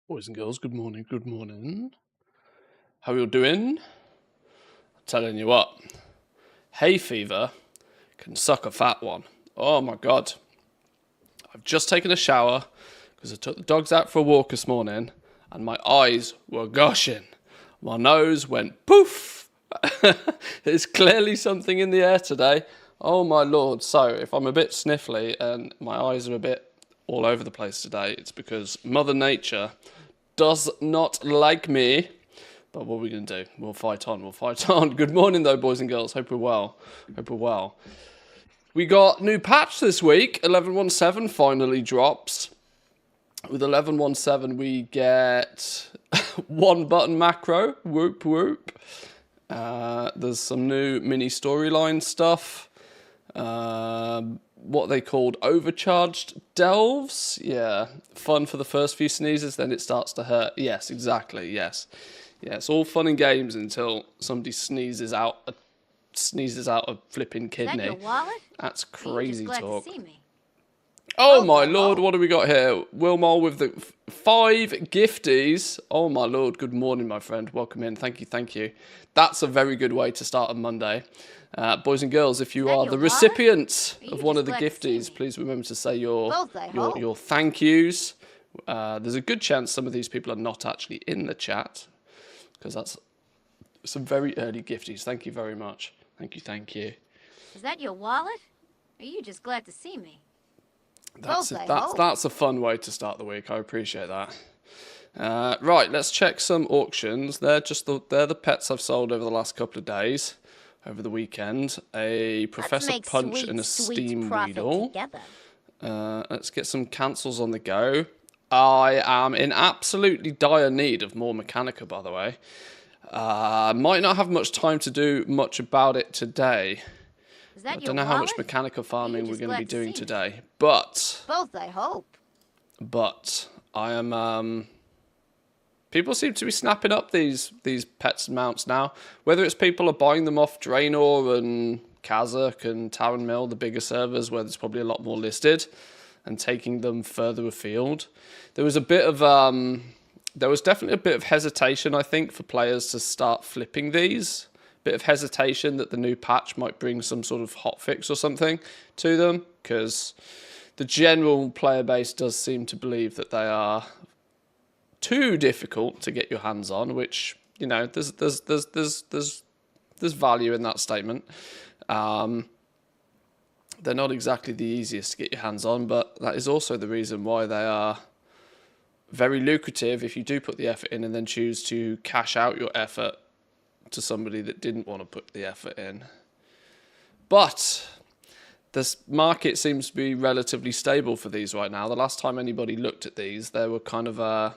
Boys and girls, good morning, good morning. How are you doing? I'm telling you what, hay fever can suck a fat one. Oh my god. I've just taken a shower because I took the dogs out for a walk this morning and my eyes were gushing. My nose went poof. There's clearly something in the air today. Oh my lord. So if I'm a bit sniffly and my eyes are a bit all over the place today, it's because Mother Nature does not like me. But what are we going to do? We'll fight on. We'll fight on. Good morning, though, boys and girls. Hope we're well. Hope we're well. We got new patch this week. 11.17 finally drops. With 11.17, we get one button macro. Whoop, whoop. There's some new mini storyline stuff. What they called overcharged delves. Yeah, fun for the first few sneezes, then it starts to hurt. Yes, exactly. Yes, yeah. It's all fun and games until somebody sneezes out a flipping kidney. Is that your wallet? That's crazy talk. To see me. Oh my lord, what do we got here? Wilmore with the 5 gifties. Oh my lord, good morning, my friend. Welcome in. Thank you, thank you. That's a very good way to start a Monday. Boys and girls, if you are the recipient of one of the gifties, please remember to say your thank yous. There's a good chance some of these people are not actually in the chat, because that's some very early gifties. Thank you very much. Thank you, thank you. Is that your wallet? Or are you just glad to see me? That's a fun way to start the week. I appreciate that. Right, let's check some auctions. They're the pets I've sold over the last couple of days. Over the weekend, a Professor Punch and a Steam Weedle. Let's get some cancels on the go. I am in absolutely dire need of more Mechanica, by the way. Might not have much time to do much about it today. I don't know how much Mechanica farming we're going to be doing today, but I hope. But I am. People seem to be snapping up these pets and mounts now. Whether it's people are buying them off Draenor and Kazakh and Taran Mill, the bigger servers where there's probably a lot more listed, and taking them further afield. There was definitely a bit of hesitation, I think, for players to start flipping these. Bit of hesitation that the new patch might bring some sort of hotfix or something to them, because the general player base does seem to believe that they are too difficult to get your hands on, which, you know, there's value in that statement. They're not exactly the easiest to get your hands on, but that is also the reason why they are very lucrative if you do put the effort in and then choose to cash out your effort to somebody that didn't want to put the effort in. But this market seems to be relatively stable for these right now. The last time anybody looked at these, they were kind of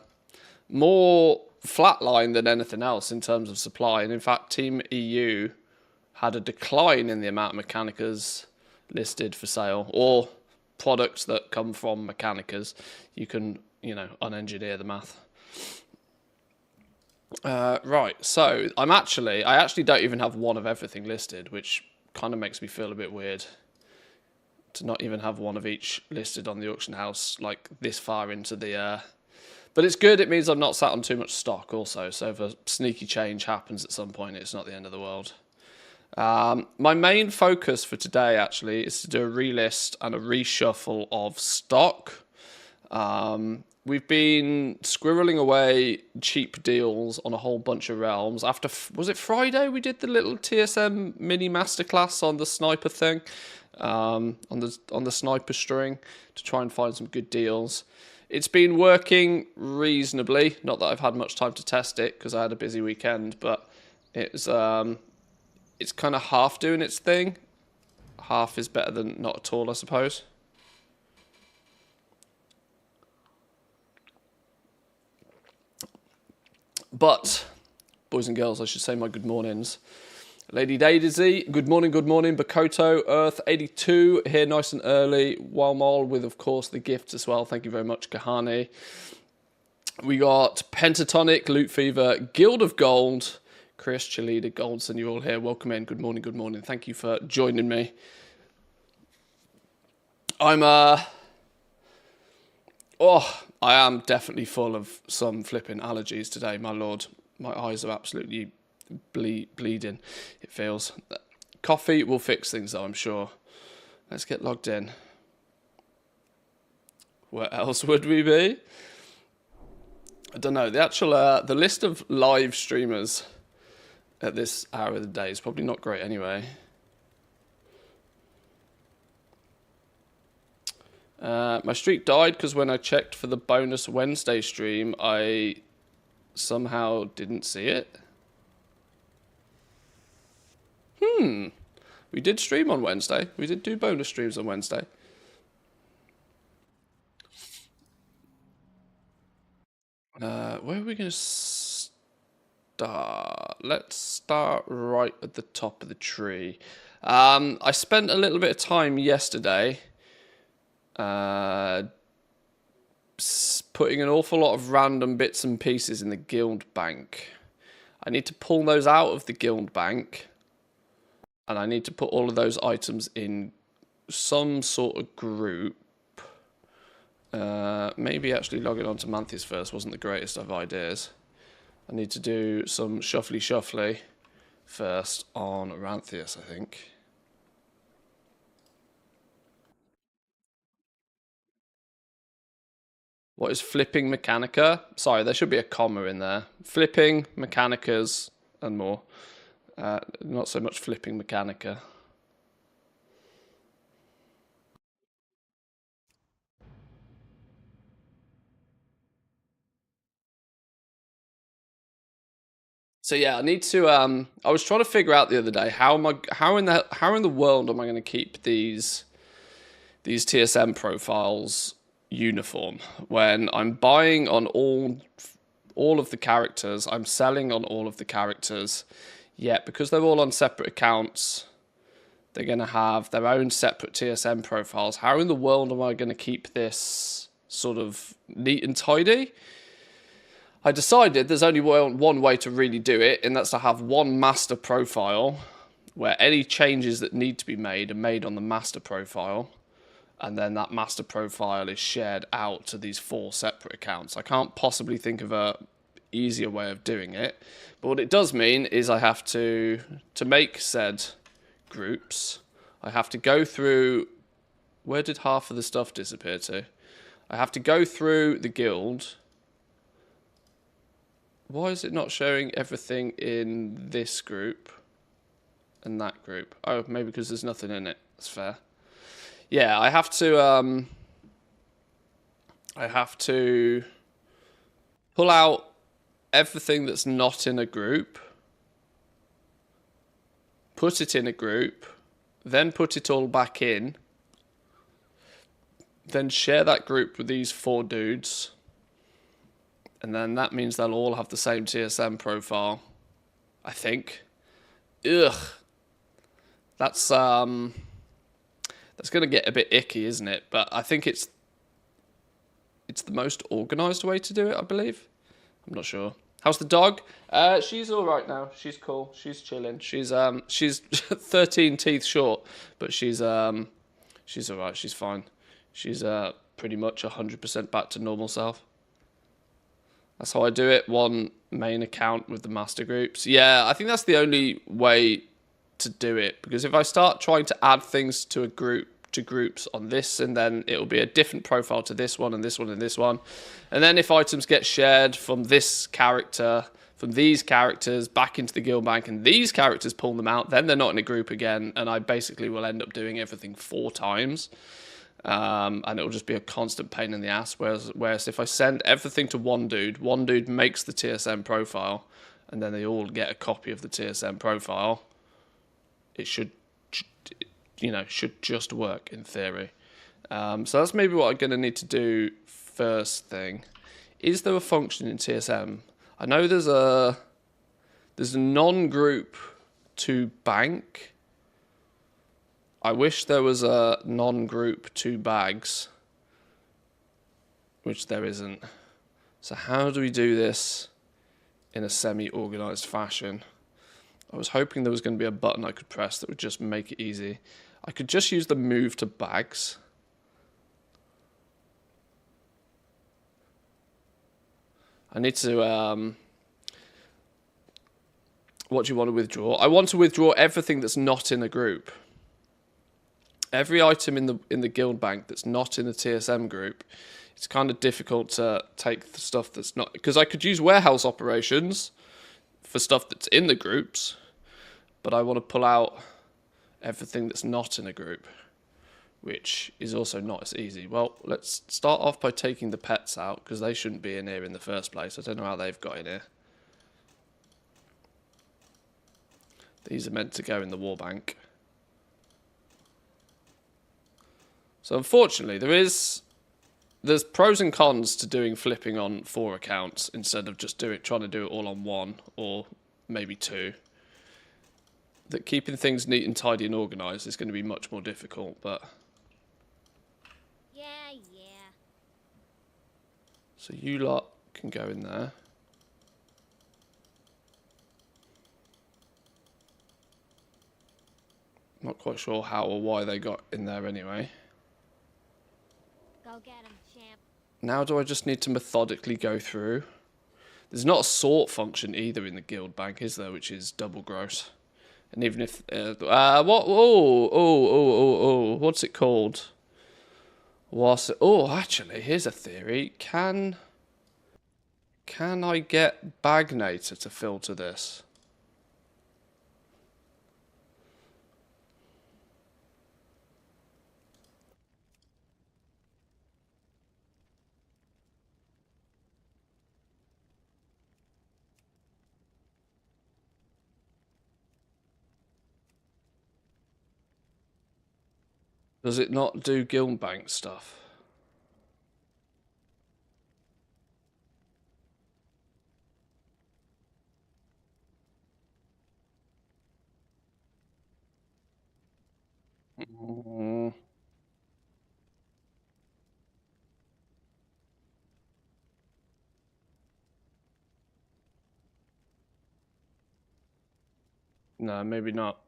more flatline than anything else in terms of supply. And in fact, Team EU had a decline in the amount of Mechanicas listed for sale, or products that come from Mechanicas. You can, unengineer the math. Right, so I actually don't even have one of everything listed, which kind of makes me feel a bit weird to not even have one of each listed on the auction house, like this far into the but it's good. It means I'm not sat on too much stock also, so if a sneaky change happens at some point, it's not the end of the world. My main focus for today, actually, is to do a relist and a reshuffle of stock. We've been squirreling away cheap deals on a whole bunch of realms. Was it Friday we did the little TSM mini masterclass on the sniper thing, on the sniper string, to try and find some good deals. It's been working reasonably. Not that I've had much time to test it because I had a busy weekend, but it's kind of half doing its thing. Half is better than not at all, I suppose. But, boys and girls, I should say my good mornings. Lady Daisy, good morning, good morning. Bakoto, Earth 82, here nice and early. Walmol with, of course, the gifts as well. Thank you very much, Kahani. We got Pentatonic, Loot Fever, Guild of Gold, Chris, Chalida, Goldson, you're all here. Welcome in. Good morning, good morning. Thank you for joining me. I'm I am definitely full of some flipping allergies today, my lord. My eyes are absolutely bleeding, it feels. Coffee will fix things, though, I'm sure. Let's get logged in. Where else would we be? I don't know. The actual the list of live streamers at this hour of the day is probably not great anyway. My streak died because when I checked for the bonus Wednesday stream, I somehow didn't see it. We did stream on Wednesday. We did do bonus streams on Wednesday. Where are we going to start? Let's start right at the top of the tree. I spent a little bit of time yesterday putting an awful lot of random bits and pieces in the guild bank. I need to pull those out of the guild bank, and I need to put all of those items in some sort of group. Maybe actually logging on to Manthis first wasn't the greatest of ideas. I need to do some shuffly first on Ranthius, I think. What is flipping Mechanica? Sorry, there should be a comma in there. Flipping, Mechanicas, and more. Not so much flipping Mechanica. So yeah, I need to. I was trying to figure out the other day how in the world am I going to keep these TSM profiles uniform when I'm buying on all of the characters, I'm selling on all of the characters. Yet because they're all on separate accounts, they're going to have their own separate TSM profiles. How in the world am I going to keep this sort of neat and tidy? I decided there's only one way to really do it, and that's to have one master profile where any changes that need to be made are made on the master profile, and then that master profile is shared out to these 4 separate accounts. I can't possibly think of a easier way of doing it, but what it does mean is I have to make said groups, I have to go through... Where did half of the stuff disappear to? I have to go through the guild. Why is it not showing everything in this group and that group? Oh, maybe because there's nothing in it. That's fair. Yeah, I have to pull out everything that's not in a group, put it in a group, then put it all back in, then share that group with these 4 dudes. And then that means they'll all have the same TSM profile, I think. Ugh. That's going to get a bit icky, isn't it? But I think it's the most organised way to do it, I believe. I'm not sure. How's the dog? She's all right now. She's cool. She's chilling. She's 13 teeth short, but she's all right. She's fine. She's pretty much 100% back to normal self. That's how I do it. One main account with the master groups. Yeah, I think that's the only way to do it, because if I start trying to add things to a group, to groups on this, and then it'll be a different profile to this one and this one and this one, and then if items get shared from this character, from these characters back into the guild bank, and these characters pull them out, then they're not in a group again, and I basically will end up doing everything 4 times. And it'll just be a constant pain in the ass. Whereas if I send everything to one dude makes the TSM profile, and then they all get a copy of the TSM profile, it should just work in theory. So that's maybe what I'm going to need to do first thing. Is there a function in TSM? I know there's a non-group to bank. I wish there was a non-group to bags, which there isn't. So how do we do this in a semi-organised fashion? I was hoping there was going to be a button I could press that would just make it easy. I could just use the move to bags. I need to, what do you want to withdraw? I want to withdraw everything that's not in a group. Every item in the guild bank that's not in the TSM group, it's kind of difficult to take the stuff that's not, because I could use warehouse operations for stuff that's in the groups, but I want to pull out everything that's not in a group, which is also not as easy. Well, let's start off by taking the pets out, because they shouldn't be in here in the first place. I don't know how they've got in here. These are meant to go in the war bank. So unfortunately, there's pros and cons to doing flipping on 4 accounts instead of just trying to do it all on 1 or maybe 2. That keeping things neat and tidy and organised is going to be much more difficult, but... Yeah. So you lot can go in there. Not quite sure how or why they got in there anyway. Go get him, champ. Now do I just need to methodically go through? There's not a sort function either in the guild bank, is there? Which is double gross. And even if... what? Oh, what's it called? Actually, here's a theory. Can I get Bagnator to filter this? Does it not do guild bank stuff? Mm. No, maybe not.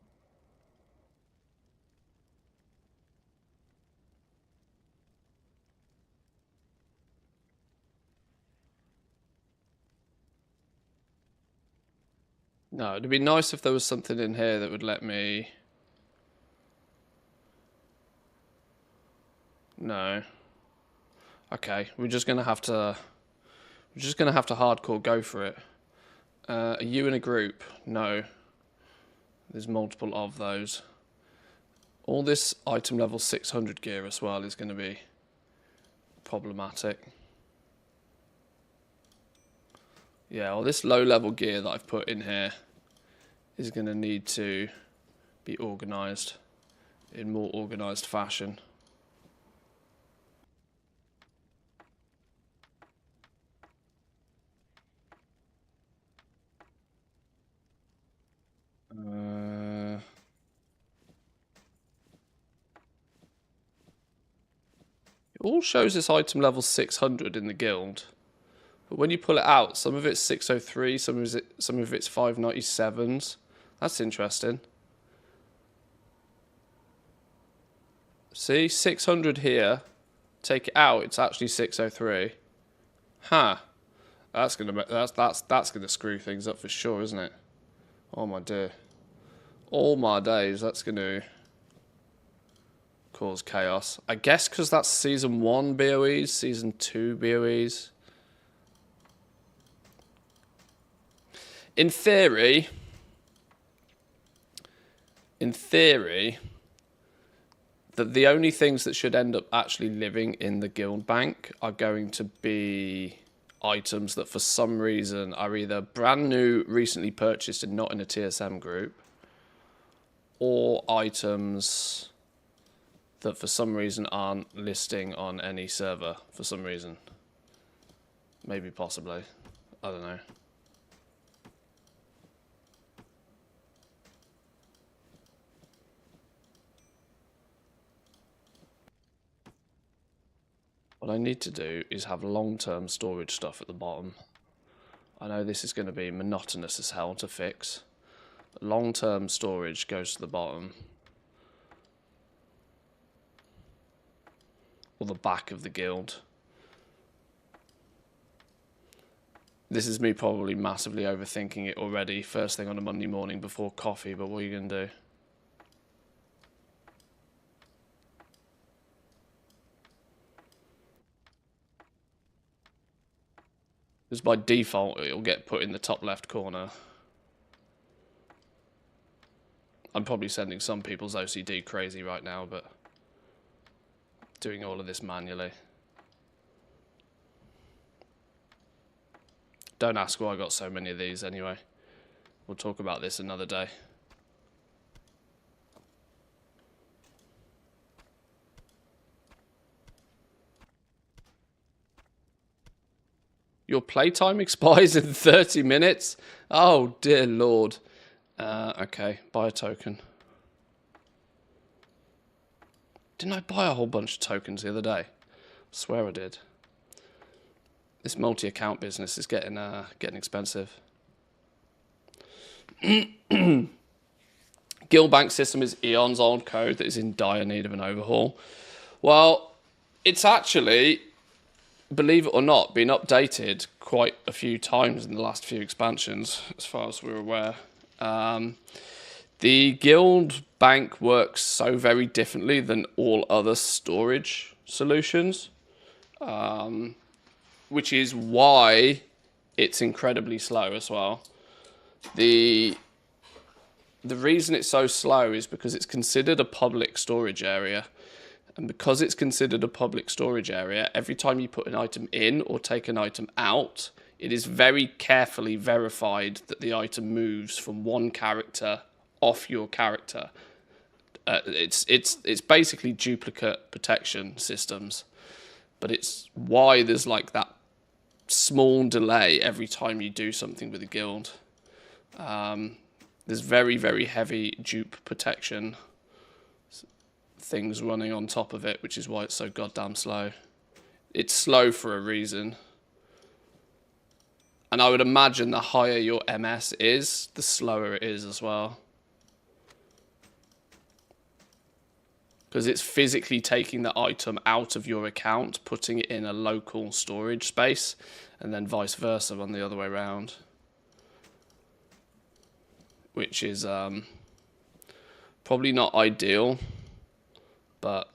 No, it'd be nice if there was something in here that would let me... No. Okay, we're just gonna have to hardcore go for it. Are you in a group? No. There's multiple of those. All this item level 600 gear as well is going to be problematic. Yeah, all this low level gear that I've put in here is going to need to be organised in more organised fashion. It all shows this item level 600 in the guild. But when you pull it out, some of it's 603, some of it's 597s. That's interesting. See, 600 here. Take it out, it's actually 603. Huh. That's gonna screw things up for sure, isn't it? Oh my dear. All my days, that's gonna cause chaos. I guess because that's season 1 BOEs, season 2 BOEs. In theory, that the only things that should end up actually living in the guild bank are going to be items that for some reason are either brand new, recently purchased and not in a TSM group, or items that for some reason aren't listing on any server for some reason. Maybe, possibly. I don't know. What I need to do is have long-term storage stuff at the bottom. I know this is going to be monotonous as hell to fix. Long-term storage goes to the bottom. Or the back of the guild. This is me probably massively overthinking it already, first thing on a Monday morning before coffee, but what are you going to do? Because by default, it'll get put in the top left corner. I'm probably sending some people's OCD crazy right now, but doing all of this manually. Don't ask why I got so many of these anyway. We'll talk about this another day. Your playtime expires in 30 minutes? Oh, dear Lord. Okay, buy a token. Didn't I buy a whole bunch of tokens the other day? I swear I did. This multi-account business is getting expensive. Guild Bank system is eons old code that is in dire need of an overhaul. Well, it's actually, believe it or not, been updated quite a few times in the last few expansions, as far as we're aware. The Guild Bank works so very differently than all other storage solutions, which is why it's incredibly slow as well. The reason it's so slow is because it's considered a public storage area. And because it's considered a public storage area, every time you put an item in or take an item out, it is very carefully verified that the item moves from one character off your character. It's basically duplicate protection systems, but it's why there's like that small delay every time you do something with a guild. There's very, very heavy dupe protection things running on top of it, which is why it's so goddamn slow. It's slow for a reason. And I would imagine the higher your MS is, the slower it is as well. Because it's physically taking the item out of your account, putting it in a local storage space, and then vice versa on the other way around. Which is probably not ideal, but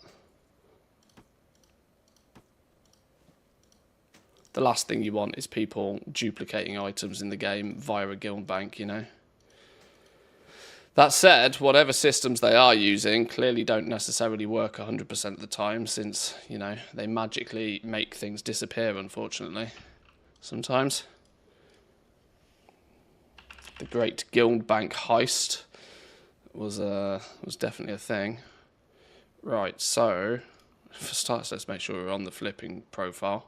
the last thing you want is people duplicating items in the game via a guild bank, you know. That said, whatever systems they are using clearly don't necessarily work 100% of the time, since, you know, they magically make things disappear, unfortunately, sometimes. The great guild bank heist was definitely a thing. Right, so for starters, let's make sure we're on the flipping profile.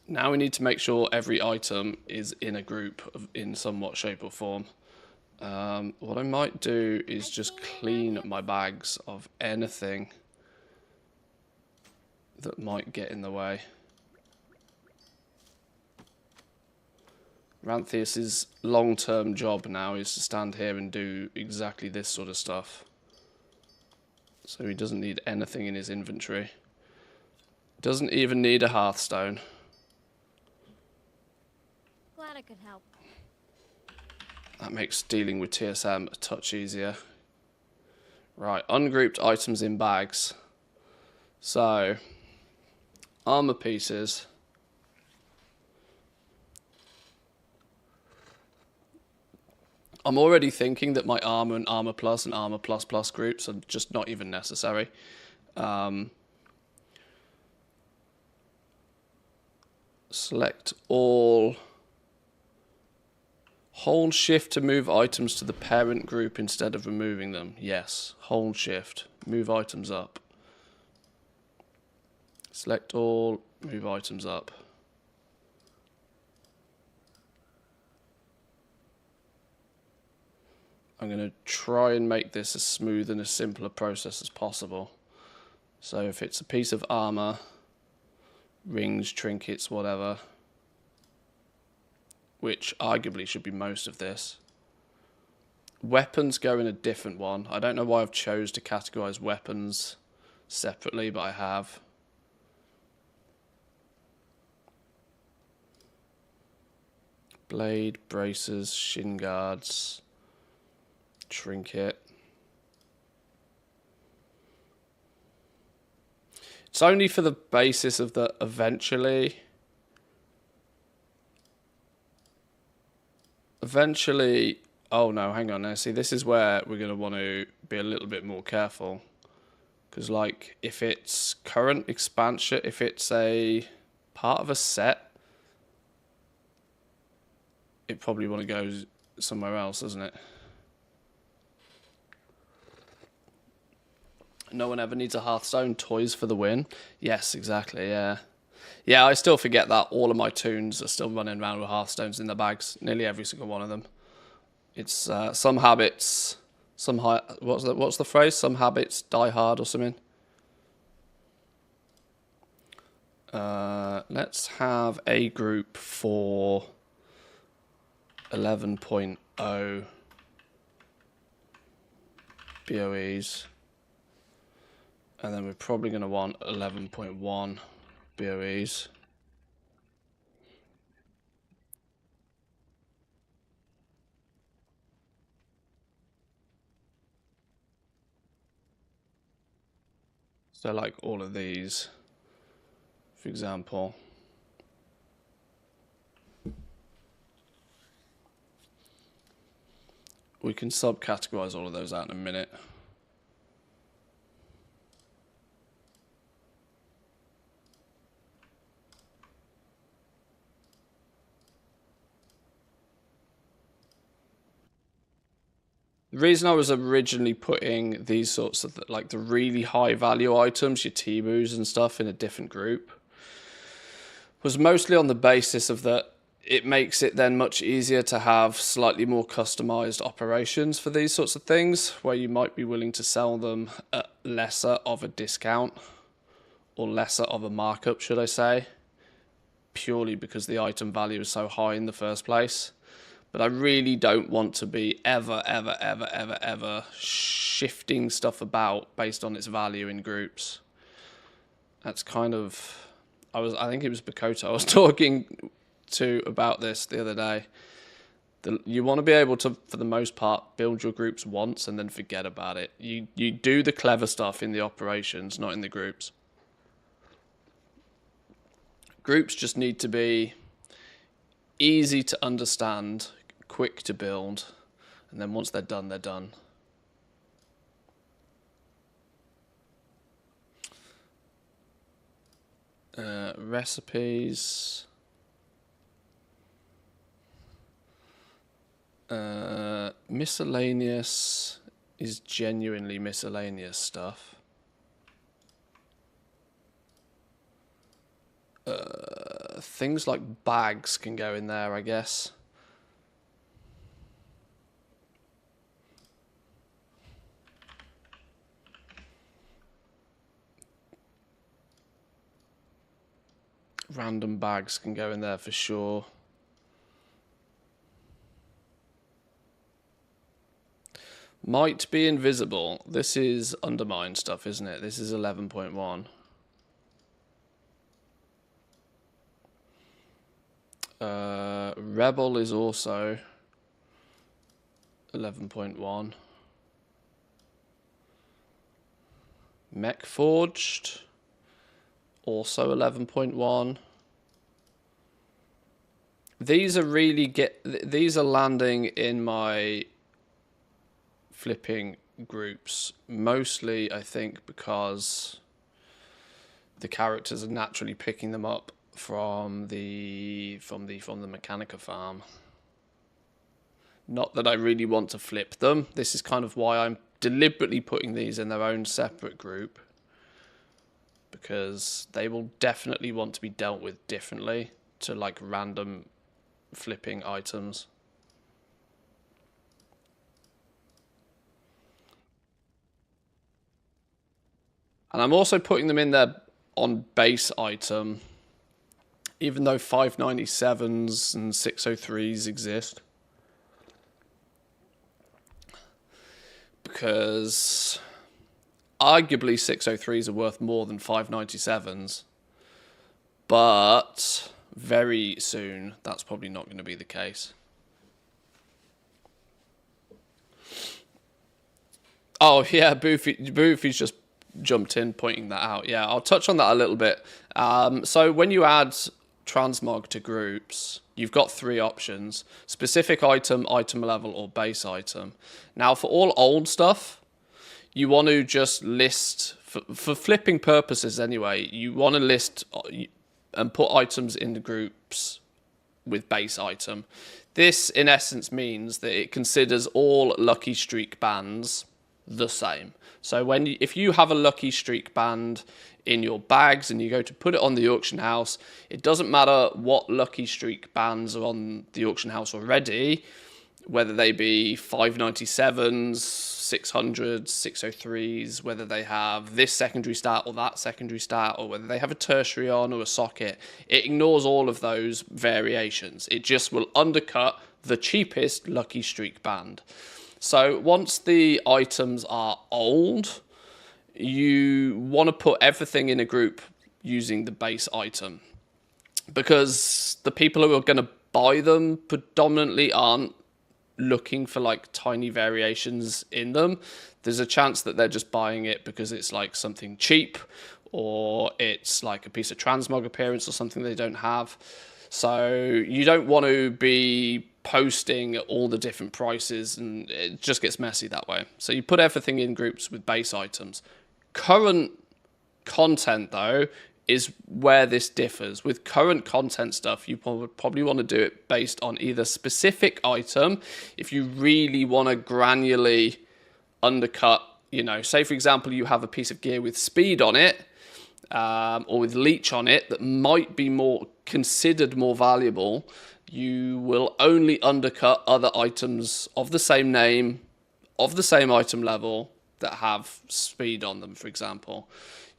Now we need to make sure every item is in a group in somewhat shape or form. What I might do is just clean my bags of anything that might get in the way. Ranthius's long-term job now is to stand here and do exactly this sort of stuff. So he doesn't need anything in his inventory. Doesn't even need a hearthstone. Glad I could help. That makes dealing with TSM a touch easier. Right, ungrouped items in bags. So, armor pieces. I'm already thinking that my armor and armor plus and armor plus plus groups are just not even necessary. Select all. Hold shift to move items to the parent group instead of removing them. Yes, hold shift. Move items up. Select all, move items up. I'm going to try and make this as smooth and as simple a process as possible. So if it's a piece of armor, rings, trinkets, whatever, which arguably should be most of this. Weapons go in a different one. I don't know why I've chose to categorize weapons separately, but I have. Blade, braces, shin guards, trinket. It's only for the basis of the eventually. Oh no, hang on now. See, this is where we're going to want to be a little bit more careful. Because, like, if it's current expansion, if it's a part of a set, it probably want to go somewhere else, doesn't it? No one ever needs a Hearthstone. Toys for the win. Yes, exactly, yeah. Yeah, I still forget that all of my toons are still running around with Hearthstones in their bags. Nearly every single one of them. It's some habits, what's the phrase? Some habits die hard or something. Let's have a group for 11.0 BOEs. And then we're probably going to want 11.1 BOEs. So like all of these, for example. We can subcategorize all of those out in a minute. The reason I was originally putting these sorts of, like, the really high value items, your T-Boos and stuff, in a different group was mostly on the basis of that it makes it then much easier to have slightly more customized operations for these sorts of things, where you might be willing to sell them at lesser of a discount or lesser of a markup, should I say, purely because the item value is so high in the first place. But I really don't want to be ever shifting stuff about based on its value in groups. That's kind of, I think it was Bakoto I was talking to about this the other day. You want to be able to, for the most part, build your groups once and then forget about it. You do the clever stuff in the operations, not in the groups. Groups just need to be easy to understand, quick to build, and then once they're done, they're done. Recipes. Miscellaneous is genuinely miscellaneous stuff. Things like bags can go in there, I guess. Random bags can go in there for sure. Might be invisible. This is undermine stuff, isn't it? This is 11.1. Rebel is also 11.1. Mech Forged, also 11.1. These are landing in my flipping groups, mostly I think because the characters are naturally picking them up from the Mechanica farm. Not that I really want to flip them. This is kind of why I'm deliberately putting these in their own separate group, because they will definitely want to be dealt with differently to like random flipping items. And I'm also putting them in there on base item, even though 597s and 603s exist. Because arguably 603s are worth more than 597s. But very soon, that's probably not going to be the case. Oh, yeah, Boofy's just jumped in, pointing that out. Yeah, I'll touch on that a little bit. So when you add transmog to groups, you've got three options: specific item, item level, or base item. Now, for all old stuff, you want to just list, for flipping purposes anyway, you want to list and put items in the groups with base item. This, in essence, means that it considers all lucky streak bands the same. So if you have a lucky streak band in your bags and you go to put it on the auction house, it doesn't matter what lucky streak bands are on the auction house already, whether they be 597s, 600s, 603s, whether they have this secondary stat or that secondary stat, or whether they have a tertiary on or a socket. It ignores all of those variations. It just will undercut the cheapest lucky streak band. So once the items are old, you want to put everything in a group using the base item, because the people who are going to buy them predominantly aren't looking for like tiny variations in them. There's a chance that they're just buying it because it's like something cheap, or it's like a piece of transmog appearance or something they don't have. So you don't want to be posting all the different prices, and it just gets messy that way. So you put everything in groups with base items. Current content, though, is where this differs. With current content stuff, you probably want to do it based on either specific item. If you really want to granularly undercut, say for example, you have a piece of gear with speed on it, or with leech on it that might be considered more valuable, you will only undercut other items of the same name, of the same item level, that have speed on them, for example.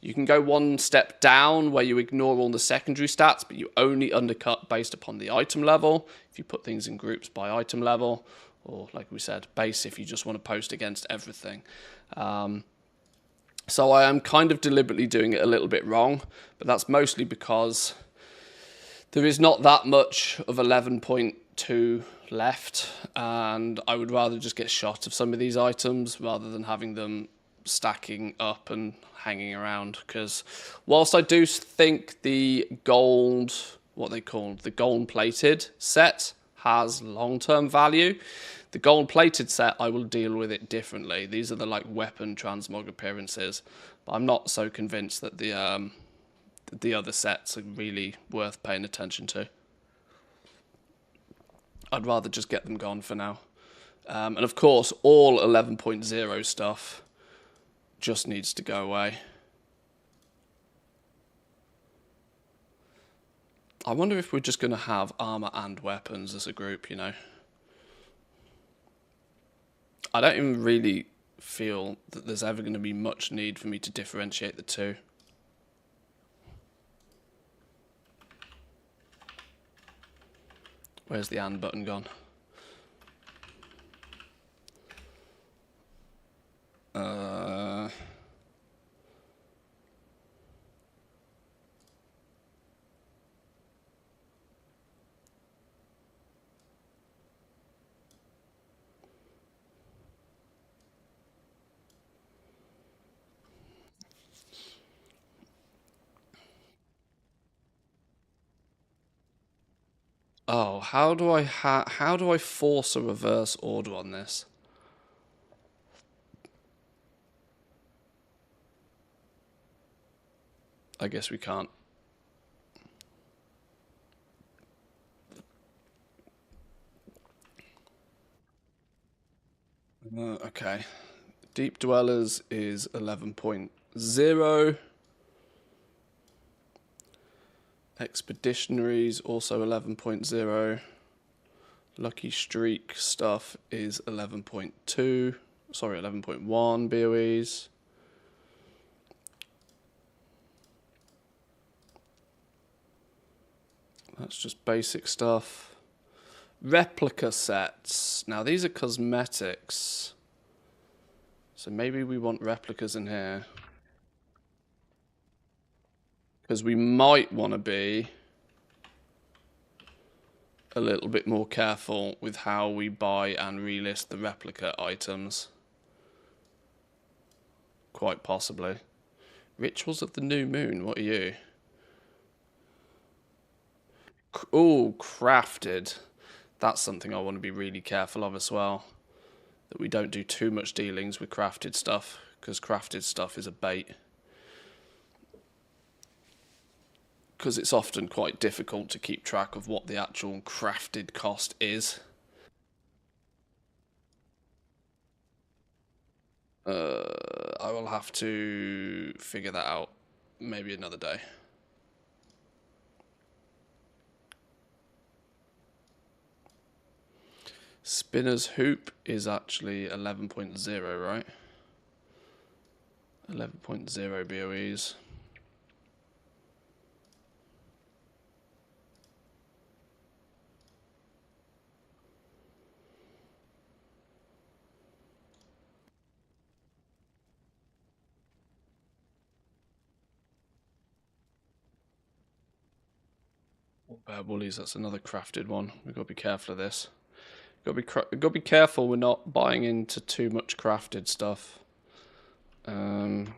You can go one step down where you ignore all the secondary stats, but you only undercut based upon the item level. If you put things in groups by item level, or like we said, base if you just want to post against everything. So I am kind of deliberately doing it a little bit wrong, but that's mostly because there is not that much of 11.2 left, and I would rather just get shot of some of these items rather than having them stacking up and hanging around. Because whilst I do think the gold, what they call the gold plated set, has long-term value, the gold plated set, I will deal with it differently. These are the like weapon transmog appearances, but I'm not so convinced that the other sets are really worth paying attention to. I'd rather just get them gone for now. And of course, all 11.0 stuff just needs to go away. I wonder if we're just going to have armor and weapons as a group, I don't even really feel that there's ever going to be much need for me to differentiate the two. Where's the and button gone? Oh, how do I force a reverse order on this? I guess we can't. Okay. Deep Dwellers is 11.0. Expeditionaries also 11.0. Lucky Streak stuff is 11.2. Sorry, 11.1 BOEs. That's just basic stuff. Replica sets. Now these are cosmetics. So maybe we want replicas in here. Because we might want to be a little bit more careful with how we buy and relist the replica items. Quite possibly. Rituals of the New Moon, what are you? Oh, crafted. That's something I want to be really careful of as well. That we don't do too much dealings with crafted stuff, because crafted stuff is a bait. Because it's often quite difficult to keep track of what the actual crafted cost is. I will have to figure that out maybe another day. Spinner's Hoop is actually 11.0, right? 11.0 BOEs. Bear Woolies, that's another crafted one. We've got to be careful of this. We've got to be careful we're not buying into too much crafted stuff. I am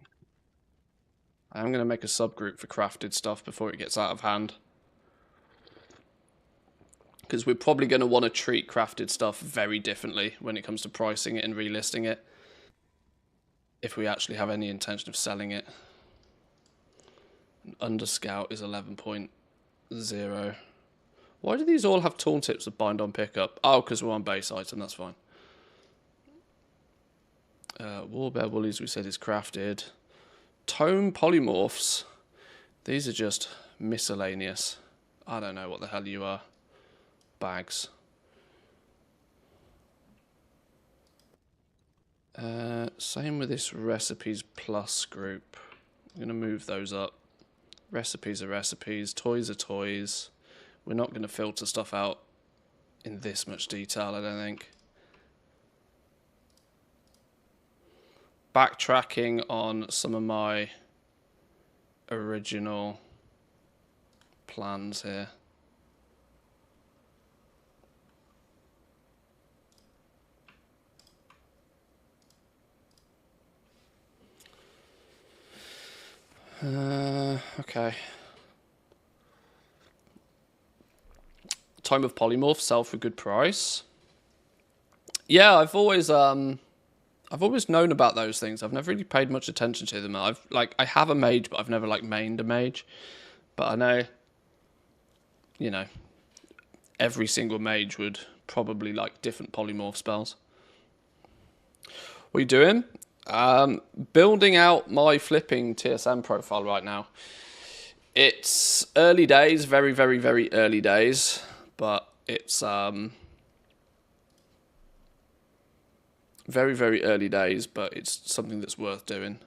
going to make a subgroup for crafted stuff before it gets out of hand. Because we're probably going to want to treat crafted stuff very differently when it comes to pricing it and relisting it. If we actually have any intention of selling it. Underscout is 11.0. Why do these all have tooltips of bind on pickup? Oh, because we're on base item, that's fine. Warbear Woolies, we said, is crafted. Tome polymorphs. These are just miscellaneous. I don't know what the hell you are. Bags. Same with this recipes plus group. I'm going to move those up. Recipes are recipes. Toys are toys. We're not going to filter stuff out in this much detail, I don't think. Backtracking on some of my original plans here. Okay. Time of Polymorph, sell for a good price. Yeah, I've always known about those things. I've never really paid much attention to them. I have a mage, but I've never mained a mage. But I know, every single mage would probably like different polymorph spells. What are you doing? Building out my flipping TSM profile right now. It's early days, very, very, very early days, but it's very, very early days, but it's something that's worth doing.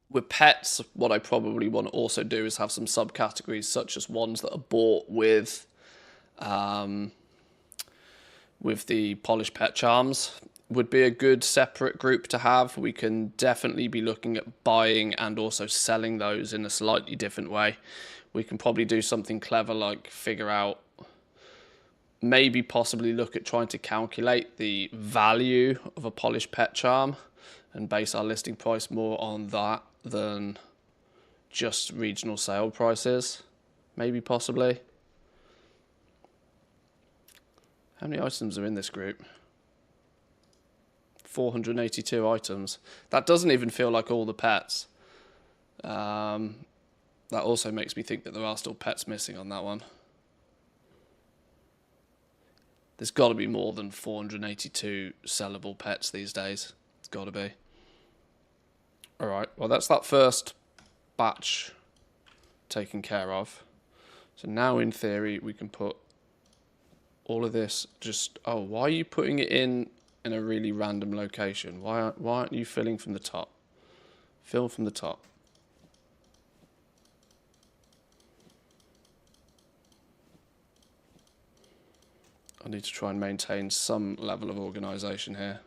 With pets, what I probably want to also do is have some subcategories, such as ones that are bought with the polished pet charms. Would be a good separate group to have. We can definitely be looking at buying and also selling those in a slightly different way. We can probably do something clever like figure out, maybe possibly look at trying to calculate the value of a polished pet charm and base our listing price more on that than just regional sale prices. Maybe possibly. How many items are in this group? 482 items. That doesn't even feel like all the pets. That also makes me think that there are still pets missing on that one. There's got to be more than 482 sellable pets these days. It's got to be. Alright, well that's that first batch taken care of. So now in theory we can put all of this just... Oh, why are you putting it in a really random location? Why aren't you filling from the top? Fill from the top. I need to try and maintain some level of organisation here.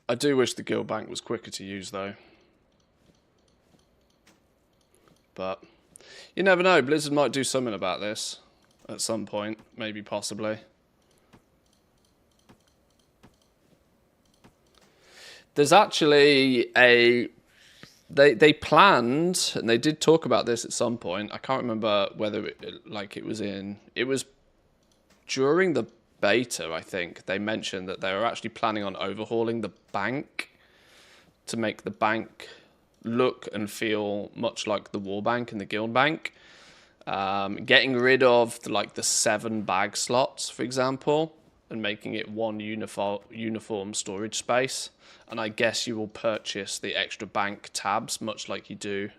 I do wish the guild bank was quicker to use though. But you never know, Blizzard might do something about this at some point, maybe possibly. There's actually a... They planned, and they did talk about this at some point. I can't remember whether it was in... It was during the beta, I think. They mentioned that they were actually planning on overhauling the bank to make the bank look and feel much like the war bank and the guild bank. Getting rid of the 7 bag slots, for example, and making it one uniform storage space. And I guess you will purchase the extra bank tabs, much like you do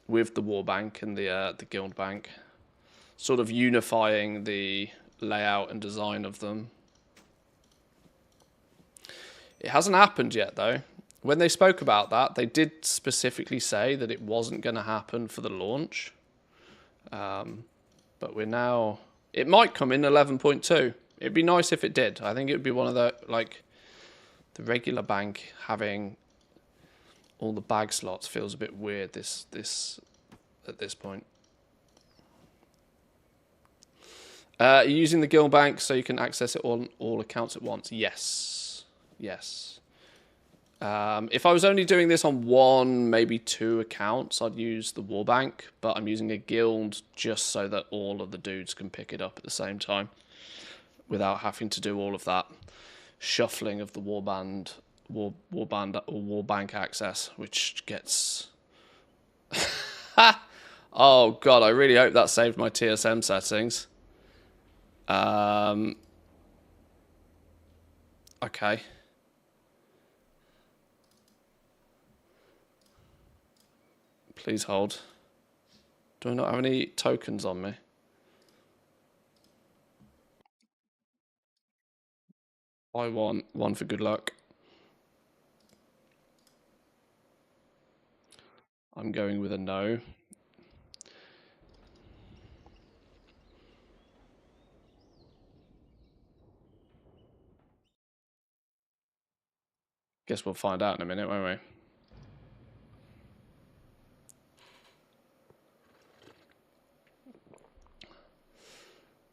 with the war bank and the guild bank, sort of unifying the layout and design of them. It hasn't happened yet, though. When they spoke about that, they did specifically say that it wasn't going to happen for the launch. But we're now... It might come in 11.2. It'd be nice if it did. I think it would be one of the, the regular bank having all the bag slots feels a bit weird at this point. You're using the guild bank so you can access it on all accounts at once. Yes. Yes. If I was only doing this on 1, maybe 2 accounts, I'd use the war bank, but I'm using a guild just so that all of the dudes can pick it up at the same time without having to do all of that shuffling of the war bank access, which gets... Oh god, I really hope that saved my TSM settings. Okay. Please hold. Do I not have any tokens on me? I want one for good luck. I'm going with a no. Guess we'll find out in a minute, won't we?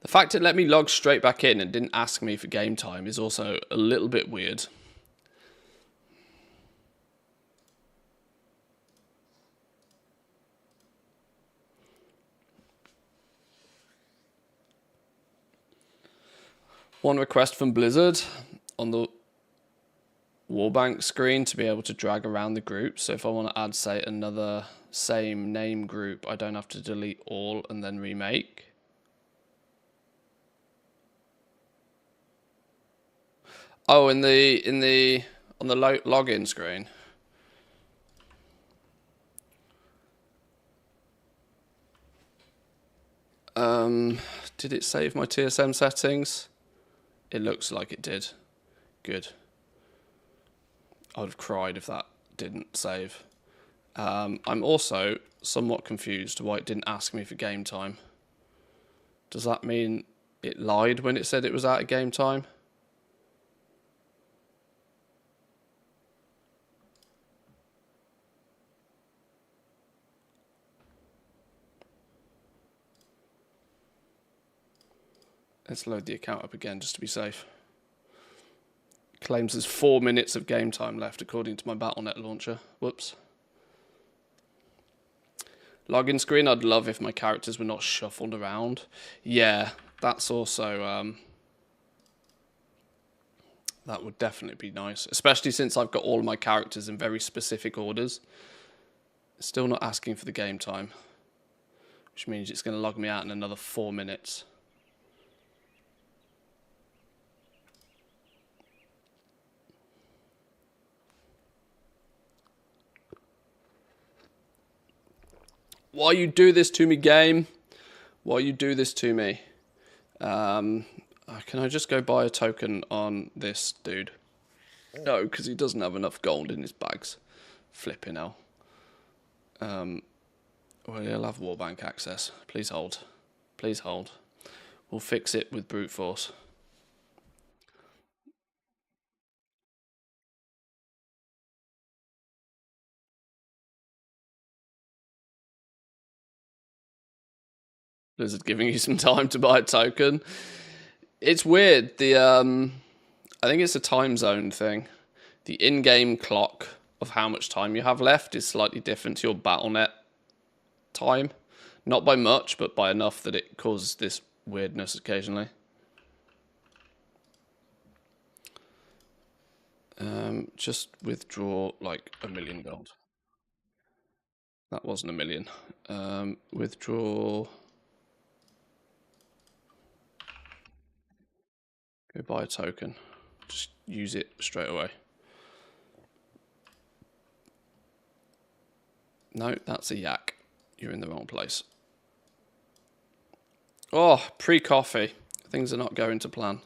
The fact it let me log straight back in and didn't ask me for game time is also a little bit weird. One request from Blizzard on the Warbank screen to be able to drag around the group. So if I want to add, say, another same name group, I don't have to delete all and then remake. Oh, on the login screen. Did it save my TSM settings? It looks like it did. Good. I would have cried if that didn't save. I'm also somewhat confused why it didn't ask me for game time. Does that mean it lied when it said it was out of game time? Let's load the account up again just to be safe. Claims there's 4 minutes of game time left according to my Battle.net launcher. Whoops. Login screen, I'd love if my characters were not shuffled around. Yeah, that's also... that would definitely be nice. Especially since I've got all of my characters in very specific orders. It's still not asking for the game time. Which means it's going to log me out in another 4 minutes. Why you do this to me, game? Why you do this to me? Can I just go buy a token on this dude? No, because he doesn't have enough gold in his bags. Flipping hell. Well, he'll have warbank access. Please hold. Please hold. We'll fix it with brute force. Blizzard giving you some time to buy a token. It's weird. I think it's a time zone thing. The in-game clock of how much time you have left is slightly different to your BattleNet time. Not by much, but by enough that it causes this weirdness occasionally. Just withdraw like 1,000,000 gold. That wasn't 1,000,000. Withdraw. Go buy a token. Just use it straight away. No, that's a yak. You're in the wrong place. Oh, pre-coffee. Things are not going to plan.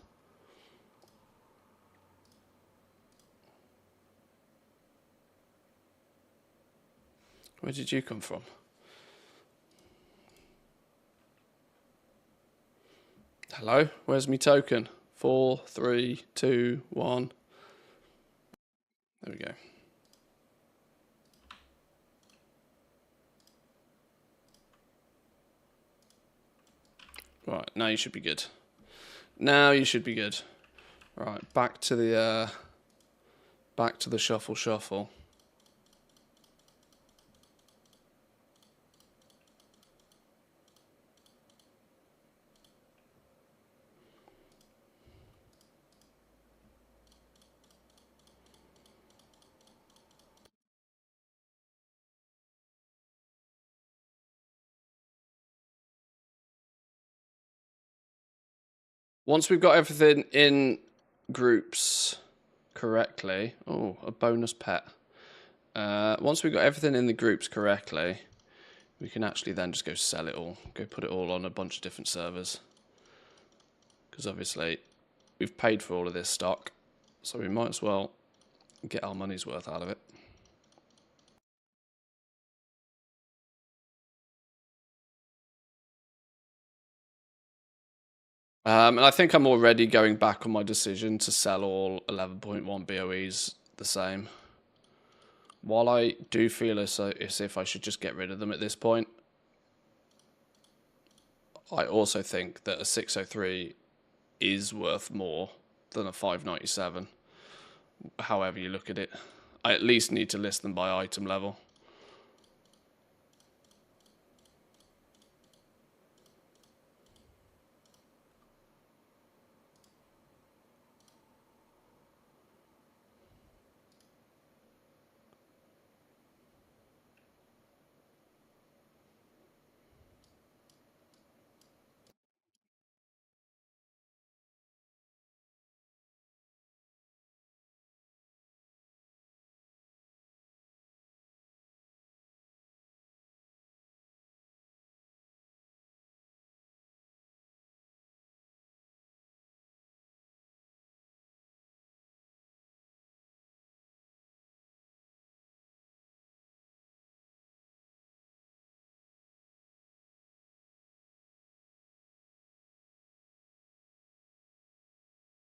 Where did you come from? Hello? Where's me token? 4, 3, 2, 1. There we go. Right, now you should be good. Now you should be good. Right, back to the shuffle. Once we've got everything in groups correctly, oh, a bonus pet. Once we've got everything in the groups correctly, we can actually then just go sell it all. Go put it all on a bunch of different servers. Because obviously, we've paid for all of this stock, so we might as well get our money's worth out of it. And I think I'm already going back on my decision to sell all 11.1 BOEs the same. While I do feel as if I should just get rid of them at this point, I also think that a 603 is worth more than a 597. However you look at it, I at least need to list them by item level.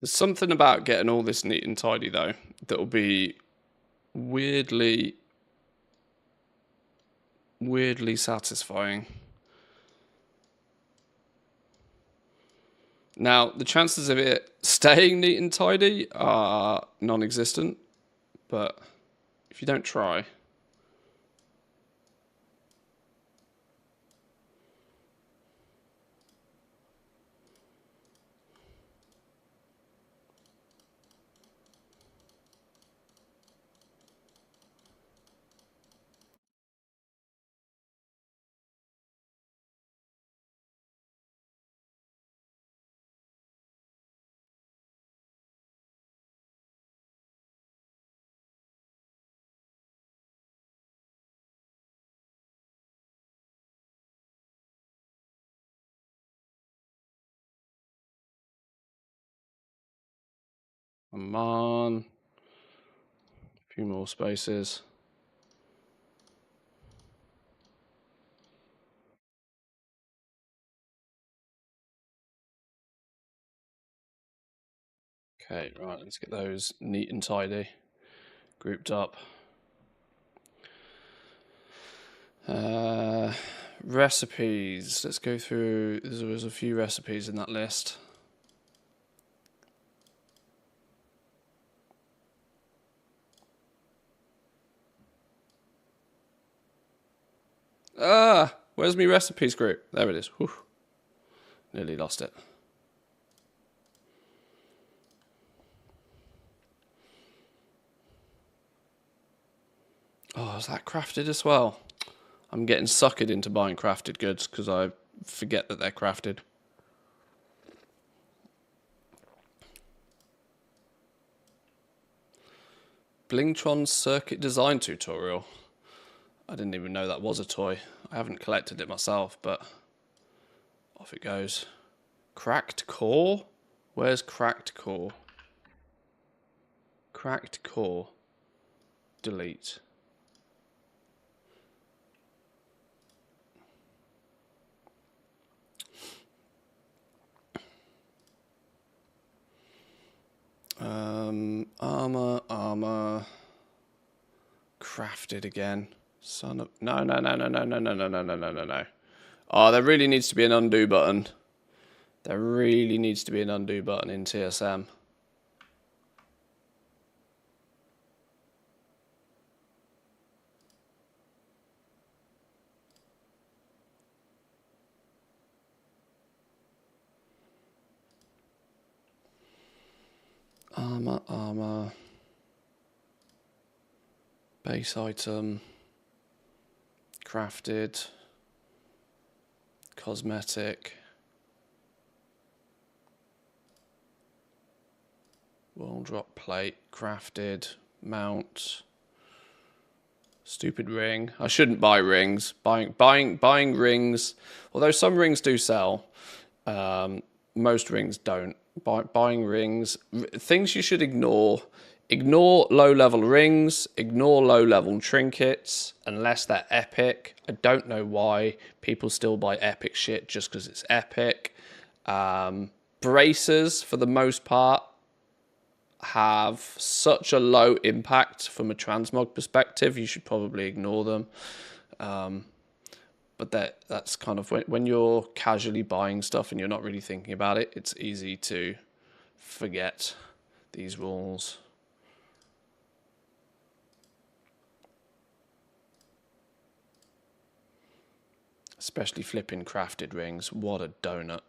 There's something about getting all this neat and tidy, though, that will be weirdly satisfying. Now, the chances of it staying neat and tidy are non-existent, but if you don't try... Come on. A few more spaces. Okay, right, let's get those neat and tidy, grouped up. Recipes. Let's go through. There was a few recipes in that list. Where's my recipes group? There it is. Whew. Nearly lost it. Oh, is that crafted as well? I'm getting suckered into buying crafted goods because I forget that they're crafted. Blingtron circuit design tutorial. I didn't even know that was a toy. I haven't collected it myself, but off it goes. Cracked core? Where's cracked core? Cracked core. Delete. Armor. Crafted again. Son of... No. Oh, there really needs to be an undo button. There really needs to be an undo button in TSM. Armor. Base item. Crafted. Cosmetic. Wall drop plate. Crafted. Mount. Stupid ring. I shouldn't buy rings. Buying rings. Although some rings do sell. Most rings don't. Buying rings. Things you should ignore. Ignore low-level rings. Ignore low-level trinkets. Unless they're epic. I don't know why people still buy epic shit just because it's epic. Bracers, for the most part, have such a low impact from a transmog perspective. You should probably ignore them. But that's kind of when you're casually buying stuff and you're not really thinking about it, it's easy to forget these rules. Especially flipping crafted rings. What a donut.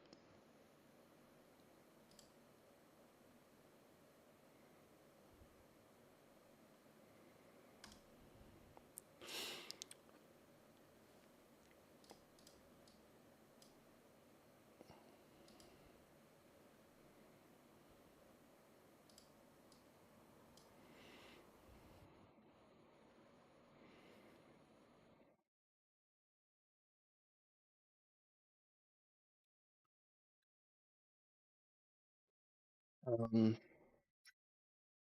How am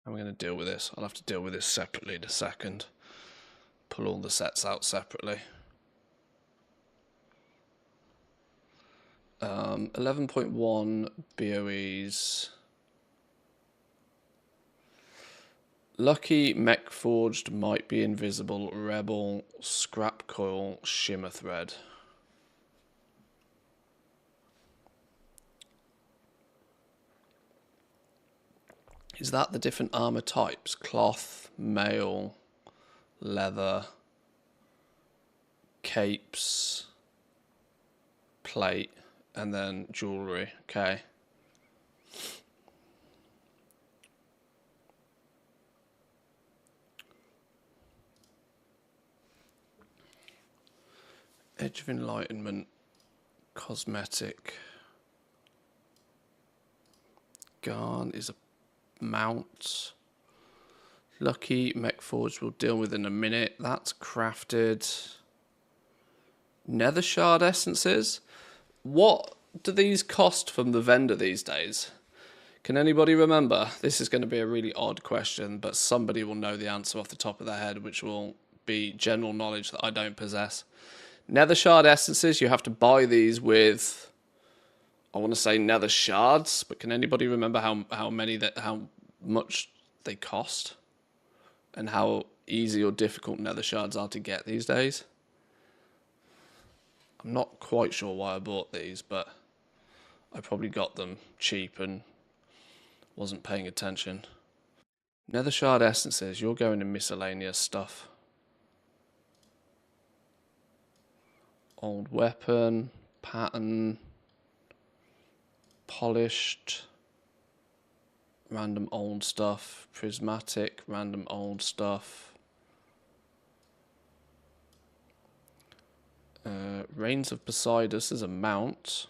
I going to deal with this? I'll have to deal with this separately in a second. Pull all the sets out separately. 11.1 BOEs. Lucky Mech Forged might be invisible. Rebel Scrap Coil Shimmer Thread. Is that the different armor types? Cloth, mail, leather, capes, plate, and then jewelry. Okay. Edge of Enlightenment, cosmetic. Garn is a mount. Lucky Mech Forge will deal with in a minute. That's crafted. Nether shard essences. What do these cost from the vendor these days? Can anybody remember? This is going to be a really odd question, but somebody will know the answer off the top of their head, which will be general knowledge that I don't possess. Nether shard essences, you have to buy these with, I want to say nether shards, but can anybody remember how much they cost? And how easy or difficult nether shards are to get these days? I'm not quite sure why I bought these, but I probably got them cheap and wasn't paying attention. Nether shard essences, you're going to miscellaneous stuff. Old weapon, pattern, polished, random old stuff, prismatic, random old stuff. Reigns of Poseidus is a mount.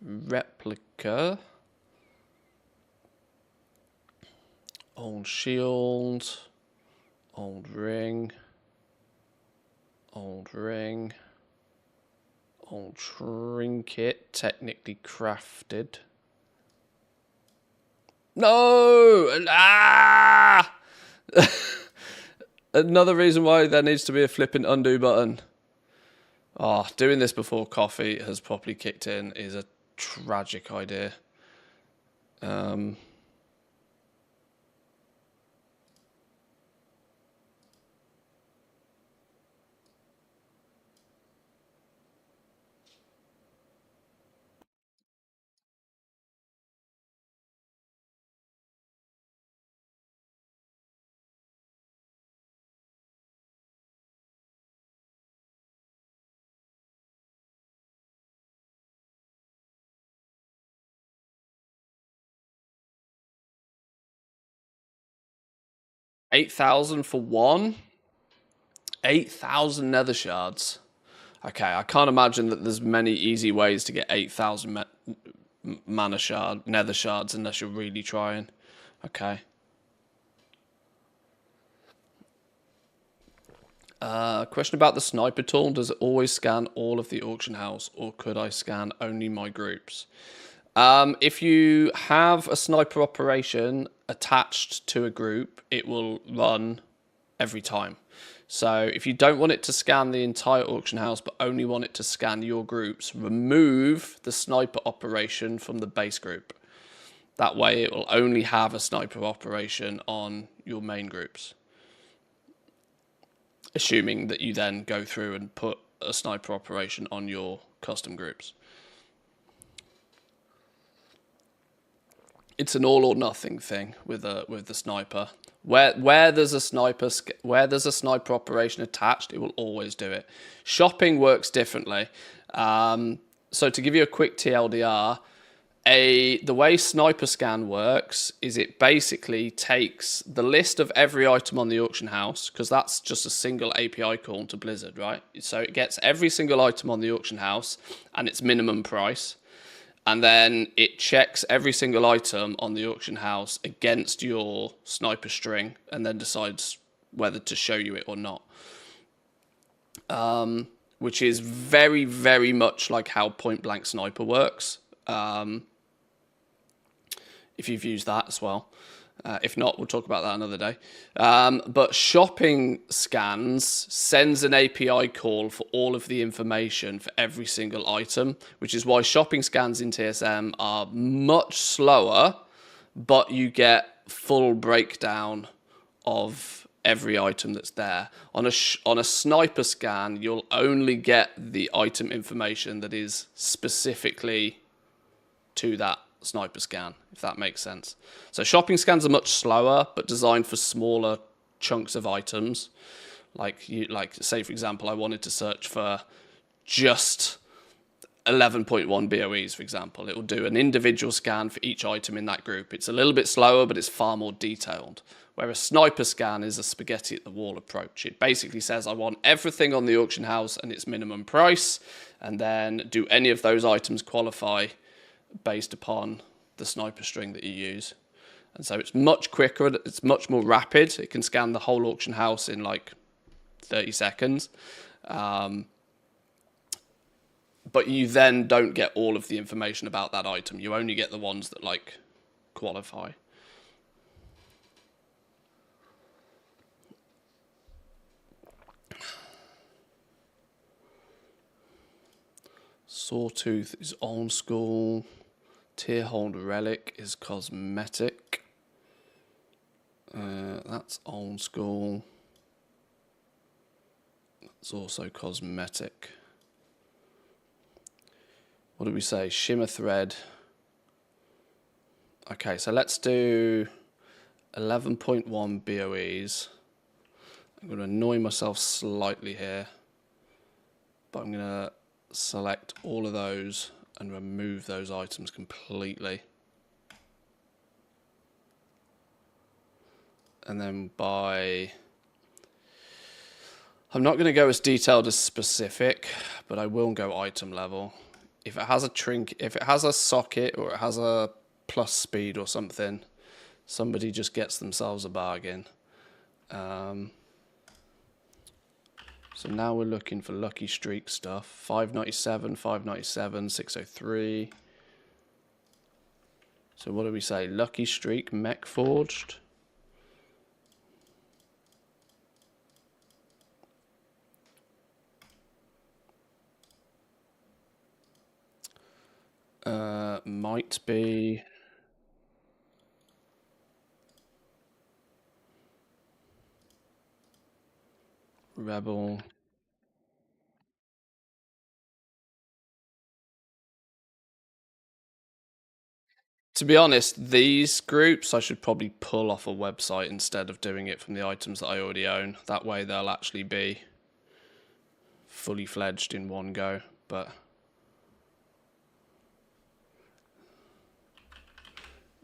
Replica. Old shield. Old ring. Old ring. Old trinket, technically crafted. No! Ah! Another reason why there needs to be a flipping undo button. Oh, doing this before coffee has properly kicked in is a tragic idea. 8,000 for one? 8,000 nether shards. Okay, I can't imagine that there's many easy ways to get 8,000 nether shards unless you're really trying. Okay. Question about the sniper tool. Does it always scan all of the auction house, or could I scan only my groups? If you have a sniper operation attached to a group, it will run every time. So if you don't want it to scan the entire auction house, but only want it to scan your groups, remove the sniper operation from the base group. That way it will only have a sniper operation on your main groups. Assuming that you then go through and put a sniper operation on your custom groups. It's an all or nothing thing with the sniper. Where there's a sniper operation attached, it will always do it. Shopping works differently. So to give you a quick TLDR, the way sniper scan works is it basically takes the list of every item on the auction house, because that's just a single API call to Blizzard, right? So it gets every single item on the auction house and its minimum price. And then it checks every single item on the auction house against your sniper string and then decides whether to show you it or not. Which is very, very much like how point blank sniper works. If you've used that as well. If not, we'll talk about that another day. But shopping scans sends an API call for all of the information for every single item, which is why shopping scans in TSM are much slower, but you get full breakdown of every item that's there. On a sniper scan, you'll only get the item information that is specifically to that sniper scan, if that makes sense. So shopping scans are much slower, but designed for smaller chunks of items. Like say for example, I wanted to search for just 11.1 BOEs, for example. It will do an individual scan for each item in that group. It's a little bit slower, but it's far more detailed. Whereas sniper scan is a spaghetti at the wall approach. It basically says, I want everything on the auction house and its minimum price, and then do any of those items qualify based upon the sniper string that you use. And so it's much quicker, it's much more rapid. It can scan the whole auction house in like 30 seconds. But you then don't get all of the information about that item. You only get the ones that like qualify. Sawtooth is old school. Tearhold Relic is cosmetic. That's old school. It's also cosmetic. What did we say? Shimmer Thread. Okay, so let's do 11.1 BOEs. I'm going to annoy myself slightly here, but I'm going to select all of those and remove those items completely. And then I'm not going to go as detailed as specific, but I will go item level. If it has a if it has a socket or it has a plus speed or something, somebody just gets themselves a bargain. So now we're looking for Lucky Streak stuff. 597, 597, 603. So what do we say? Lucky Streak, Mech Forged. Might be Rebel. To be honest, these groups I should probably pull off a website instead of doing it from the items that I already own. That way they'll actually be fully fledged in one go. But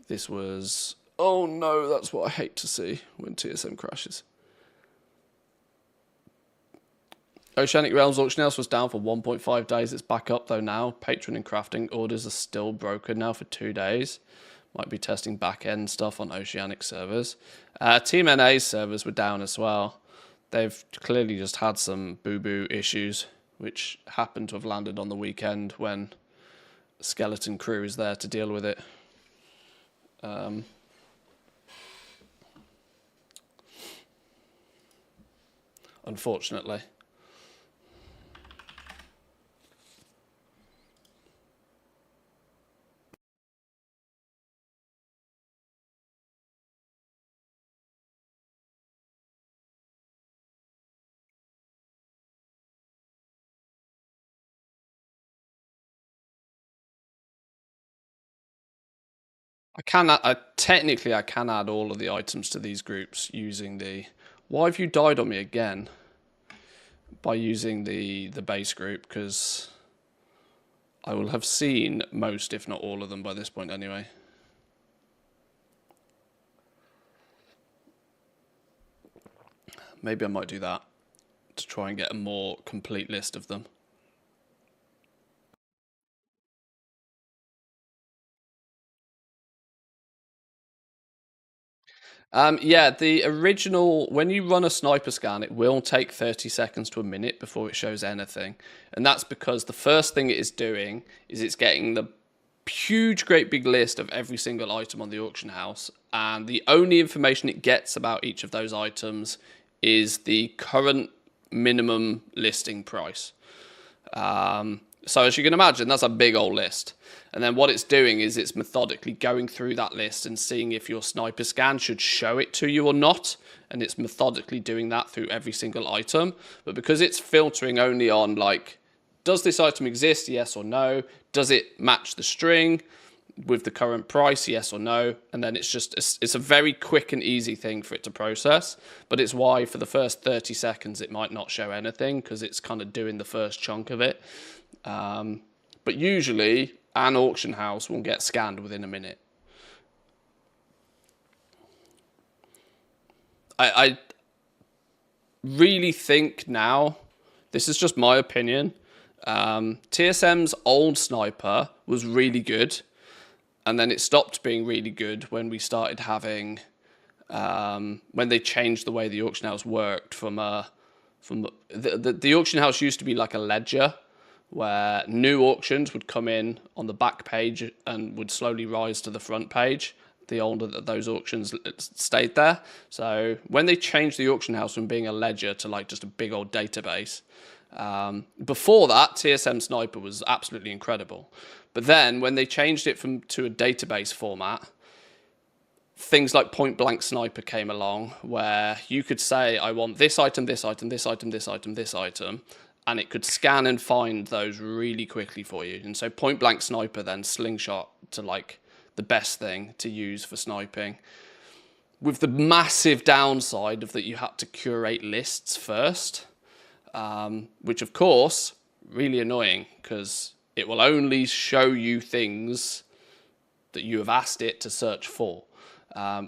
this was... Oh no, that's what I hate to see when TSM crashes. Oceanic Realms Auction House was down for 1.5 days. It's back up though now. Patron and crafting orders are still broken now for 2 days. Might be testing back-end stuff on Oceanic servers. Team NA's servers were down as well. They've clearly just had some boo-boo issues, which happened to have landed on the weekend when Skeleton Crew is there to deal with it. Unfortunately. Technically I can add all of the items to these groups using the... Why have you died on me again? By using the base group, because I will have seen most, if not all of them by this point anyway. Maybe I might do that to try and get a more complete list of them. Yeah, the original, when you run a sniper scan, it will take 30 seconds to a minute before it shows anything. And that's because the first thing it is doing is it's getting the huge, great big list of every single item on the auction house. And the only information it gets about each of those items is the current minimum listing price. So as you can imagine, that's a big old list. And then what it's doing is it's methodically going through that list and seeing if your sniper scan should show it to you or not. And it's methodically doing that through every single item. But because it's filtering only on, like, does this item exist? Yes or no. Does it match the string with the current price? Yes or no. And then it's a very quick and easy thing for it to process. But it's why for the first 30 seconds it might not show anything, because it's kind of doing the first chunk of it. But usually an auction house will get scanned within a minute. I really think now, this is just my opinion, TSM's old sniper was really good, and then it stopped being really good when we started having, when they changed the way the auction house worked from the auction house used to be like a ledger, where new auctions would come in on the back page and would slowly rise to the front page. the older that those auctions stayed there. So when they changed the auction house from being a ledger to like just a big old database, before that, TSM Sniper was absolutely incredible. But then when they changed it to a database format, things like Point Blank Sniper came along, where you could say, I want this item, this item, this item, this item, this item, and it could scan and find those really quickly for you. And so Point Blank Sniper then slingshot to like the best thing to use for sniping, with the massive downside of that you had to curate lists first, which of course, really annoying, because it will only show you things that you have asked it to search for,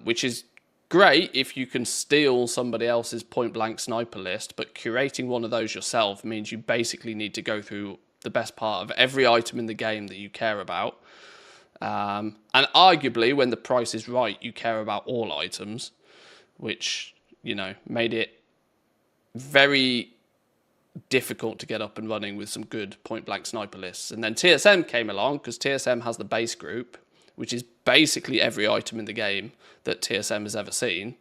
which is great if you can steal somebody else's Point Blank Sniper list, but curating one of those yourself means you basically need to go through the best part of every item in the game that you care about. And arguably, when the price is right, you care about all items, which, you know, made it very difficult to get up and running with some good Point Blank Sniper lists. And then TSM came along, because TSM has the base group, which is basically every item in the game that TSM has ever seen,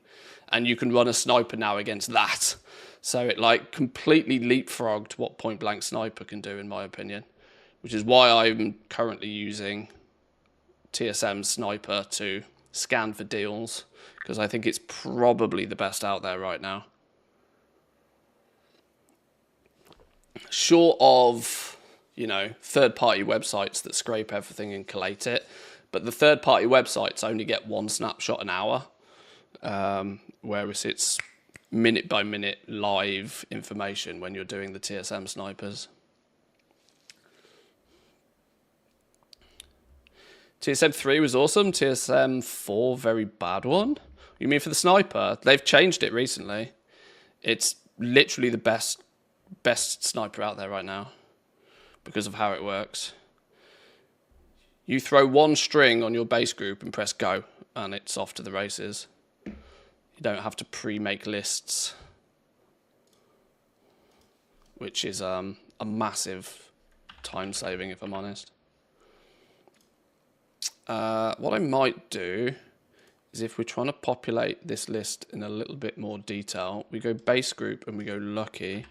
and you can run a sniper now against that. So it like completely leapfrogged what Point Blank Sniper can do, in my opinion, which is why I'm currently using TSM Sniper to scan for deals, because I think it's probably the best out there right now. Short of, you know, third-party websites that scrape everything and collate it, but the third-party websites only get one snapshot an hour, whereas it's minute-by-minute live information when you're doing the TSM snipers. TSM 3 was awesome. TSM 4, very bad one. You mean for the sniper? They've changed it recently. It's literally the best sniper out there right now because of how it works. You throw one string on your base group and press go, and it's off to the races. You don't have to pre-make lists, which is a massive time saving, if I'm honest. What I might do is, if we're trying to populate this list in a little bit more detail, we go base group and we go lucky.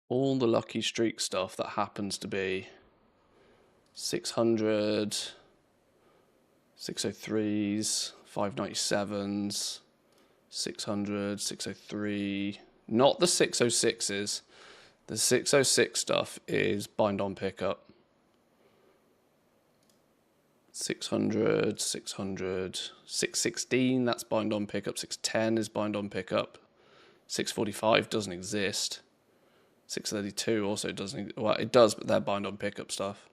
All the lucky streak stuff that happens to be 600, 603s, 597s, 600, 603, not the 606s. The 606 stuff is bind on pickup. 600, 600, 616, that's bind on pickup. 610 is bind on pickup. 645 doesn't exist. 632 also doesn't, well, it does, but they're bind on pickup stuff.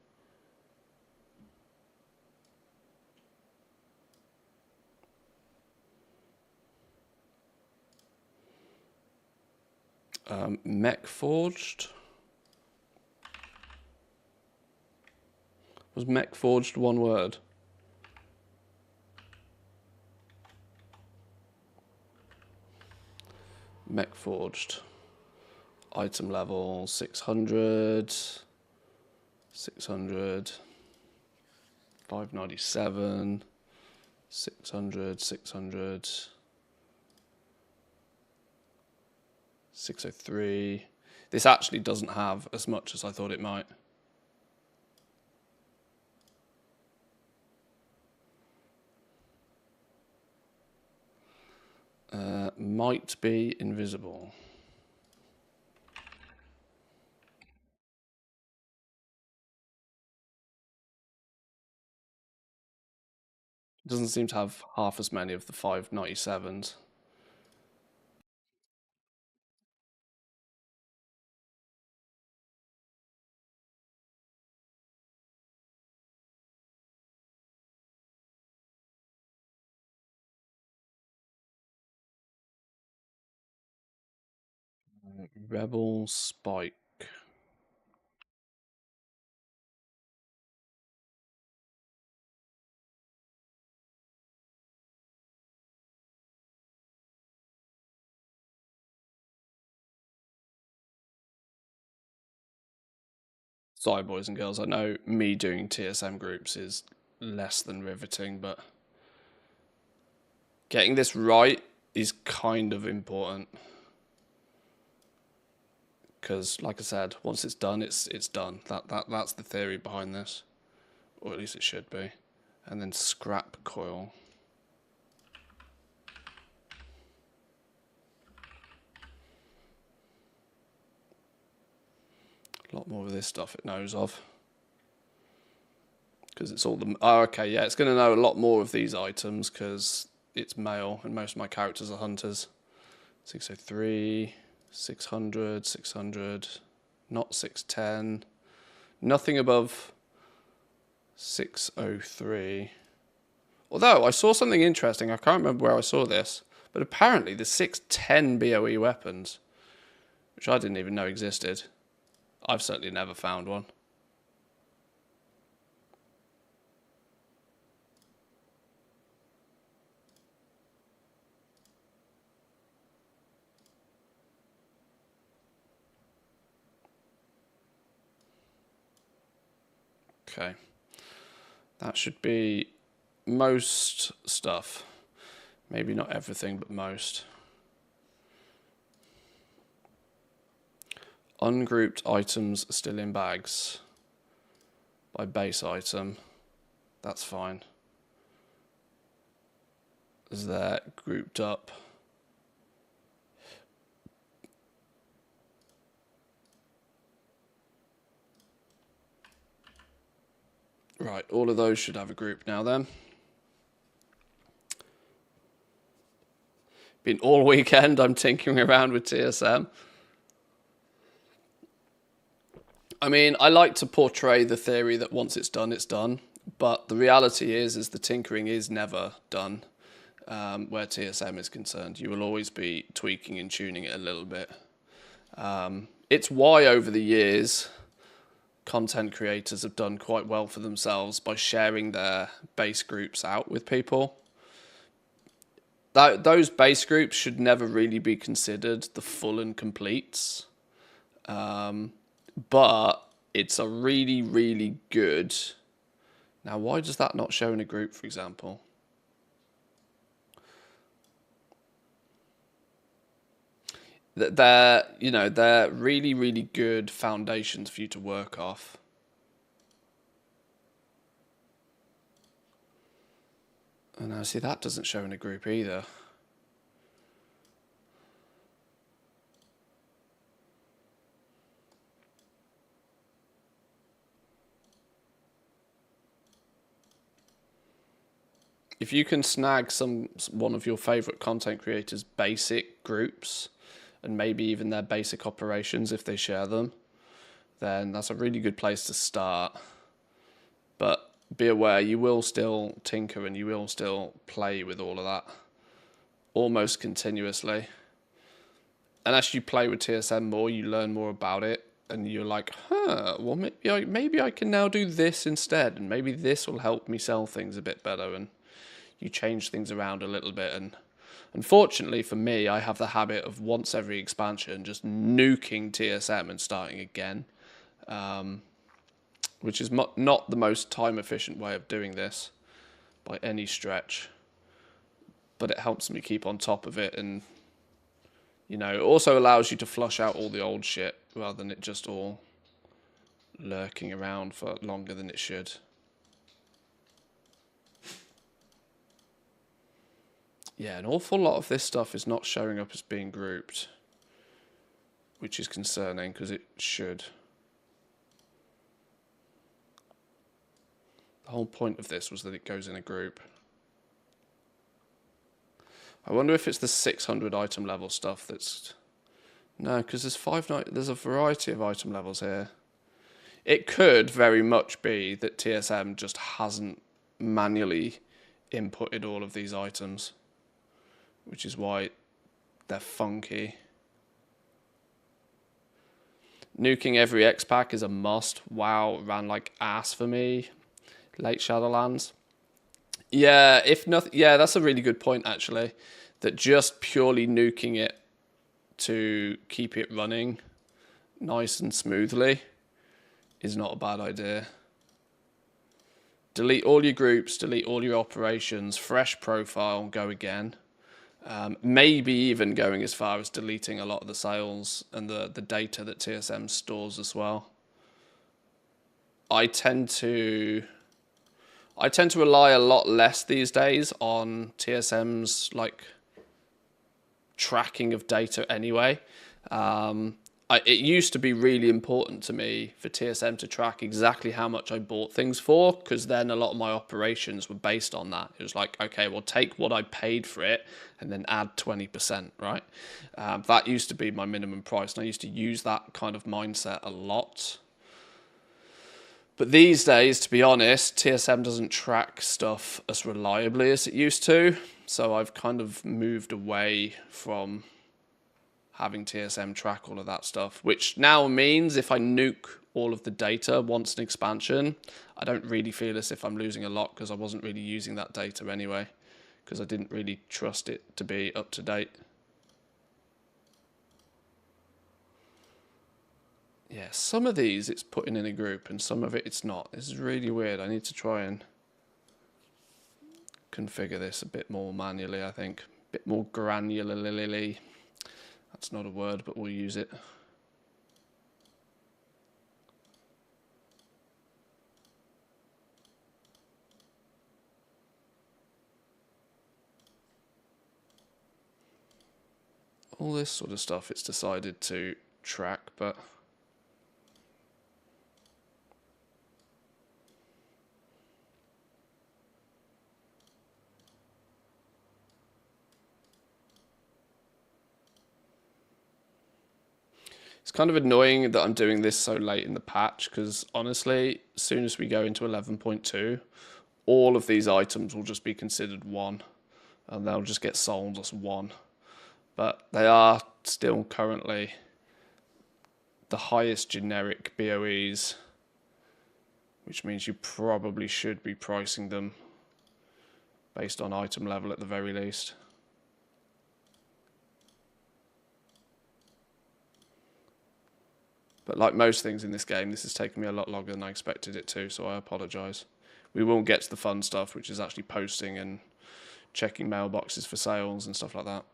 Mech Forged. Was Mech Forged one word? Mech Forged. Item level 600, 600, 597, 600, 600, 603. This actually doesn't have as much as I thought it might. Might be invisible. It doesn't seem to have half as many of the 597s. Rebel Spike. Sorry, boys and girls, I know me doing TSM groups is less than riveting, but getting this right is kind of important. Because, like I said, once it's done, it's done. That's the theory behind this. Or at least it should be. And then scrap coil. A lot more of this stuff it knows of. Because it's all the... Oh, okay, yeah, it's going to know a lot more of these items because it's male and most of my characters are hunters. 603, 600, 600, not 610. Nothing above 603. Although, I saw something interesting. I can't remember where I saw this. But apparently the 610 BOE weapons, which I didn't even know existed. I've certainly never found one. Okay. That should be most stuff. Maybe not everything, but most. Ungrouped items still in bags. By base item. That's fine. Is that grouped up? Right, all of those should have a group now then. Been all weekend I'm tinkering around with TSM. I mean, I like to portray the theory that once it's done, but the reality is the tinkering is never done where TSM is concerned. You will always be tweaking and tuning it a little bit. It's why over the years content creators have done quite well for themselves by sharing their base groups out with people. Those base groups should never really be considered the full and completes. But it's a really, really good... Now, why does that not show in a group, for example? They're really, really good foundations for you to work off. And now, see, that doesn't show in a group either. If you can snag one of your favorite content creators' basic groups, and maybe even their basic operations if they share them, then that's a really good place to start. But be aware, you will still tinker and you will still play with all of that almost continuously. And as you play with TSM more, you learn more about it, and you're like, well, maybe I can now do this instead, and maybe this will help me sell things a bit better, and you change things around a little bit. And unfortunately for me, I have the habit of once every expansion just nuking TSM and starting again, which is not the most time efficient way of doing this by any stretch, but it helps me keep on top of it, and it also allows you to flush out all the old shit rather than it just all lurking around for longer than it should. Yeah, an awful lot of this stuff is not showing up as being grouped, which is concerning because it should. The whole point of this was that it goes in a group. I wonder if it's the 600 item level stuff that's... No, because there's a variety of item levels here. It could very much be that TSM just hasn't manually inputted all of these items, which is why they're funky. Nuking every X-Pack is a must. WoW ran like ass for me. Late Shadowlands. Yeah, that's a really good point, actually. That just purely nuking it to keep it running nice and smoothly is not a bad idea. Delete all your groups, delete all your operations, fresh profile, go again. Maybe even going as far as deleting a lot of the sales and the data that TSM stores as well. I tend to rely a lot less these days on TSM's like tracking of data anyway. It used to be really important to me for TSM to track exactly how much I bought things for, because then a lot of my operations were based on that. It was like, okay, well, take what I paid for it and then add 20%, right? That used to be my minimum price, and I used to use that kind of mindset a lot. But these days, to be honest, TSM doesn't track stuff as reliably as it used to, so I've kind of moved away from having TSM track all of that stuff, which now means if I nuke all of the data once an expansion, I don't really feel as if I'm losing a lot, because I wasn't really using that data anyway, because I didn't really trust it to be up to date. Yeah, some of these it's putting in a group and some of it it's not. This is really weird. I need to try and configure this a bit more manually, I think. A bit more granularly. That's not a word, but we'll use it. All this sort of stuff it's decided to track, but it's kind of annoying that I'm doing this so late in the patch, because honestly, as soon as we go into 11.2, all of these items will just be considered one, and they'll just get sold as one. But they are still currently the highest generic BOEs, which means you probably should be pricing them based on item level at the very least. But like most things in this game, this has taken me a lot longer than I expected it to, so I apologise. We will get to the fun stuff, which is actually posting and checking mailboxes for sales and stuff like that.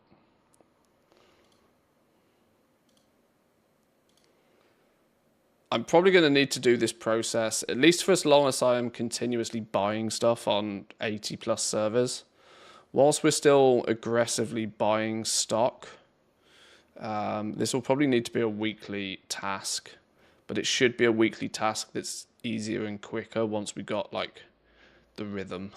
I'm probably going to need to do this process, at least for as long as I am continuously buying stuff on 80 plus servers. Whilst we're still aggressively buying stock, this will probably need to be a weekly task, but it should be a weekly task that's easier and quicker once we got like the rhythm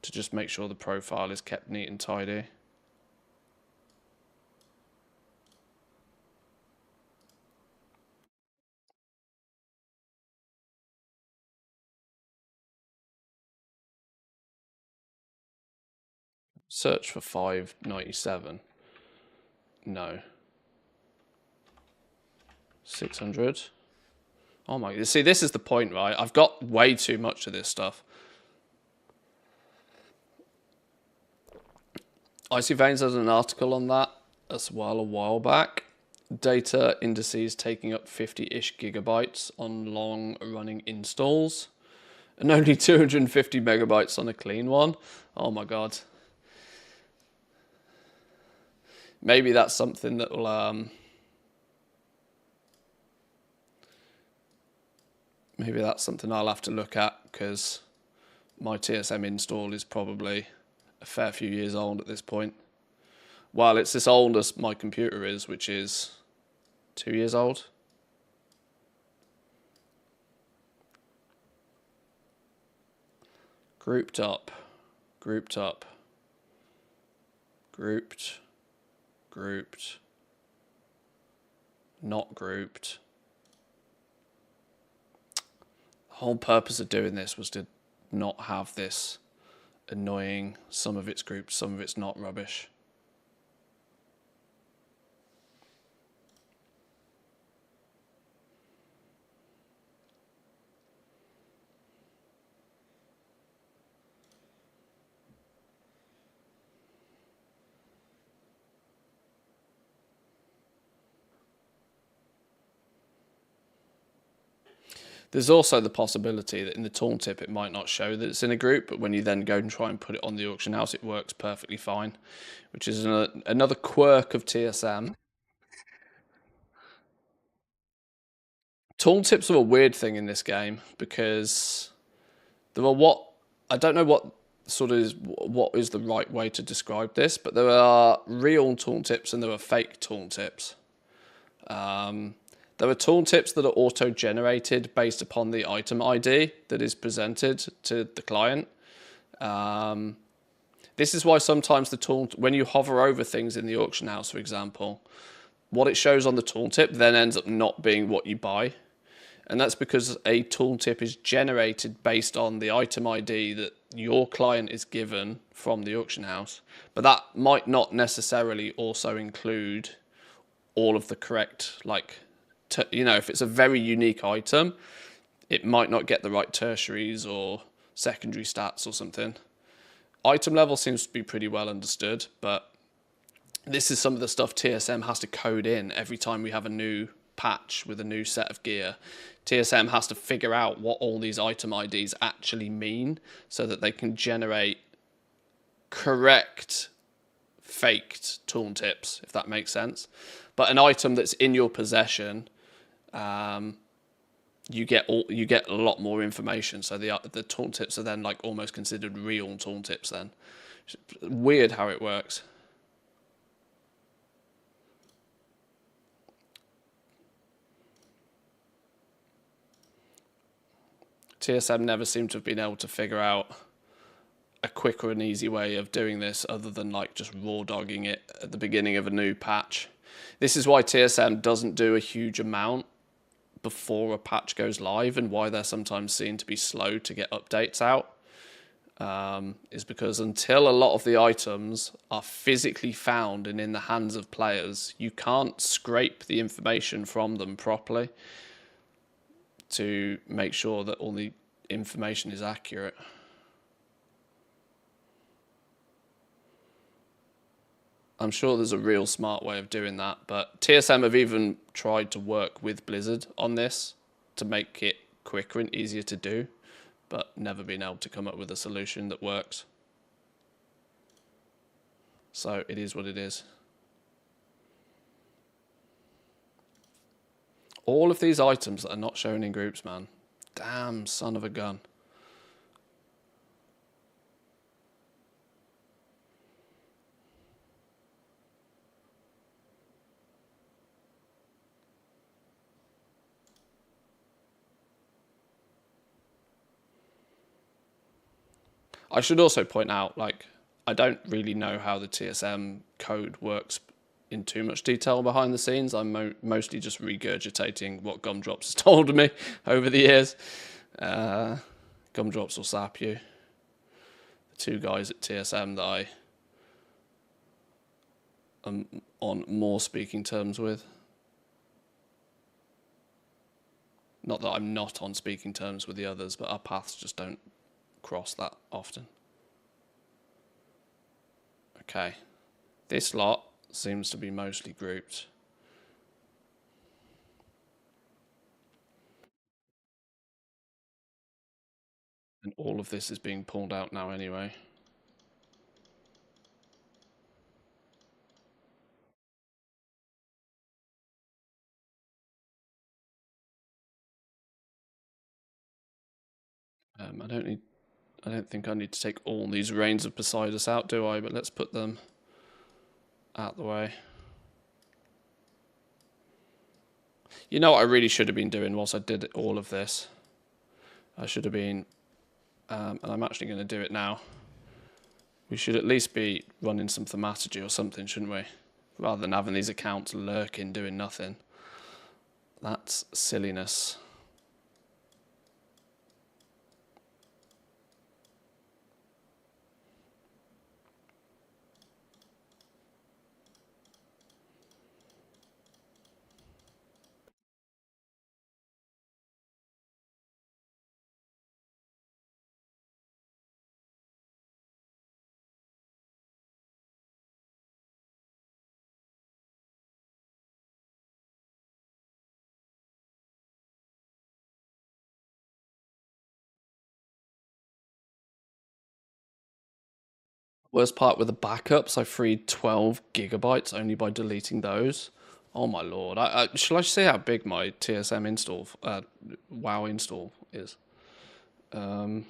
to just make sure the profile is kept neat and tidy. Search for 597. No. 600. Oh my, see, this is the point, right? I've got way too much of this stuff. Icy Veins has an article on that as well a while back. Data indices taking up 50-ish gigabytes on long-running installs, and only 250 megabytes on a clean one. Oh my god. Maybe that's something that will maybe that's something I'll have to look at, because my TSM install is probably a fair few years old at this point. Well, it's as old as my computer is, which is 2 years old. Grouped up, grouped up, grouped, grouped, not grouped. The whole purpose of doing this was to not have this annoying, some of it's grouped, some of it's not rubbish. There's also the possibility that in the tooltip it might not show that it's in a group, but when you then go and try and put it on the auction house, it works perfectly fine, which is another quirk of TSM. Tooltips are a weird thing in this game because there are I don't know what is the right way to describe this, but there are real tooltips and there are fake tooltips. There are tooltips that are auto-generated based upon the item ID that is presented to the client. This is why sometimes when you hover over things in the auction house, for example, what it shows on the tooltip then ends up not being what you buy. And that's because a tooltip is generated based on the item ID that your client is given from the auction house. But that might not necessarily also include all of the correct, if it's a very unique item, it might not get the right tertiaries or secondary stats or something. Item level seems to be pretty well understood, but this is some of the stuff TSM has to code in every time we have a new patch with a new set of gear. TSM has to figure out what all these item IDs actually mean so that they can generate correct faked tooltips, if that makes sense. But an item that's in your possession, you get a lot more information. So the tooltips are then like almost considered real tooltips then. It's weird how it works. TSM never seemed to have been able to figure out a quick or an easy way of doing this other than like just raw dogging it at the beginning of a new patch. This is why TSM doesn't do a huge amount before a patch goes live and why they're sometimes seen to be slow to get updates out. Is because until a lot of the items are physically found and in the hands of players, you can't scrape the information from them properly to make sure that all the information is accurate. I'm sure there's a real smart way of doing that, but TSM have even tried to work with Blizzard on this to make it quicker and easier to do, but never been able to come up with a solution that works. So it is what it is. All of these items that are not shown in groups, man. Damn son of a gun. I should also point out, I don't really know how the TSM code works in too much detail behind the scenes. I'm mostly just regurgitating what Gumdrops has told me over the years. Gumdrops will sap you. The two guys at TSM that I am on more speaking terms with. Not that I'm not on speaking terms with the others, but our paths just don't cross that often. Okay, this lot seems to be mostly grouped. And all of this is being pulled out now anyway. I don't think I need to take all these Reigns of Poseidus out, do I? But let's put them out the way. You know what I really should have been doing whilst I did all of this? I should have been, and I'm actually going to do it now. We should at least be running some thaumaturgy or something, shouldn't we? Rather than having these accounts lurking, doing nothing. That's silliness. Worst part with the backups, I freed 12 gigabytes only by deleting those. Oh my lord! Shall I say how big my TSM install, WoW install is? I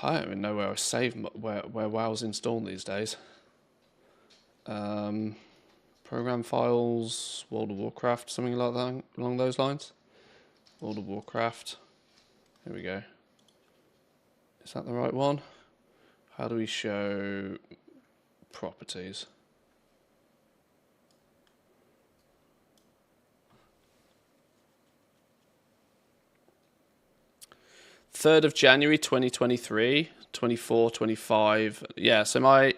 don't even know where I save where WoW's installed these days. Program files, World of Warcraft, something like that along those lines. World of Warcraft. Here we go. Is that the right one? How do we show properties? January 3rd, 2023, 24, 25. Yeah, so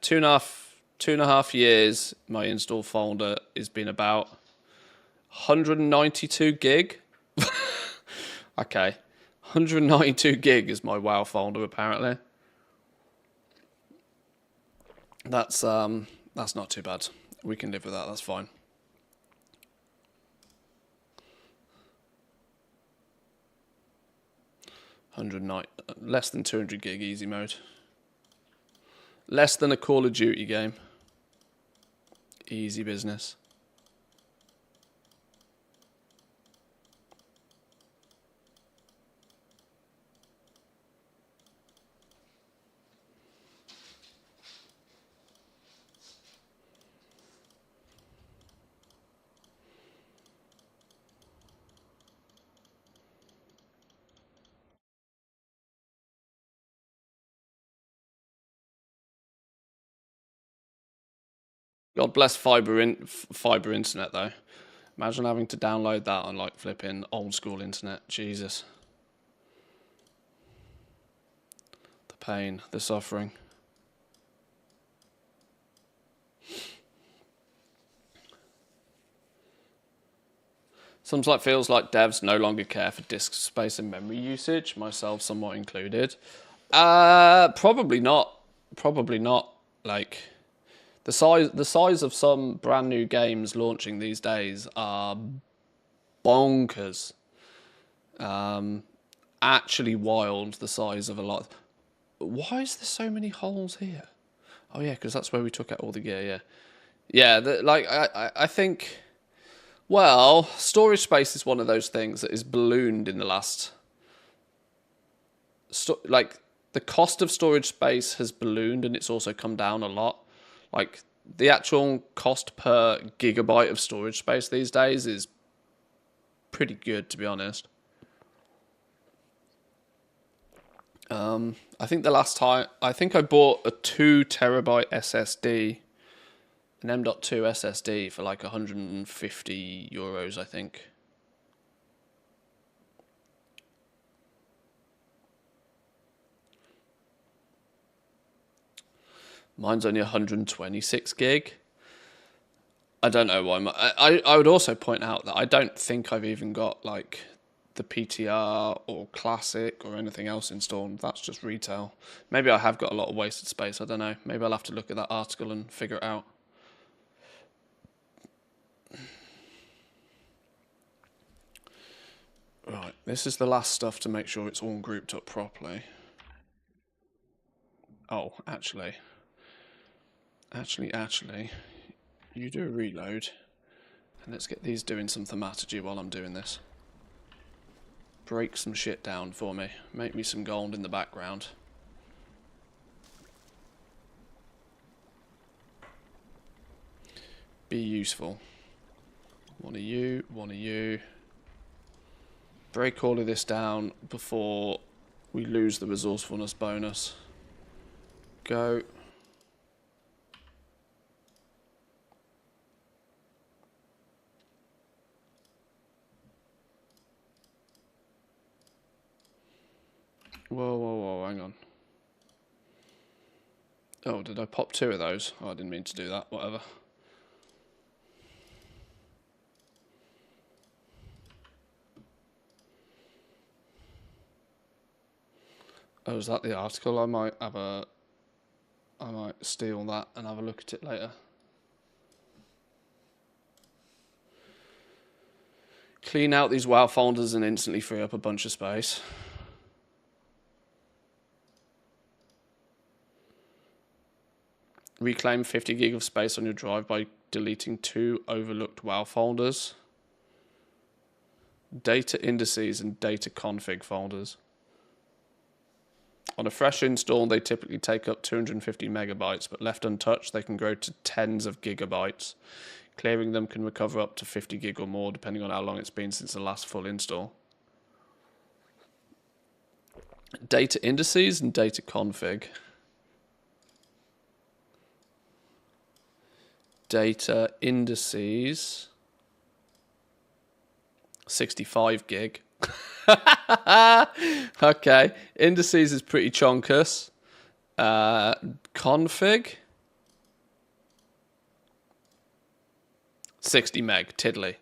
two and a half years, my install folder has been about 192 gig. Okay. 192 gig is my WoW folder apparently. That's not too bad. We can live with that, that's fine. Less than 200 gig easy mode. Less than a Call of Duty game. Easy business. God bless fiber internet though. Imagine having to download that on like flipping old school internet. Jesus. The pain, the suffering. Sometimes it feels like devs no longer care for disk space and memory usage, myself somewhat included. Probably not. Probably not. Like the size of some brand new games launching these days are bonkers. Actually wild, the size of a lot. Why is there so many holes here? Oh yeah, because that's where we took out all the gear. Yeah. I think. Well, storage space is one of those things that is ballooned in the last. Like the cost of storage space has ballooned, and it's also come down a lot. Like the actual cost per gigabyte of storage space these days is pretty good, to be honest. I think the last time I bought a 2 terabyte SSD, an M.2 SSD for like €150, I think. Mine's only 126 gig. I don't know why. I would also point out that I don't think I've even got like the PTR or Classic or anything else installed. That's just retail. Maybe I have got a lot of wasted space. I don't know. Maybe I'll have to look at that article and figure it out. Right, this is the last stuff to make sure it's all grouped up properly. Oh, actually, you do a reload, and let's get these doing some thaumaturgy while I'm doing this. Break some shit down for me. Make me some gold in the background. Be useful. One of you, one of you. Break all of this down before we lose the resourcefulness bonus. Go. Whoa, hang on. Oh, did I pop 2 of those? Oh, I didn't mean to do that, whatever. Oh, is that the article? I might steal that and have a look at it later. Clean out these WoW folders and instantly free up a bunch of space. Reclaim 50 gig of space on your drive by deleting 2 overlooked WoW folders. Data indices and data config folders. On a fresh install, they typically take up 250 megabytes, but left untouched, they can grow to tens of gigabytes. Clearing them can recover up to 50 gig or more, depending on how long it's been since the last full install. Data indices and data config. Data indices. 65 gig. Okay, indices is pretty chonkus. Config 60 meg. Tiddly.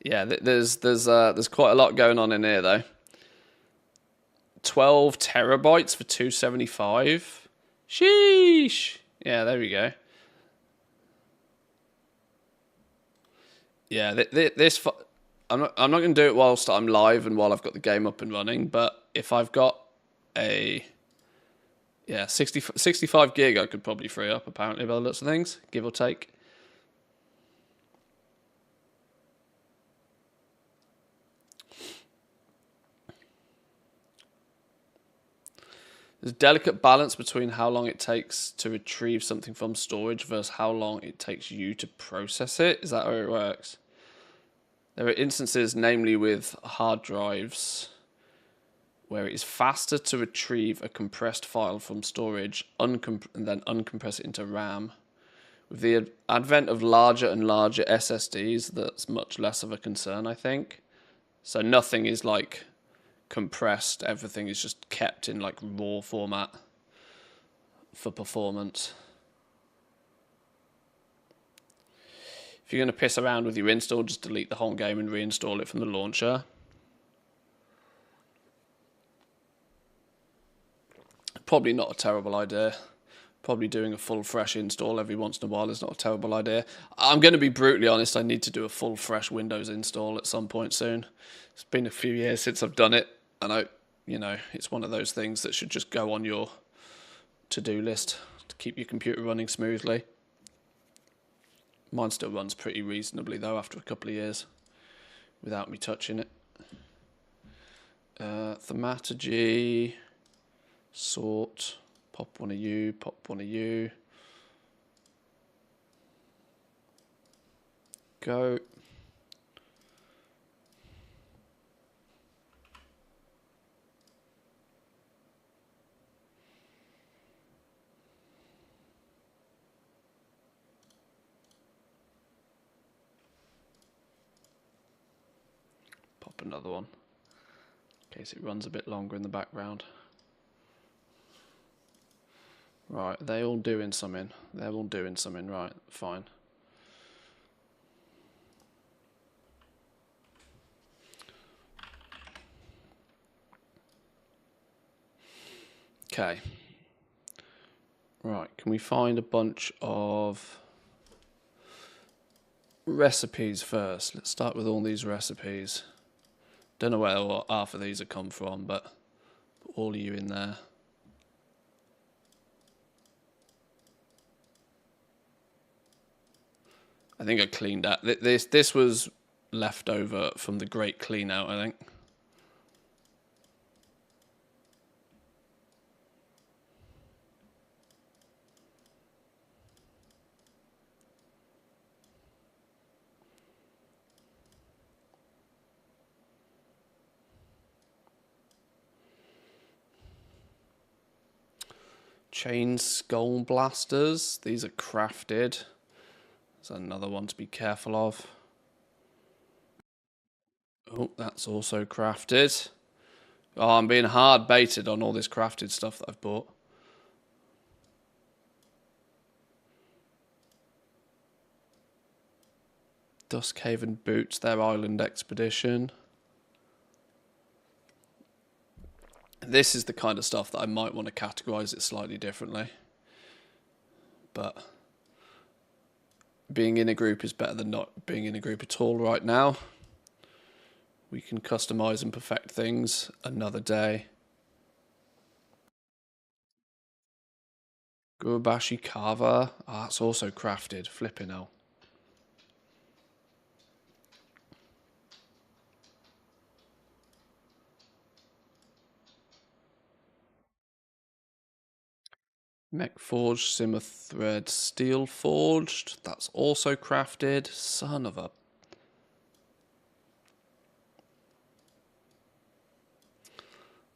Yeah, there's quite a lot going on in here though. 12 terabytes for 275. Sheesh. Yeah, there we go. Yeah, this. I'm not going to do it whilst I'm live and while I've got the game up and running, but if I've got a 65 gig I could probably free up apparently by the looks of things, give or take. There's a delicate balance between how long it takes to retrieve something from storage versus how long it takes you to process it. Is that how it works? There are instances, namely with hard drives, where it is faster to retrieve a compressed file from storage and then uncompress it into RAM. With the advent of larger and larger SSDs, that's much less of a concern, I think. So nothing is like compressed, everything is just kept in like raw format for performance. If you're going to piss around with your install, just delete the whole game and reinstall it from the launcher. Probably not a terrible idea. Probably doing a full fresh install every once in a while is not a terrible idea. I'm going to be brutally honest, I need to do a full fresh Windows install at some point soon. It's been a few years since I've done it, and it's one of those things that should just go on your to-do list to keep your computer running smoothly. Mine still runs pretty reasonably though after a couple of years without me touching it. Thaumaturgy, sort, pop one of you. Go. Another one in case it runs a bit longer in the background. Right, they're all doing something. Right, fine. Okay. Right, can we find a bunch of recipes first? Let's start with all these recipes. Don't know where half of these have come from, but put all of you in there. I think I cleaned that. This was left over from the Great Clean Out, I think. Chain skull blasters. These are crafted. There's another one to be careful of. Oh, that's also crafted. Oh, I'm being hard baited on all this crafted stuff that I've bought. Dust Cave and Boots, their island expedition. This is the kind of stuff that I might want to categorize it slightly differently. But being in a group is better than not being in a group at all right now. We can customize and perfect things another day. Gurubashi Kava. Ah, that's also crafted. Flipping hell. Mech Forged, Simmer Thread, Steel Forged. That's also crafted. Son of a...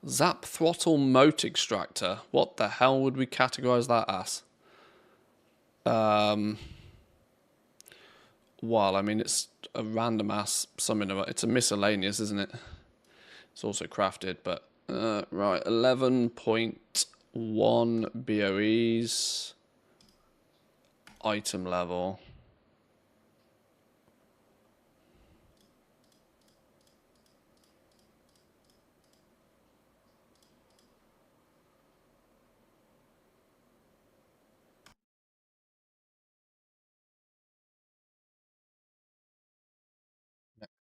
Zap Throttle Mote Extractor. What the hell would we categorize that as? Well, I mean, it's a random ass summon. It's a miscellaneous, isn't it? It's also crafted, but... right, 11.1 BOEs. Item level.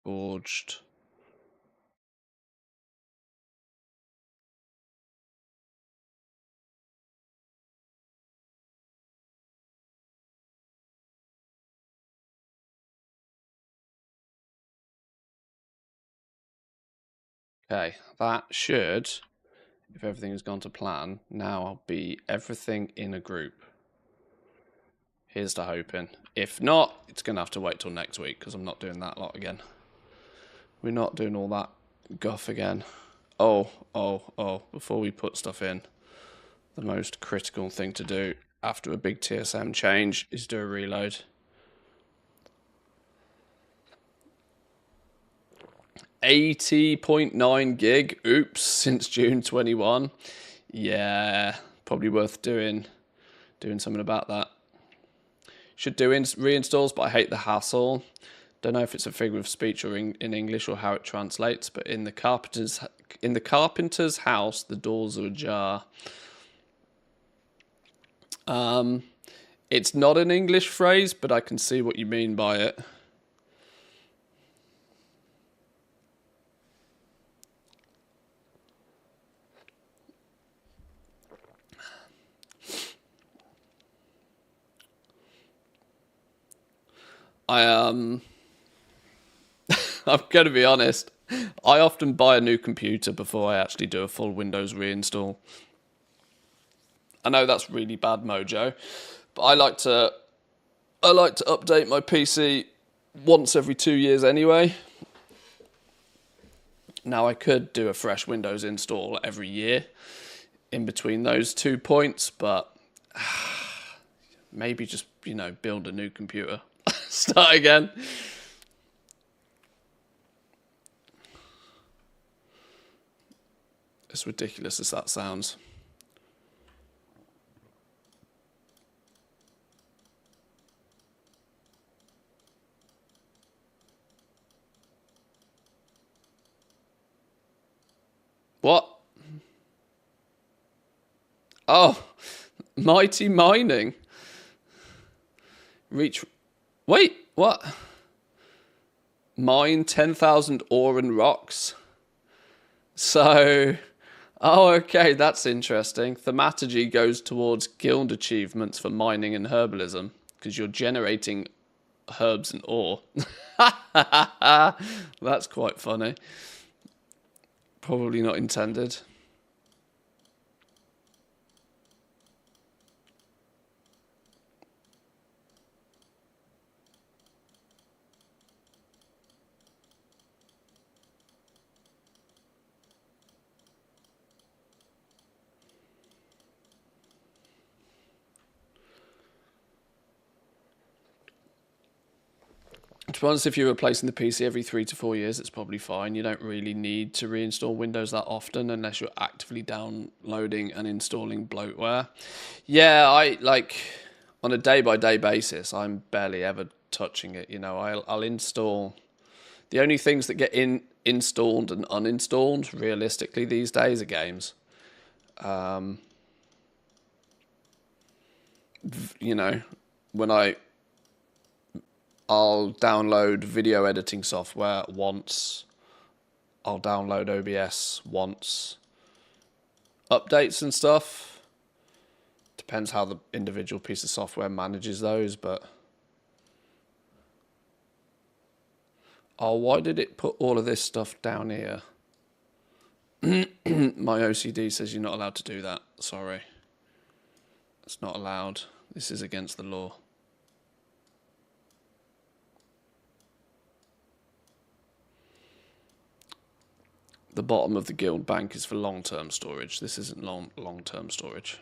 Forged. Okay, that should, if everything has gone to plan, now I'll be everything in a group. Here's to hoping. If not, it's going to have to wait till next week because I'm not doing that lot again. We're not doing all that guff again. Oh, before we put stuff in, the most critical thing to do after a big TSM change is do a reload. 80.9 gig. Oops, since June 21. Yeah, probably worth doing something about that. Should do reinstalls, but I hate the hassle. Don't know if it's a figure of speech or in English or how it translates, but in the carpenter's house, the doors are ajar. It's not an English phrase, but I can see what you mean by it. I'm going to be honest. I often buy a new computer before I actually do a full Windows reinstall. I know that's really bad mojo, but I like to update my PC once every 2 years anyway. Now I could do a fresh Windows install every year in between those 2 points, but maybe just, build a new computer. Start again. As ridiculous as that sounds. What? Oh, Mighty Mining. Wait, what? Mine 10,000 ore and rocks. So, okay, that's interesting. Thaumaturgy goes towards guild achievements for mining and herbalism because you're generating herbs and ore. That's quite funny. Probably not intended. To be honest, if you're replacing the PC every 3 to 4 years, it's probably fine. You don't really need to reinstall Windows that often unless you're actively downloading and installing bloatware. Yeah, I on a day-by-day basis, I'm barely ever touching it. I'll install. The only things that get installed and uninstalled realistically these days are games. When I'll download video editing software once. I'll download OBS once. Updates and stuff. Depends how the individual piece of software manages those, but... Oh, why did it put all of this stuff down here? My OCD says you're not allowed to do that. Sorry. It's not allowed. This is against the law. The bottom of the guild bank is for long-term storage. This isn't long-term storage.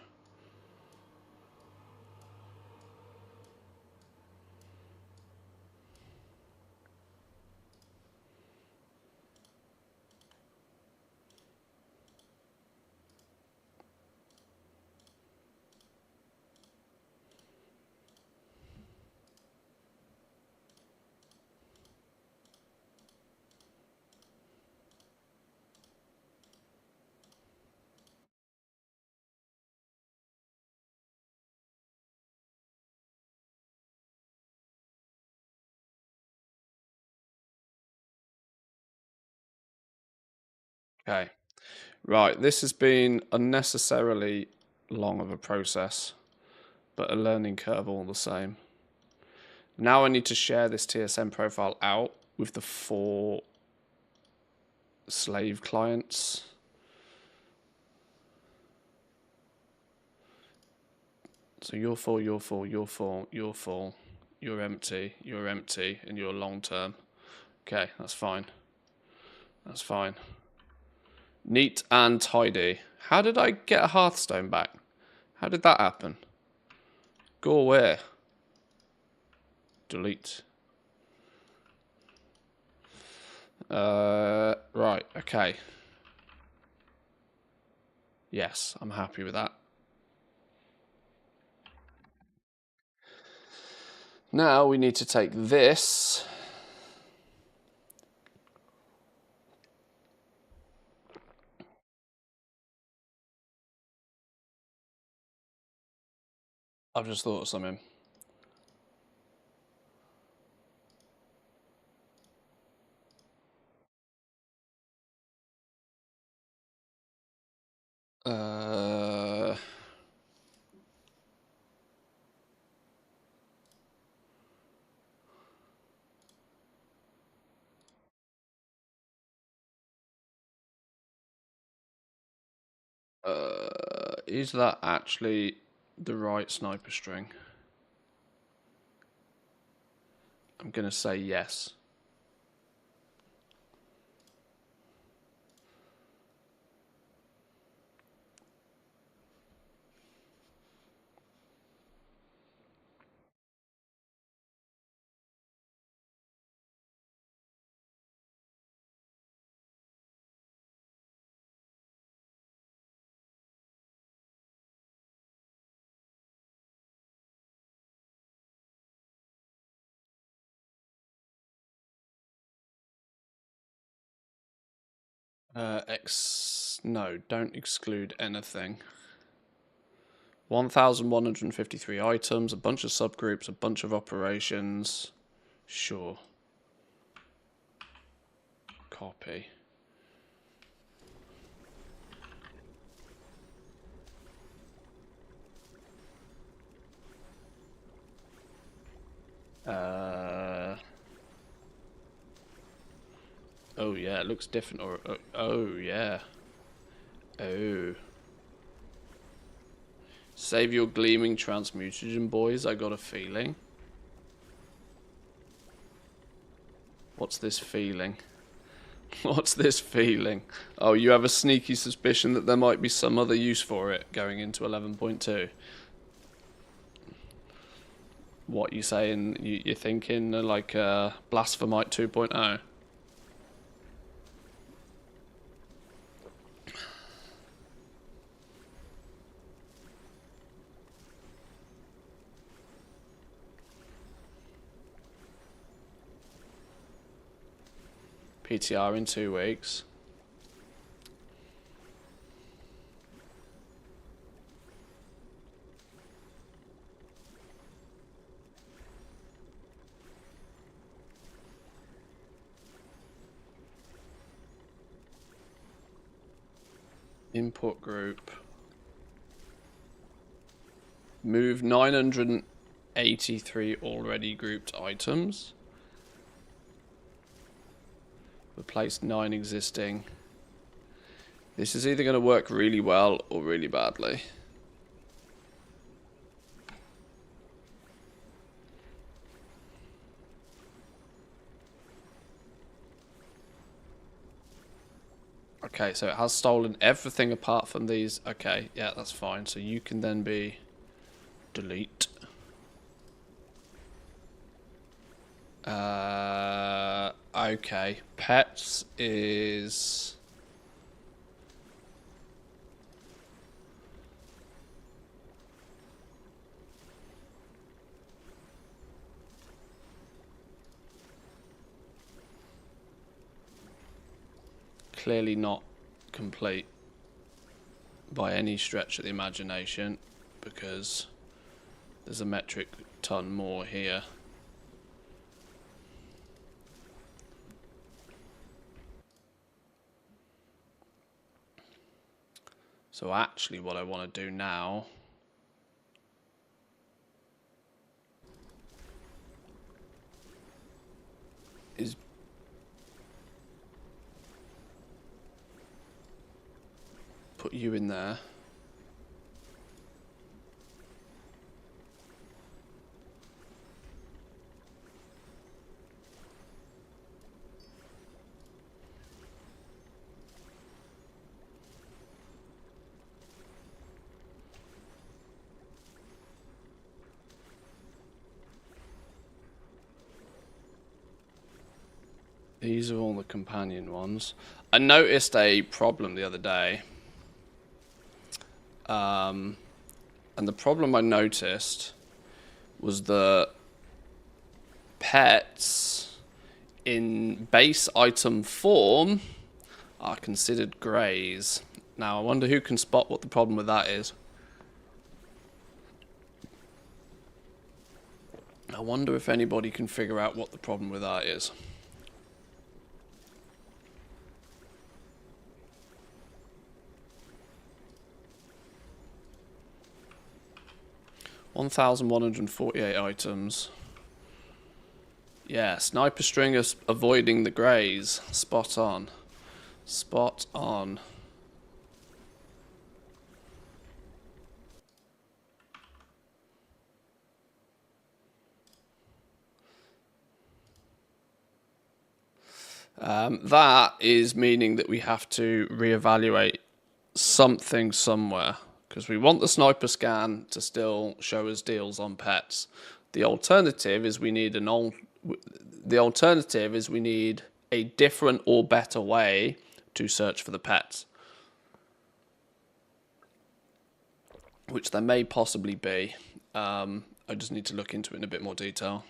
Okay. Right, this has been unnecessarily long of a process, but a learning curve all the same. Now I need to share this TSM profile out with the 4 slave clients. So you're full, you're full, you're full, you're full, you're empty, and you're long term. Okay, that's fine. That's fine. Neat and tidy. How did I get a Hearthstone back? How did that happen? Go away. Delete. Right, okay. Yes, I'm happy with that. Now we need to take this. I've just thought of something. Is that actually the right sniper string? I'm going to say yes. No, don't exclude anything. 1,153 items, a bunch of subgroups, a bunch of operations. Sure. Copy. Oh yeah, it looks different. Or oh yeah. Oh. Save your gleaming transmutagen, boys. I got a feeling. What's this feeling? What's this feeling? Oh, you have a sneaky suspicion that there might be some other use for it going into 11.2. What you saying? You're thinking like Blasphemite 2.0? PTR in 2 weeks. Input group. Move 983 already grouped items. Replace 9 existing. This is either going to work really well or really badly. Okay, so it has stolen everything apart from these. Okay, yeah, that's fine. So you can then be delete. Okay, pets is... clearly not complete by any stretch of the imagination, because there's a metric ton more here. So actually what I want to do now is put you in there. These are all the companion ones. I noticed a problem the other day. And the problem I noticed was that pets in base item form are considered greys. Now I wonder who can spot what the problem with that is. I wonder if anybody can figure out what the problem with that is. (1,148 items). Yeah, sniper string is avoiding the greys. Spot on. Spot on. That is meaning that we have to reevaluate something somewhere, because we want the sniper scan to still show us deals on pets. The alternative is we need a different or better way to search for the pets, which there may possibly be. I just need to look into it in a bit more detail.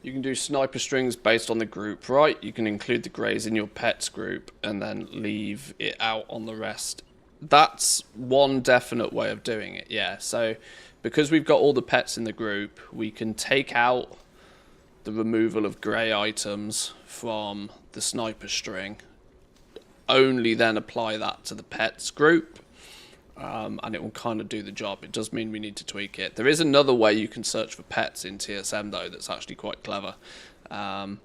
You can do sniper strings based on the group, right? You can include the greys in your pets group and then leave it out on the rest. That's one definite way of doing it, yeah. So because we've got all the pets in the group, we can take out the removal of grey items from the sniper string, only then apply that to the pets group, and it will kind of do the job. It does mean we need to tweak it. There is another way you can search for pets in TSM though that's actually quite clever. So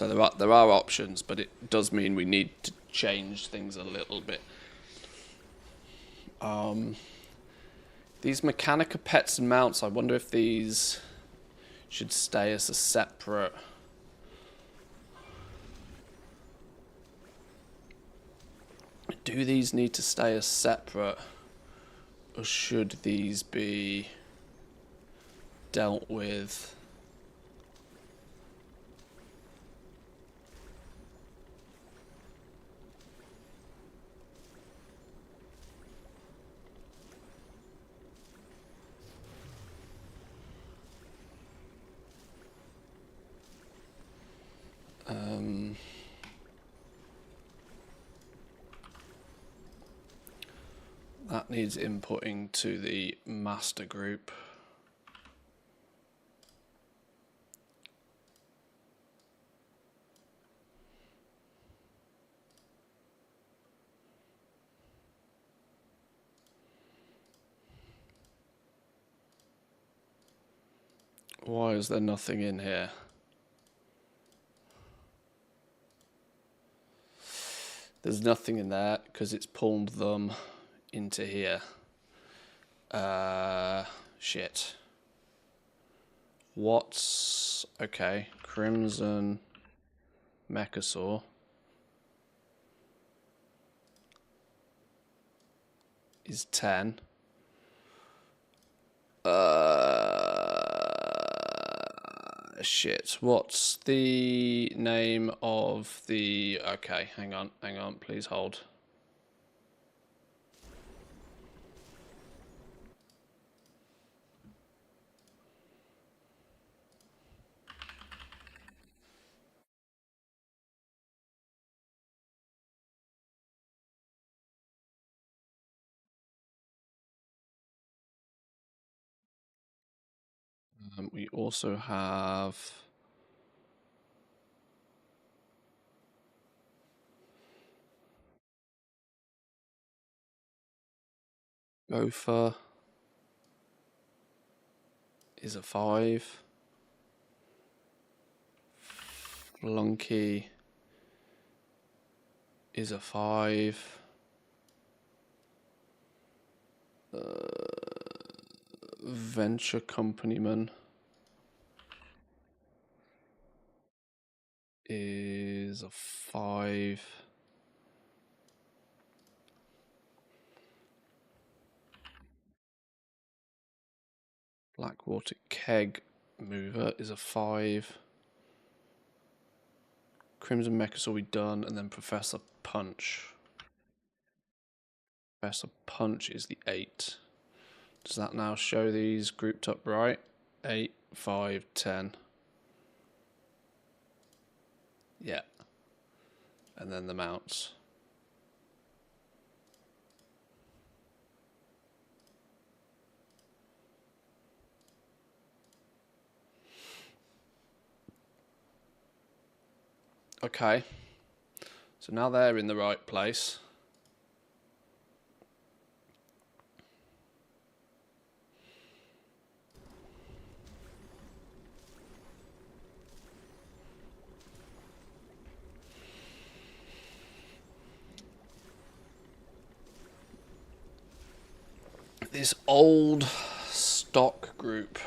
there are options, but it does mean we need to change things a little bit. These Mechanica pets and mounts, I wonder if these should stay as a separate... Do these need to stay as separate, or should these be dealt with That needs inputting to the master group. Why is there nothing in here? There's nothing in there because it's pulled them into here. Shit. What's... Okay, Crimson Mechasaur is 10. Shit. What's the name of the... Okay, hang on, please hold. We also have... Gopher is a 5. Flunky is a 5. Venture Companyman is a 5. Blackwater Keg Mover is a 5. Crimson Mechasaur we done, and then Professor Punch. Professor Punch is the 8. Does that now show these grouped up right? 8, 5, 10. Yeah. And then the mounts. Okay. So now they're in the right place. This old stock group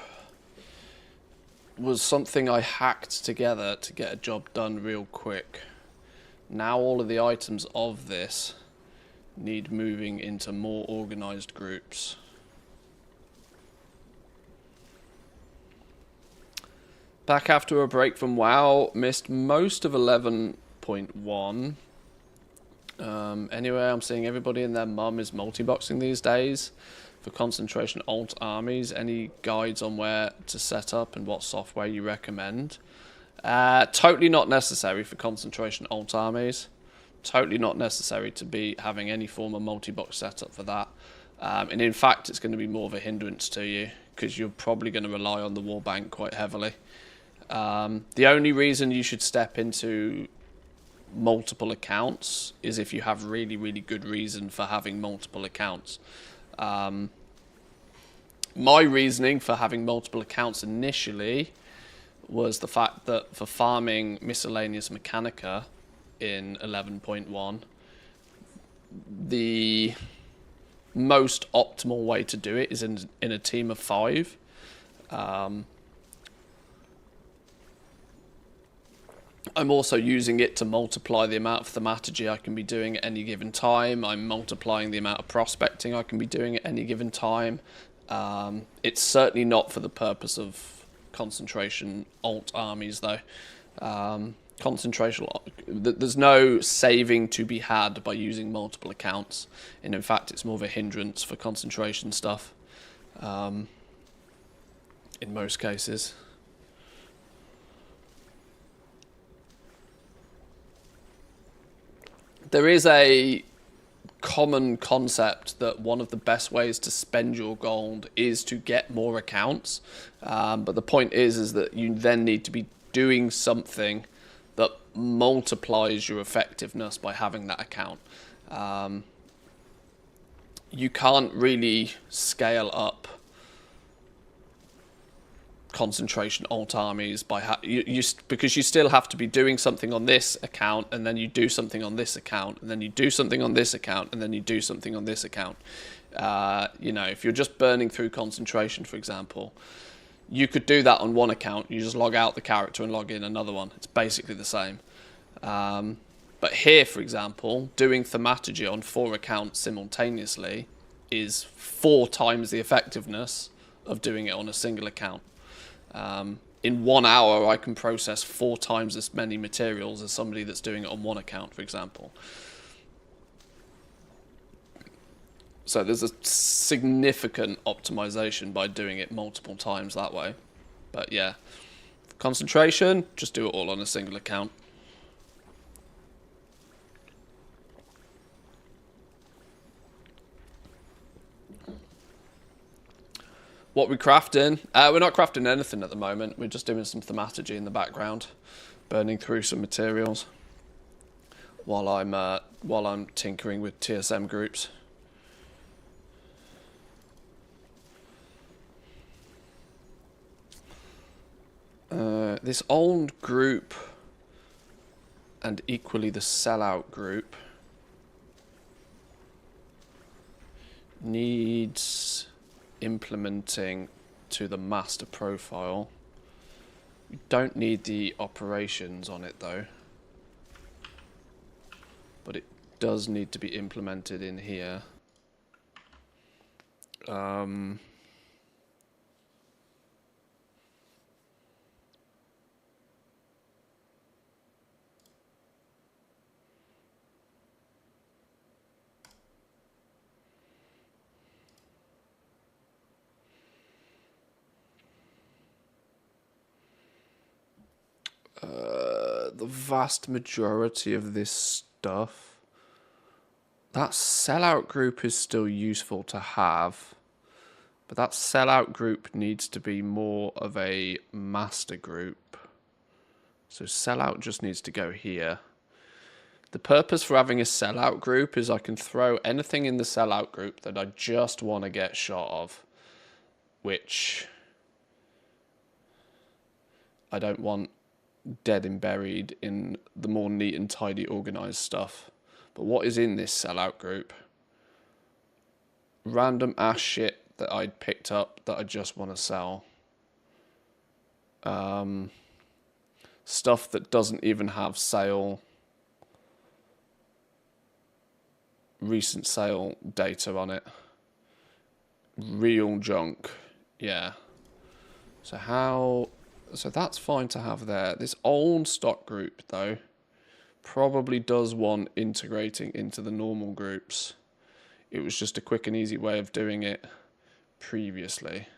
was something I hacked together to get a job done real quick. Now all of the items of this need moving into more organized groups. Back after a break from WoW, missed most of 11.1. Anyway, I'm seeing everybody and their mum is multi-boxing these days for concentration alt armies. Any guides on where to set up and what software you recommend? Totally not necessary for concentration alt armies. Totally not necessary to be having any form of multi-box setup for that. And in fact, it's going to be more of a hindrance to you because you're probably going to rely on the war bank quite heavily. The only reason you should step into multiple accounts is if you have really, really good reason for having multiple accounts. My reasoning for having multiple accounts initially was the fact that for farming miscellaneous Mechanica in 11.1, the most optimal way to do it is in a team of 5. I'm also using it to multiply the amount of thaumaturgy I can be doing at any given time. I'm multiplying the amount of prospecting I can be doing at any given time. It's certainly not for the purpose of concentration alt armies, though. There's no saving to be had by using multiple accounts, and in fact, it's more of a hindrance for concentration stuff. In most cases. There is a common concept that one of the best ways to spend your gold is to get more accounts. But the point is that you then need to be doing something that multiplies your effectiveness by having that account. You can't really scale up concentration alt armies by because you still have to be doing something on this account, and then you do something on this account, and then you do something on this account, and then you do something on this account. If you're just burning through concentration, for example, you could do that on one account. You just log out the character and log in another one. It's basically the same. But here, for example, doing thaumaturgy on 4 accounts simultaneously is 4 times the effectiveness of doing it on a single account. In 1 hour, I can process 4 times as many materials as somebody that's doing it on one account, for example. So there's a significant optimization by doing it multiple times that way. But yeah, concentration, just do it all on a single account. What we're crafting? We're not crafting anything at the moment. We're just doing some thaumaturgy in the background, burning through some materials while I'm tinkering with TSM groups. This old group and equally the sellout group needs implementing to the master profile. We don't need the operations on it though, but it does need to be implemented in here. The vast majority of this stuff, that sellout group is still useful to have, but that sellout group needs to be more of a master group. So sellout just needs to go here. The purpose for having a sellout group is I can throw anything in the sellout group that I just want to get shot of, which I don't want dead and buried in the more neat and tidy organized stuff. But what is in this sellout group? Random ass shit that I'd picked up that I just want to sell. Stuff that doesn't even have recent sale data on it. Real junk. Yeah. So that's fine to have there. This old stock group, though, probably does want integrating into the normal groups. It was just a quick and easy way of doing it previously.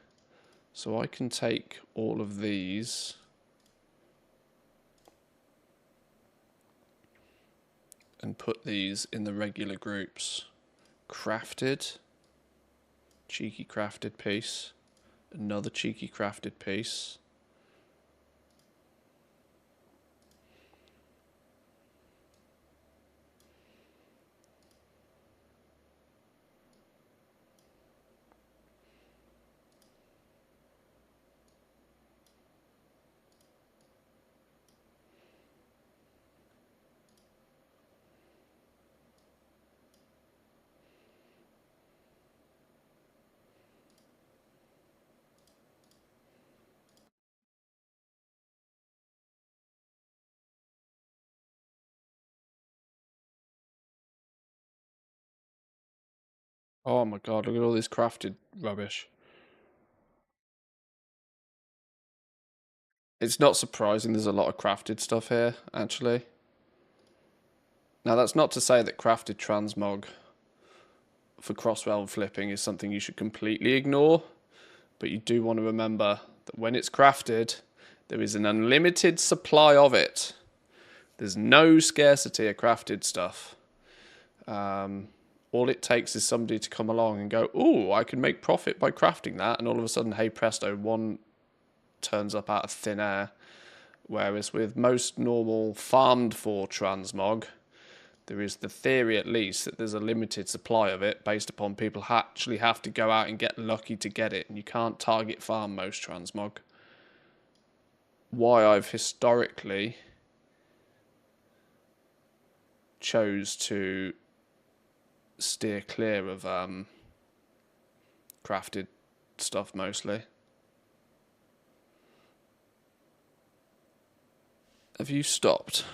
So I can take all of these and put these in the regular groups. Crafted. Cheeky crafted piece. Another cheeky crafted piece. Oh my god, look at all this crafted rubbish. It's not surprising there's a lot of crafted stuff here, actually. Now, that's not to say that crafted transmog for cross-realm flipping is something you should completely ignore, but you do want to remember that when it's crafted, there is an unlimited supply of it. There's no scarcity of crafted stuff. all it takes is somebody to come along and go, "Oh, I can make profit by crafting that," and all of a sudden, hey presto, one turns up out of thin air. Whereas with most normal farmed for transmog, there is the theory at least that there's a limited supply of it based upon people actually have to go out and get lucky to get it, and you can't target farm most transmog. Why I've historically chose to steer clear of crafted stuff mostly. Have you stopped?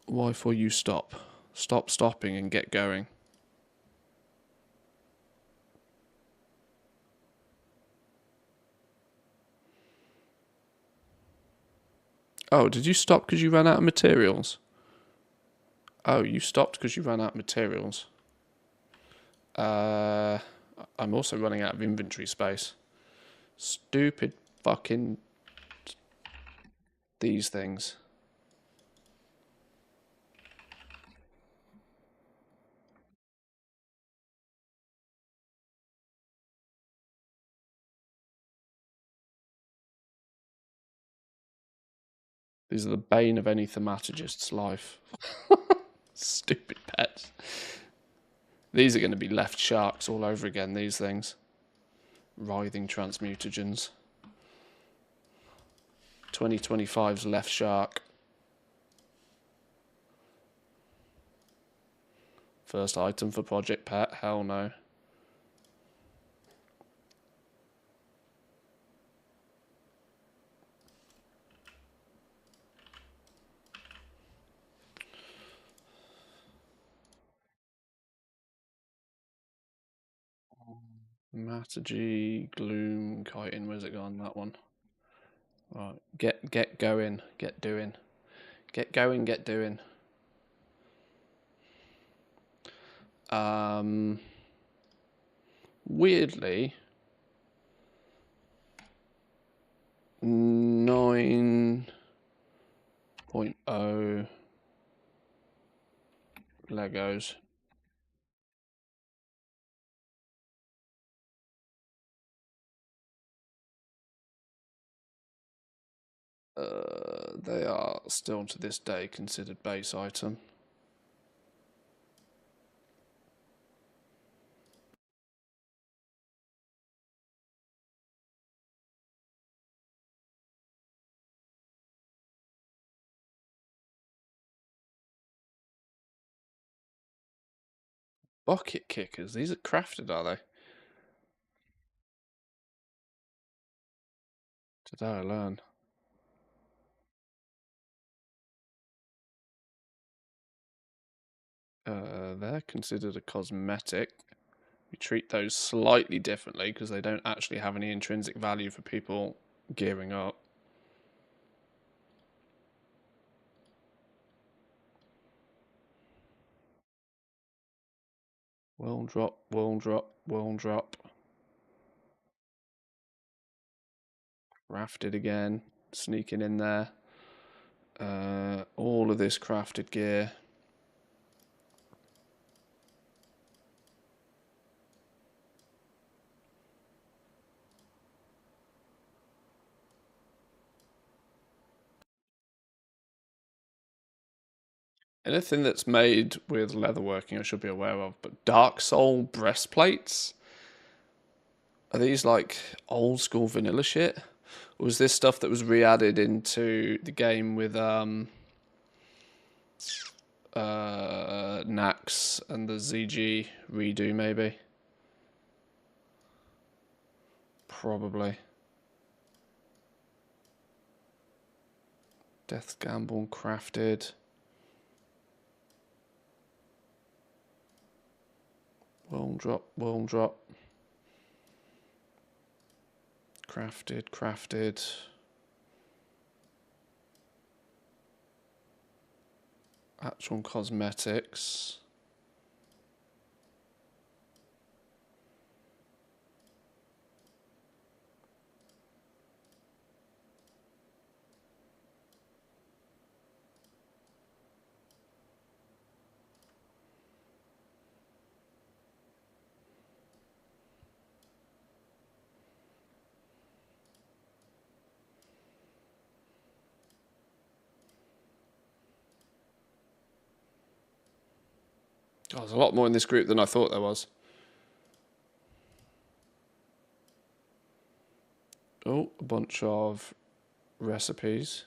Why for you stop? Stop stopping and get going. Oh, did you stop because you ran out of materials? Oh, you stopped because you ran out of materials. I'm also running out of inventory space. Stupid fucking these things. These are the bane of any thaumatologist's life. Stupid pets. These are going to be left sharks all over again, these things. Writhing transmutagens. 2025's left shark. First item for Project Pet? Hell no. Matagy, Gloom, Chitin, where's it gone? That one. Right. Get going, get doing. Get going, get doing. Weirdly, 9.0 Legos. They are still to this day considered base item. Bucket kickers. These are crafted, are they? Today I learn. They're considered a cosmetic. We treat those slightly differently because they don't actually have any intrinsic value for people gearing up. Will drop, will drop, will drop. Crafted again. Sneaking in there. All of this crafted gear. Anything that's made with leatherworking I should be aware of, but Dark Soul breastplates? Are these like old school vanilla shit? Or was this stuff that was re-added into the game with Nax and the ZG redo maybe? Probably. Death's Gamble crafted. World drop, world drop. Crafted, crafted. Actual cosmetics. Oh, there's a lot more in this group than I thought there was. Oh, a bunch of recipes.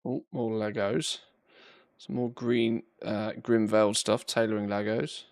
Oh, more Legos. Some more green Grimvale stuff, tailoring Legos.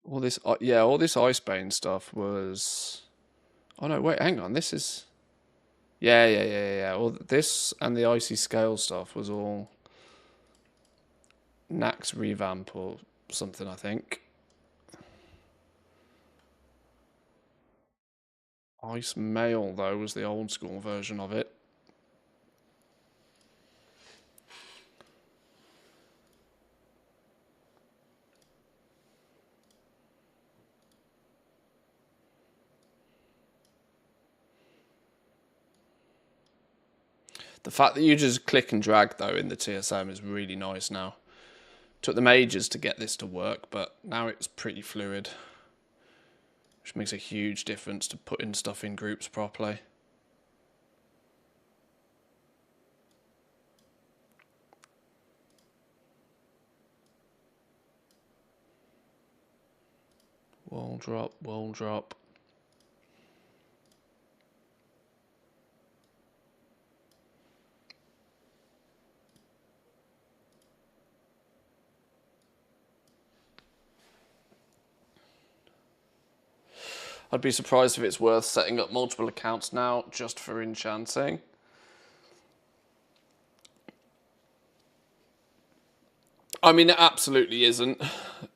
All this Icebane stuff was. Oh no, wait, hang on. This is. Yeah. Well, this and the Icy Scale stuff was all Nax revamp or something, I think. Ice Mail, though, was the old school version of it. The fact that you just click and drag, though, in the TSM is really nice now. Took them ages to get this to work, but now it's pretty fluid, which makes a huge difference to putting stuff in groups properly. Wall drop, wall drop. I'd be surprised if it's worth setting up multiple accounts now just for enchanting. I mean, it absolutely isn't.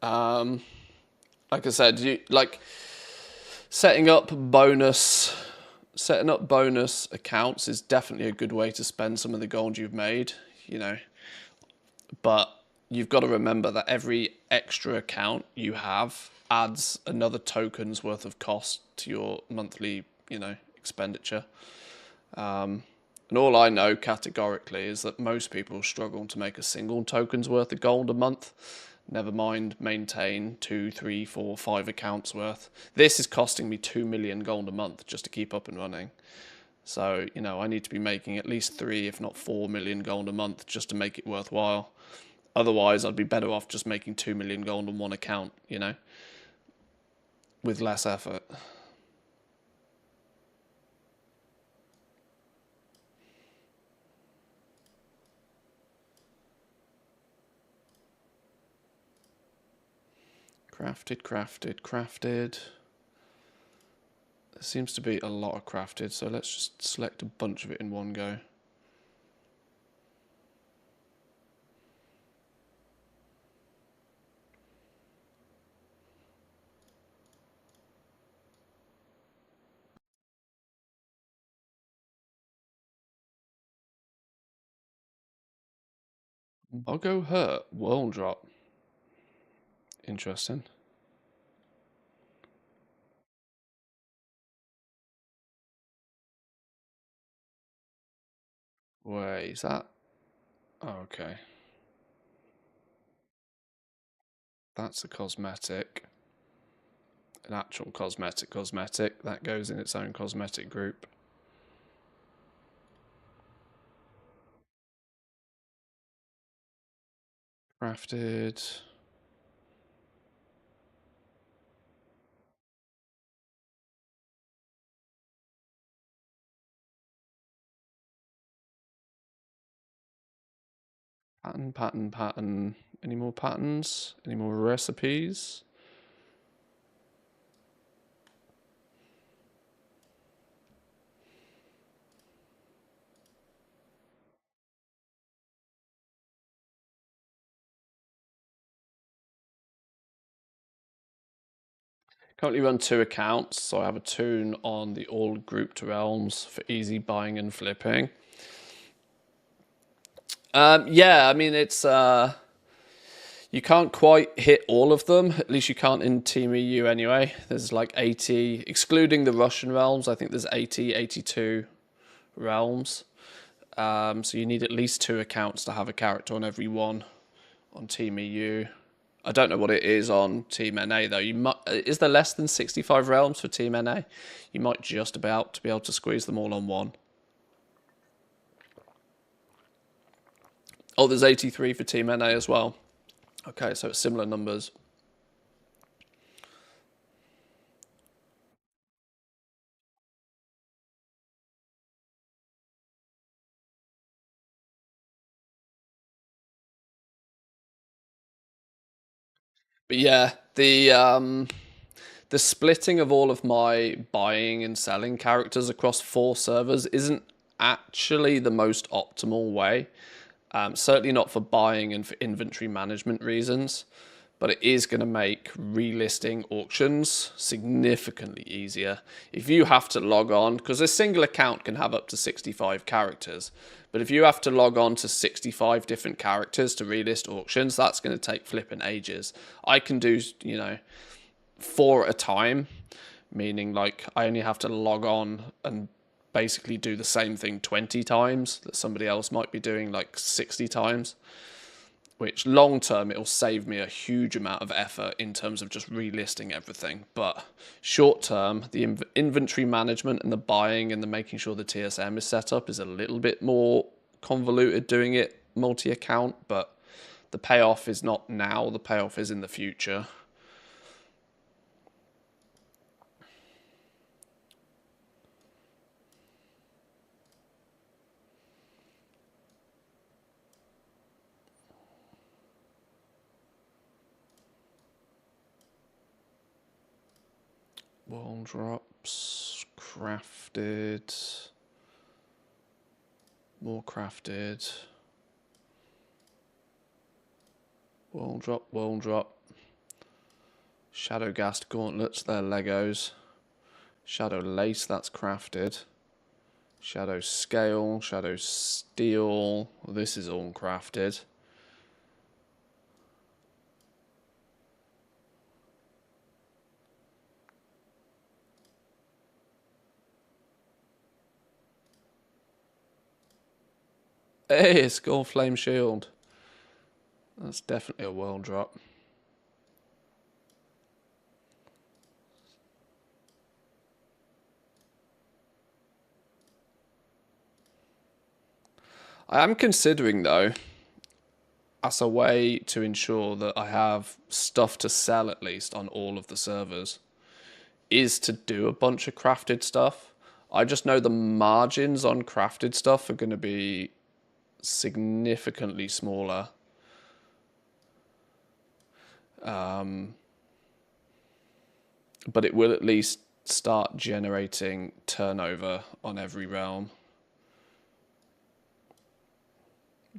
Like I said, setting up bonus accounts is definitely a good way to spend some of the gold you've made, you know. But you've got to remember that every extra account you have adds another token's worth of cost to your monthly, expenditure. And all I know categorically is that most people struggle to make a single token's worth of gold a month. Never mind maintain 2, 3, 4, 5 accounts worth. This is costing me 2 million gold a month just to keep up and running. So, I need to be making at least 3, if not 4 million gold a month just to make it worthwhile. Otherwise, I'd be better off just making 2 million gold on one account, with less effort. Crafted. There seems to be a lot of crafted, so let's just select a bunch of it in one go. I'll go hurt. World drop. Interesting. Wait, is that? Oh, okay. That's a cosmetic. An actual cosmetic. That goes in its own cosmetic group. Crafted. Pattern. Any more patterns? Any more recipes? Currently run 2 accounts, so I have a toon on the all grouped realms for easy buying and flipping. Yeah, I mean it's you can't quite hit all of them. At least you can't in Team EU anyway. There's like 80, excluding the Russian realms. I think there's 80, 82 realms. So you need at least 2 accounts to have a character on every one on Team EU. I don't know what it is on Team NA though. Is there less than 65 realms for Team NA? You might just about to be able to squeeze them all on one. Oh, there's 83 for Team NA as well. Okay, so it's similar numbers. But yeah, the splitting of all of my buying and selling characters across 4 servers isn't actually the most optimal way. Certainly not for buying and for inventory management reasons, but it is going to make relisting auctions significantly easier. If you have to log on, because a single account can have up to 65 characters, but if you have to log on to 65 different characters to relist auctions, that's going to take flipping ages. I can do, 4 at a time, meaning like I only have to log on and basically do the same thing 20 times that somebody else might be doing like 60 times, which long term it'll save me a huge amount of effort in terms of just relisting everything. But short term, the inventory management and the buying and the making sure the TSM is set up is a little bit more convoluted doing it multi-account, but the payoff is not now, the payoff is in the future. Wall drops, crafted, more crafted, wall drop, shadow ghast gauntlets, they're Legos, shadow lace, that's crafted, shadow scale, shadow steel, this is all crafted. Hey, skull flame shield. That's definitely a world drop. I am considering though, as a way to ensure that I have stuff to sell at least on all of the servers, is to do a bunch of crafted stuff. I just know the margins on crafted stuff are going to be significantly smaller. But it will at least start generating turnover on every realm.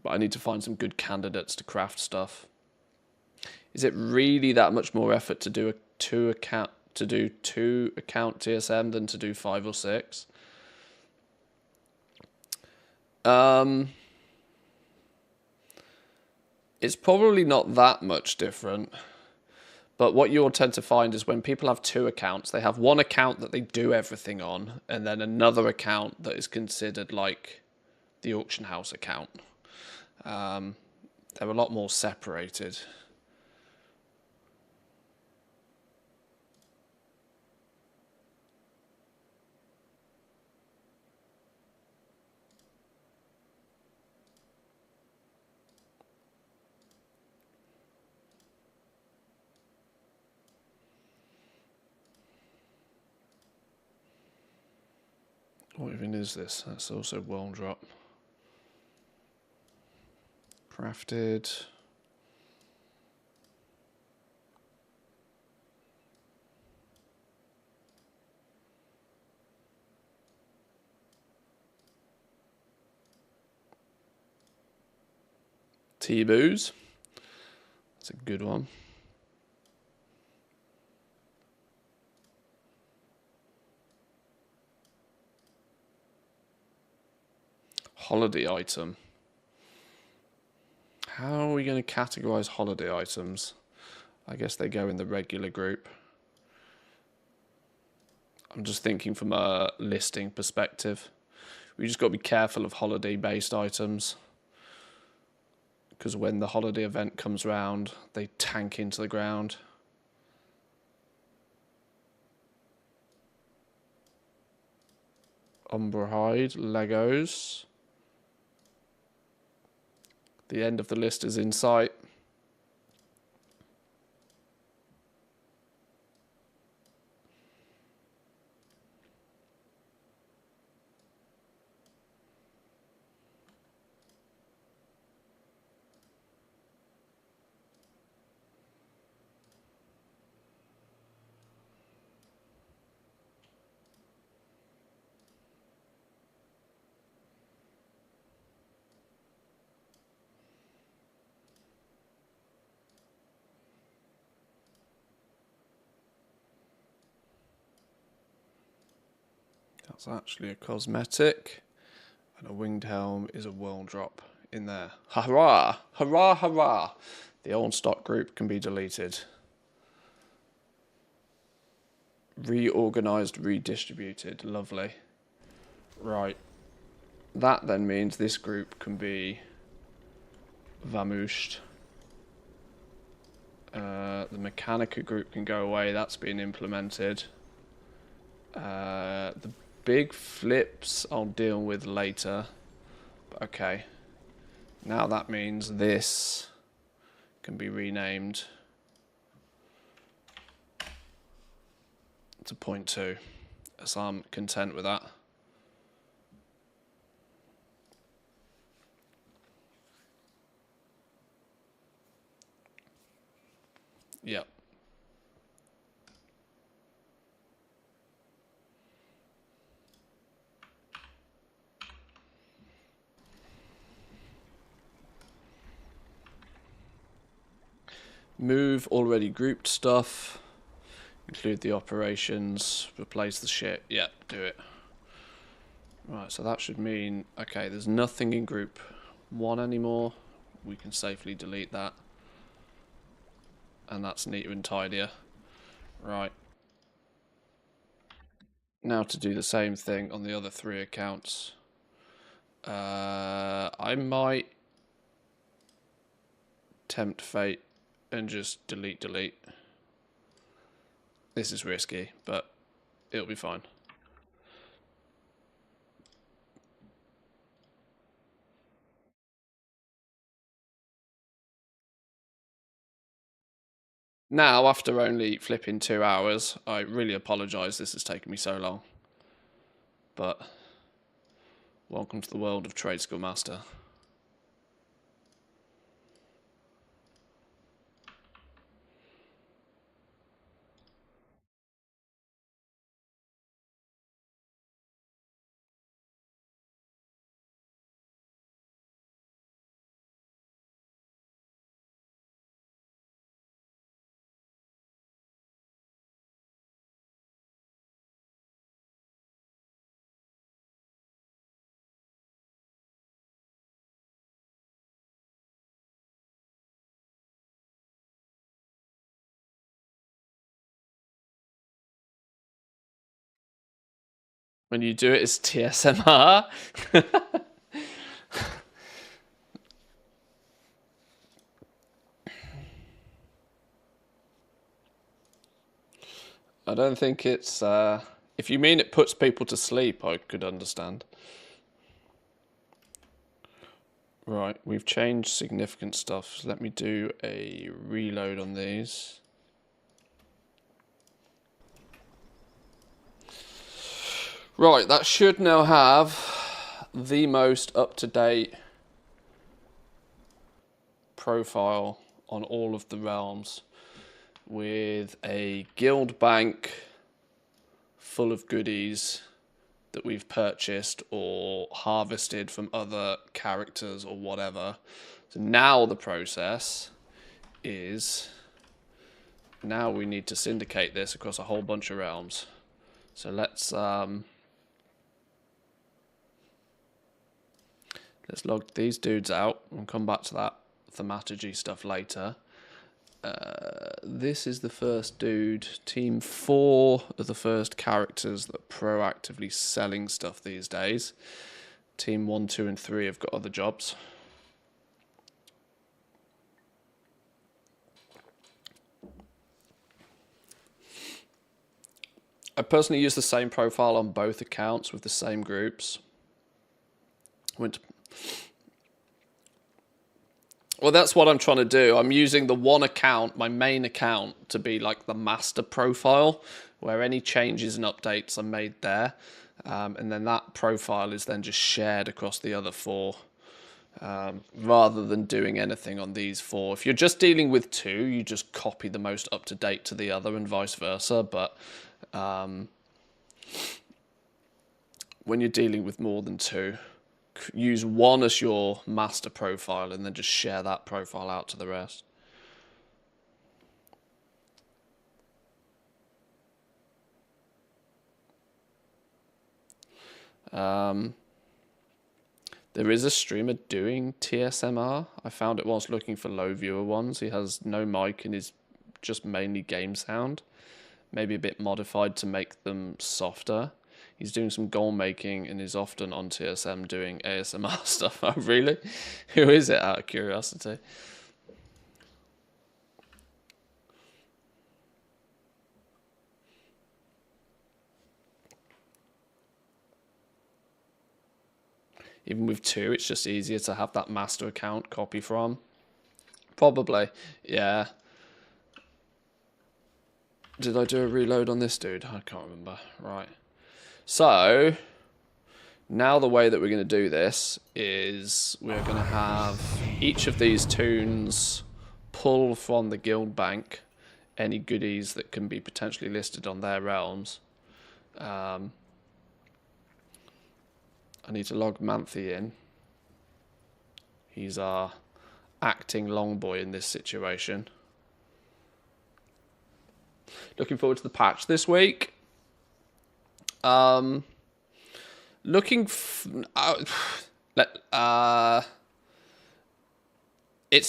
But I need to find some good candidates to craft stuff. Is it really that much more effort to do two account TSM than to do 5 or 6? It's probably not that much different. But what you'll tend to find is when people have 2 accounts, they have one account that they do everything on, and then another account that is considered like the auction house account. They're a lot more separated. What even is this? That's also world drop. Crafted. T-Boos. That's a good one. Holiday item. How are we going to categorize holiday items? I guess they go in the regular group. I'm just thinking from a listing perspective. We just got to be careful of holiday-based items, because when the holiday event comes round, they tank into the ground. Umbra Hide, Legos. The end of the list is in sight. That's actually a cosmetic, and a winged helm is a world drop in there. Hurrah! Hurrah, hurrah! The old stock group can be deleted. Reorganized, redistributed. Lovely. Right. That then means this group can be vamooshed. The Mechanica group can go away. That's been implemented. The big flips I'll deal with later. But okay. Now that means this can be renamed to 0.2. So I'm content with that. Yep. Move already grouped stuff. Include the operations. Replace the shit. Yep, do it. Right, so that should mean, okay, there's nothing in group 1 anymore. We can safely delete that. And that's neater and tidier. Right. Now to do the same thing on the other 3 accounts. I might tempt fate and just delete. This is risky, but it'll be fine. Now, after only flipping 2 hours, I really apologise this has taken me so long. But welcome to the world of Trade School Master. When you do it as TSMR. I don't think it's... if you mean it puts people to sleep, I could understand. Right, we've changed significant stuff. So let me do a reload on these. Right, that should now have the most up-to-date profile on all of the realms, with a guild bank full of goodies that we've purchased or harvested from other characters or whatever. So now the process is, now we need to syndicate this across a whole bunch of realms. So let's log these dudes out and come back to that thaumaturgy stuff later. This is the first dude. Team 4 are the first characters that are proactively selling stuff these days. Team 1, 2, and 3 have got other jobs. I personally use the same profile on both accounts with the same groups. Well, that's what I'm trying to do. I'm using the one account, my main account, to be like the master profile, where any changes and updates are made there. And then that profile is then just shared across the other 4, rather than doing anything on these 4. If you're just dealing with 2, you just copy the most up-to-date to the other and vice versa. But when you're dealing with more than 2, use one as your master profile and then just share that profile out to the rest. There is a streamer doing TSMR. I found it whilst looking for low viewer ones. He has no mic and is just mainly game sound. Maybe a bit modified to make them softer. He's doing some goal making and is often on TSM doing ASMR stuff. Oh, really? Who is it, out of curiosity? Even with 2, it's just easier to have that master account copy from. Probably, yeah. Did I do a reload on this dude? I can't remember. Right. So, now the way that we're going to do this is we're going to have each of these toons pull from the guild bank any goodies that can be potentially listed on their realms. I need to log Manthe in. He's our acting long boy in this situation. Looking forward to the patch this week. It's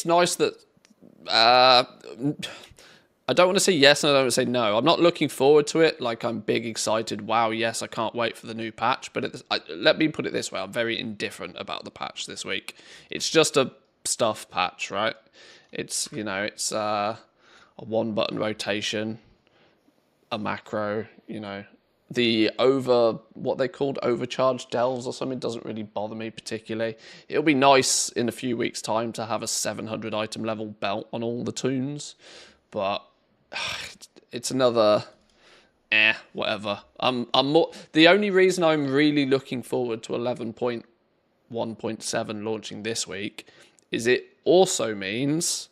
nice that I don't want to say yes and I don't want to say no. I'm not looking forward to it like I'm big excited. Wow, yes, I can't wait for the new patch. But let me put it this way: I'm very indifferent about the patch this week. It's just a stuff patch, right? It's it's a 1-button rotation, a macro, the what they called overcharged delves or something doesn't really bother me particularly. It'll be nice in a few weeks' time to have a 700 item level belt on all the toons, but it's another whatever. I'm more, the only reason I'm really looking forward to 11.1.7 launching this week is it also means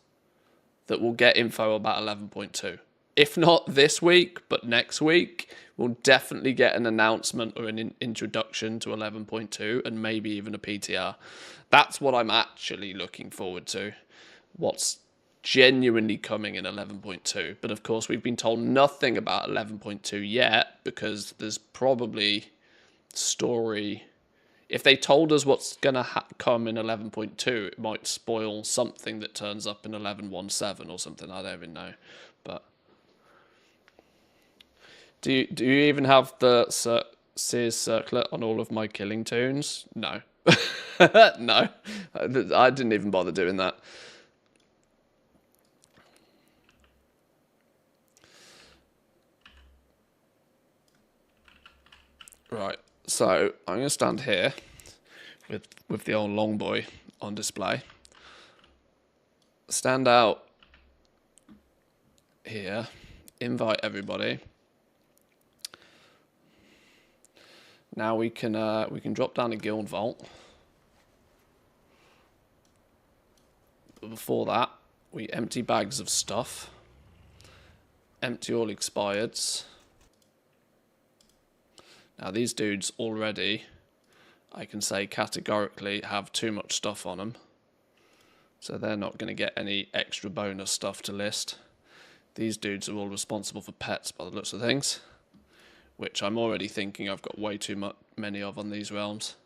that we'll get info about 11.2. If not this week, but next week, we'll definitely get an announcement or an introduction to 11.2 and maybe even a PTR. That's what I'm actually looking forward to. What's genuinely coming in 11.2. But of course, we've been told nothing about 11.2 yet because there's probably story. If they told us what's going to come in 11.2, it might spoil something that turns up in 11.17 or something. I don't even know. But do you even have the Sears circlet on all of my killing toons? No. No. I didn't even bother doing that. Right. So I'm going to stand here with the old long boy on display. Stand out here. Invite everybody. Now we can drop down a guild vault. But before that, we empty bags of stuff. Empty all expireds. Now these dudes already, I can say categorically, have too much stuff on them. So they're not going to get any extra bonus stuff to list. These dudes are all responsible for pets by the looks of things, which I'm already thinking I've got way too many of on these realms.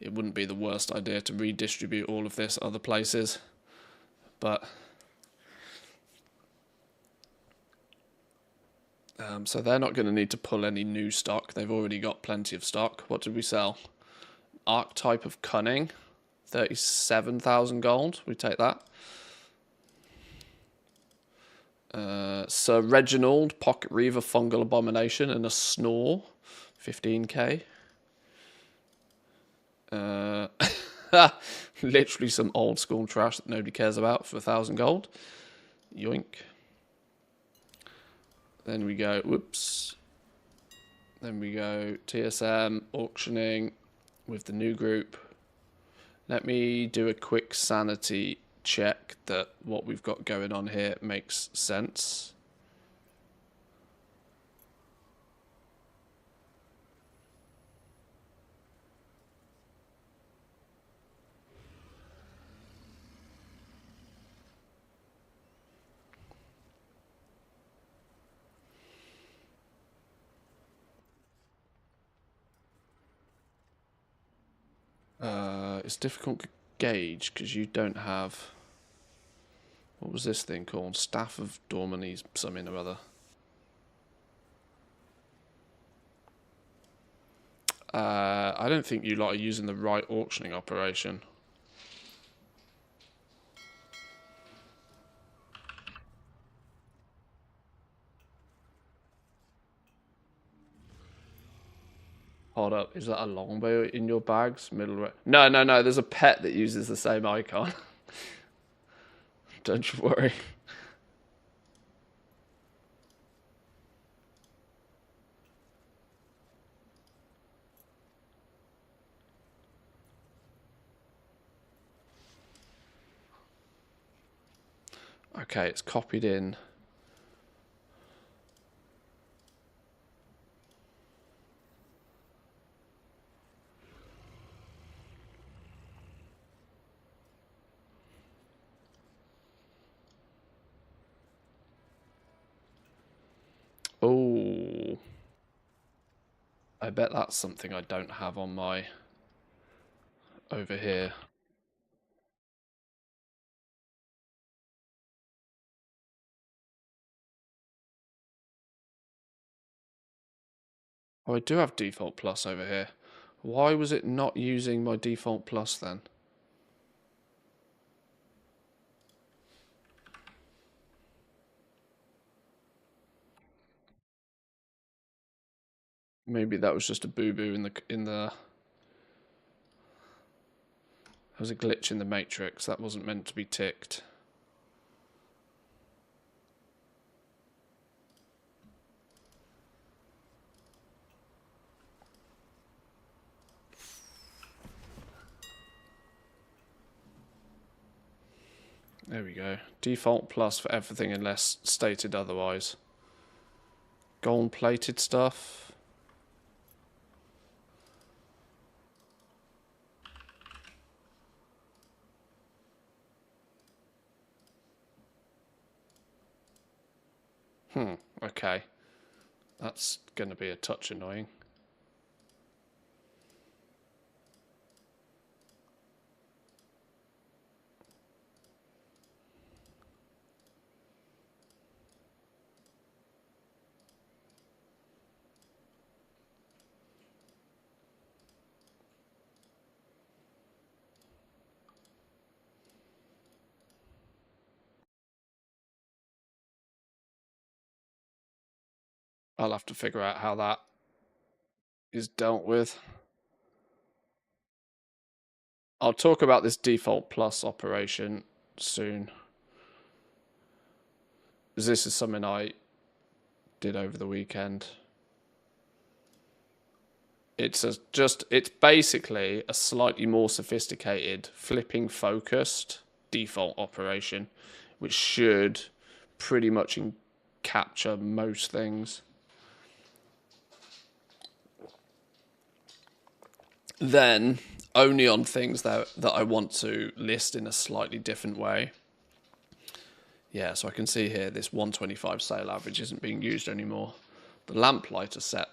It wouldn't be the worst idea to redistribute all of this other places, but so they're not going to need to pull any new stock. They've already got plenty of stock. What did we sell? Archetype of Cunning, 37,000 gold. We take that. Sir Reginald, Pocket Reaver, Fungal Abomination, and a Snore, 15k. Literally some old school trash that nobody cares about for 1,000 gold. Yoink. Then we go, whoops. Then we go TSM, auctioning with the new group. Let me do a quick sanity check that what we've got going on here makes sense. It's difficult to gauge because you don't have... What was this thing called? Staff of Dormany, something or other. I don't think you lot are using the right auctioning operation. Hold up, is that a longbow in your bags? Middle. No, no, no, there's a pet that uses the same icon. Don't you worry. Okay, it's copied in. Oh, I bet that's something I don't have on my over here. Oh, I do have default plus over here. Why was it not using my default plus then? Maybe that was just a boo-boo in the. There was a glitch in the matrix that wasn't meant to be ticked. There we go. Default plus for everything unless stated otherwise. Gold plated stuff. Okay. That's going to be a touch annoying. I'll have to figure out how that is dealt with. I'll talk about this default plus operation soon. Because this is something I did over the weekend. It's basically a slightly more sophisticated flipping focused default operation, which should pretty much capture most things. Then only on things that I want to list in a slightly different way. Yeah, so I can see here this 125 sale average isn't being used anymore. The lamplighter set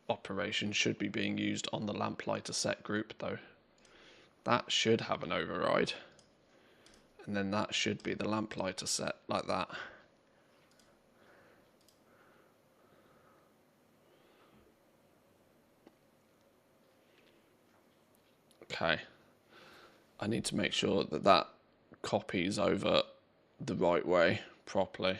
operation should be being used on the lamplighter set group though. That should have an override. And then that should be the lamplighter set like that. Okay. I need to make sure that that copies over the right way properly.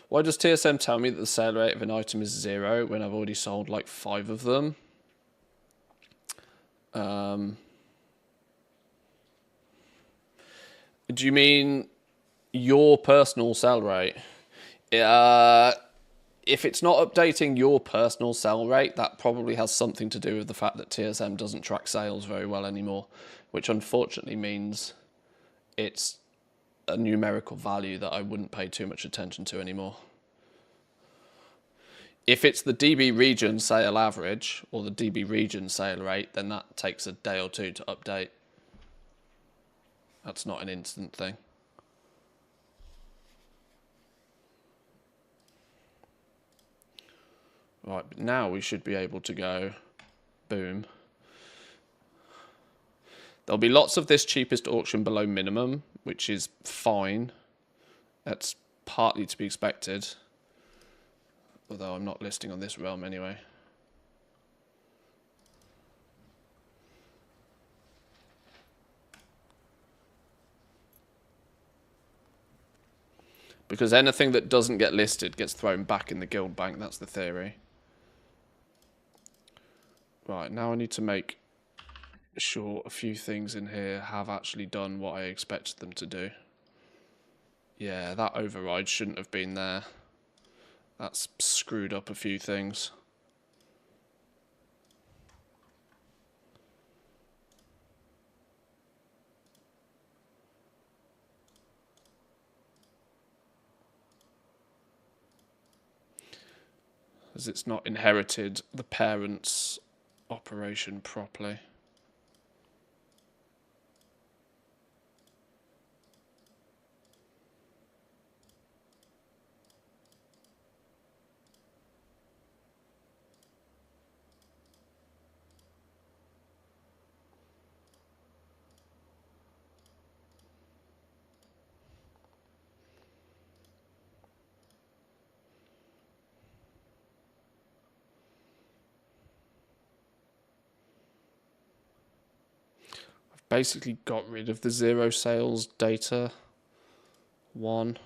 Why does TSM tell me that the sale rate of an item is 0 when I've already sold like 5 of them? Do you mean your personal sell rate? If it's not updating your personal sell rate, that probably has something to do with the fact that TSM doesn't track sales very well anymore, which unfortunately means it's a numerical value that I wouldn't pay too much attention to anymore. If it's the DB region sale average or the DB region sale rate, then that takes a day or two to update. That's not an instant thing. Right, but now we should be able to go, boom. There'll be lots of this cheapest auction below minimum, which is fine. That's partly to be expected. Although I'm not listing on this realm anyway. Because anything that doesn't get listed gets thrown back in the guild bank, that's the theory. Right, now I need to make sure a few things in here have actually done what I expected them to do. Yeah, that override shouldn't have been there. That's screwed up a few things. As it's not inherited the parents' operation properly. Basically got rid of the 0 sales data. 1.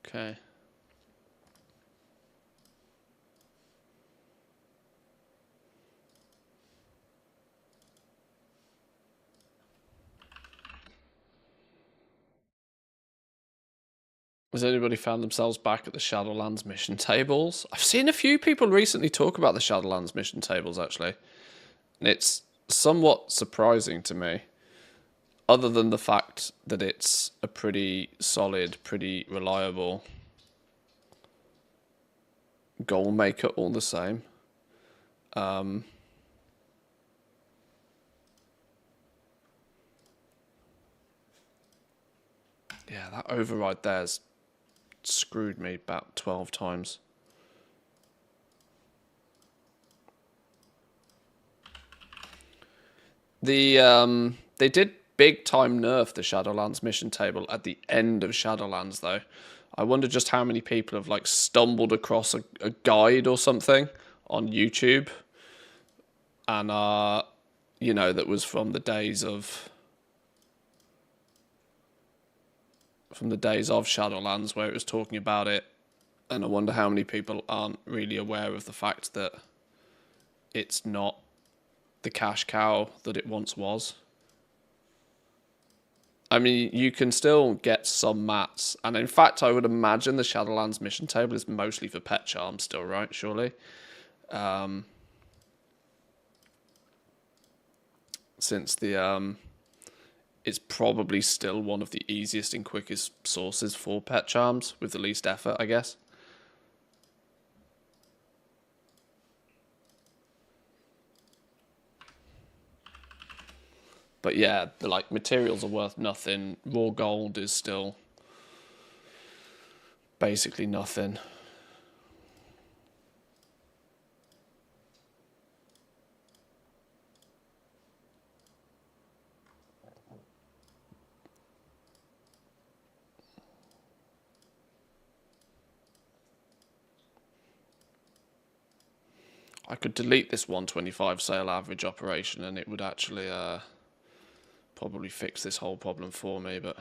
Okay. Has anybody found themselves back at the Shadowlands mission tables? I've seen a few people recently talk about the Shadowlands mission tables, actually. And it's somewhat surprising to me. Other than the fact that it's a pretty solid, pretty reliable goal maker all the same. Yeah, that override there's screwed me about 12 times. They did big time nerf the Shadowlands mission table at the end of Shadowlands though. I wonder just how many people have like stumbled across a guide or something on YouTube and you know, that was from the days of Shadowlands where it was talking about it, and I wonder how many people aren't really aware of the fact that it's not the cash cow that it once was. I mean, you can still get some mats, and in fact, I would imagine the Shadowlands mission table is mostly for pet charms still, right? Surely. Since it's probably still one of the easiest and quickest sources for pet charms with the least effort, I guess. But yeah, the like materials are worth nothing. Raw gold is still basically nothing. I could delete this 125 sale average operation and it would actually probably fix this whole problem for me, but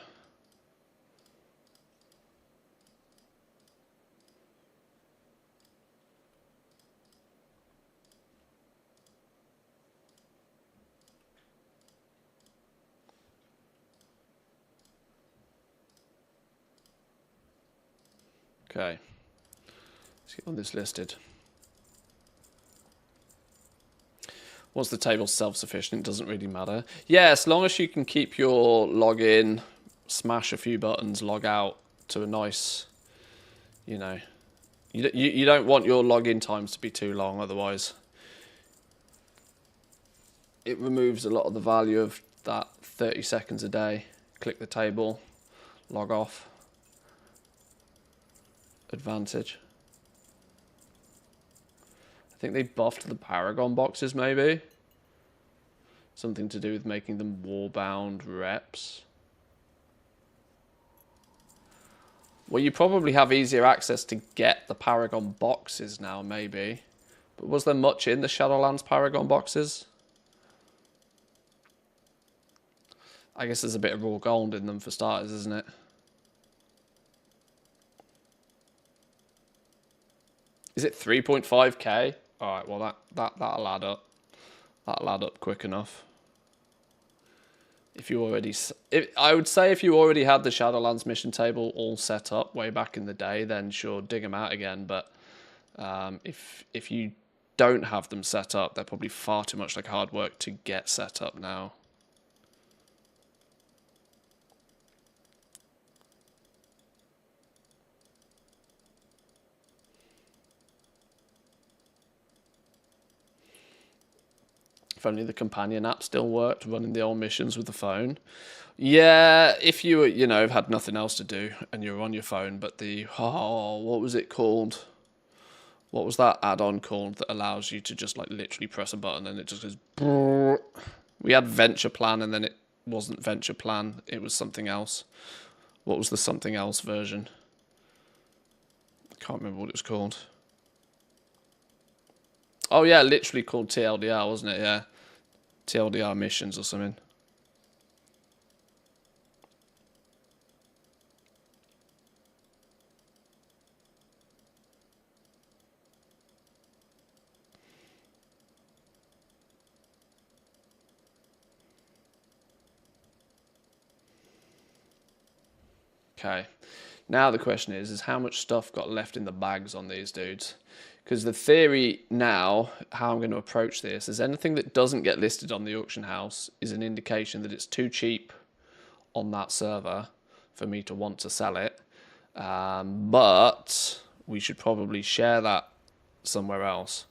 okay. Let's get on this listed. Once the table's self-sufficient, it doesn't really matter. Yeah, as long as you can keep your login, smash a few buttons, log out to a nice, you know, you don't want your login times to be too long, otherwise it removes a lot of the value of that 30 seconds a day. Click the table, log off. Advantage. I think they buffed the Paragon boxes, maybe. Something to do with making them warbound reps. Well, you probably have easier access to get the Paragon boxes now, maybe. But was there much in the Shadowlands Paragon boxes? I guess there's a bit of raw gold in them for starters, isn't it? Is it 3.5k? Alright, well that'll add up. That'll add up quick enough. If you already... I would say if you already had the Shadowlands mission table all set up way back in the day, then sure, dig them out again. But if you don't have them set up, they're probably far too much like hard work to get set up now. If only the companion app still worked, running the old missions with the phone. Yeah, if you, have had nothing else to do and you're on your phone, but what was it called? What was that add-on called that allows you to just like literally press a button and it just goes... Brrr. We had Venture Plan and then it wasn't Venture Plan, it was something else. What was the something else version? I can't remember what it was called. Oh yeah, literally called TLDR, wasn't it? Yeah. TLDR missions or something. Okay. Now the question is how much stuff got left in the bags on these dudes? Because the theory now, how I'm going to approach this, is anything that doesn't get listed on the auction house is an indication that it's too cheap on that server for me to want to sell it. But we should probably share that somewhere else.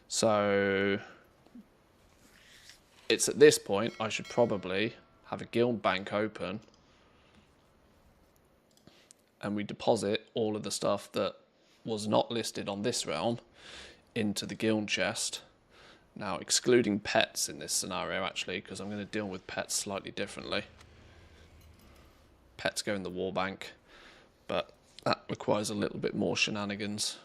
So it's at this point I should probably have a guild bank open and we deposit all of the stuff that was not listed on this realm into the guild chest. Now, excluding pets in this scenario, actually, because I'm going to deal with pets slightly differently. Pets go in the war bank, but that requires a little bit more shenanigans.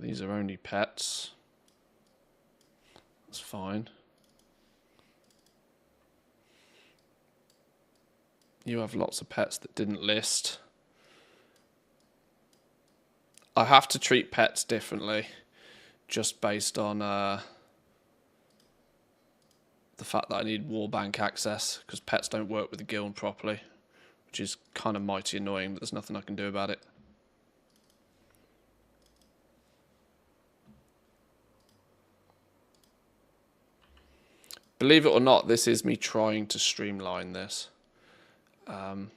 These are only pets. That's fine. You have lots of pets that didn't list. I have to treat pets differently, just based on the fact that I need warbank access, because pets don't work with the guild properly, which is kind of mighty annoying, but there's nothing I can do about it. Believe it or not, this is me trying to streamline this. And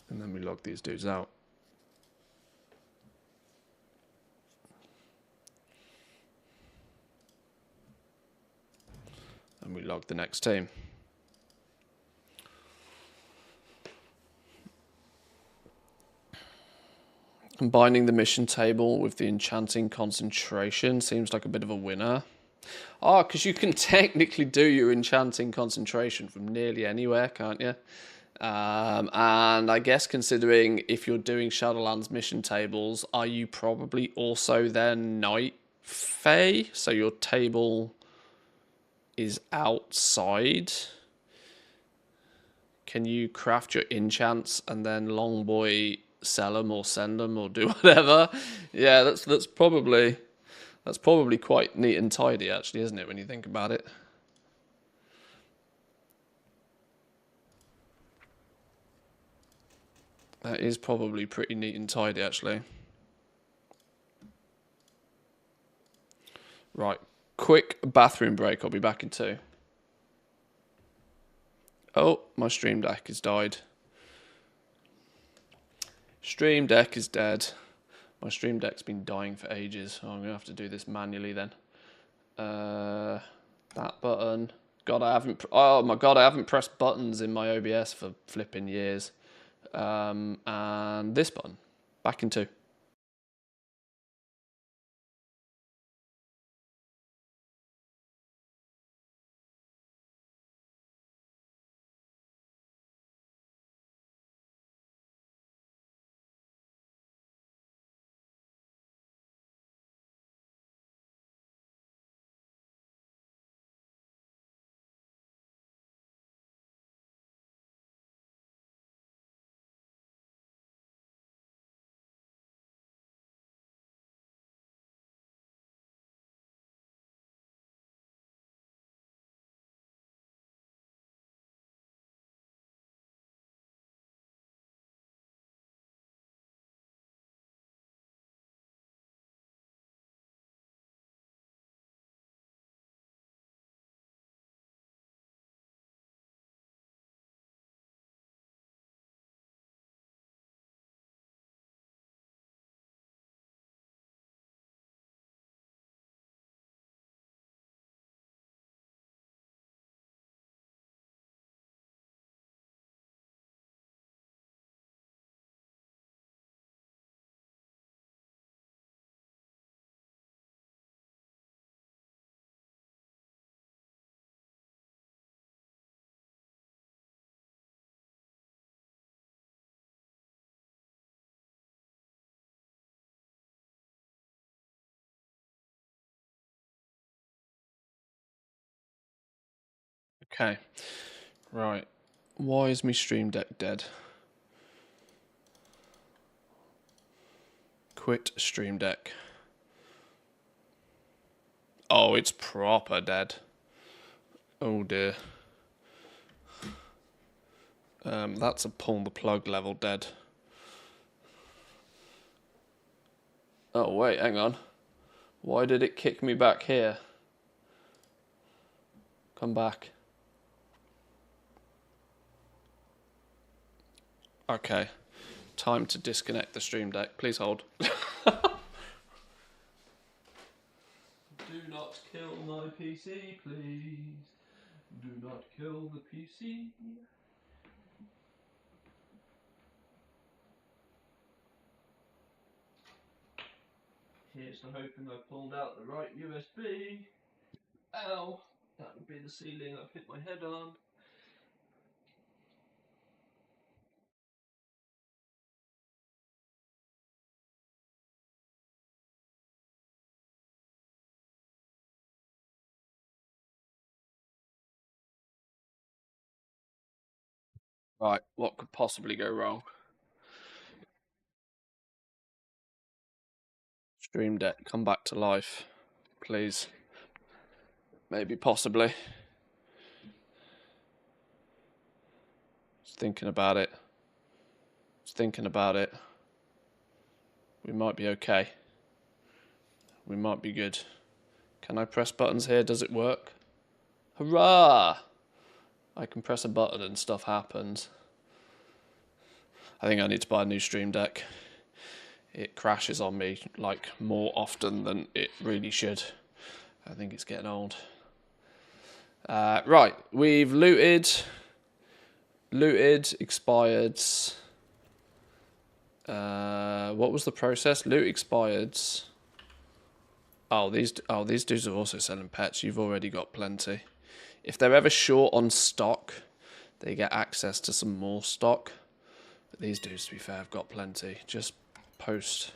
then we log these dudes out. And we log the next team. Combining the mission table with the enchanting concentration seems like a bit of a winner. Oh, because you can technically do your enchanting concentration from nearly anywhere, can't you? And I guess considering if you're doing Shadowlands mission tables, are you probably also then Night Fae? So your table is outside. Can you craft your enchants and then Longboy sell them or send them or do whatever? Yeah, that's probably quite neat and tidy, actually, isn't it, when you think about it? That is probably pretty neat and tidy, actually. Right, quick bathroom break. I'll be back in 2. Oh, my Stream Deck has died. Stream Deck is dead. My Stream Deck's been dying for ages. So I'm going to have to do this manually then. That button. God, I haven't... Oh my God, I haven't pressed buttons in my OBS for flipping years. And this button. Back in 2. Okay. Right. Why is my Stream Deck dead? Quit Stream Deck. Oh, it's proper dead. Oh dear. That's a pull the plug level dead. Oh wait, hang on. Why did it kick me back here? Come back. Okay. Time to disconnect the Stream Deck. Please hold. Do not kill my PC, please. Do not kill the PC. Here's to hoping I pulled out the right USB. Ow! That would be the ceiling I've hit my head on. Right, what could possibly go wrong? Stream Deck, come back to life, please. Maybe, possibly. Just thinking about it. Just thinking about it. We might be okay. We might be good. Can I press buttons here? Does it work? Hurrah! I can press a button and stuff happens. I think I need to buy a new Stream Deck. It crashes on me like more often than it really should. I think it's getting old. Right, we've looted, expired. What was the process? Loot expired. Oh, these dudes are also selling pets. You've already got plenty. If they're ever short on stock, they get access to some more stock. But these dudes, to be fair, have got plenty. Just post.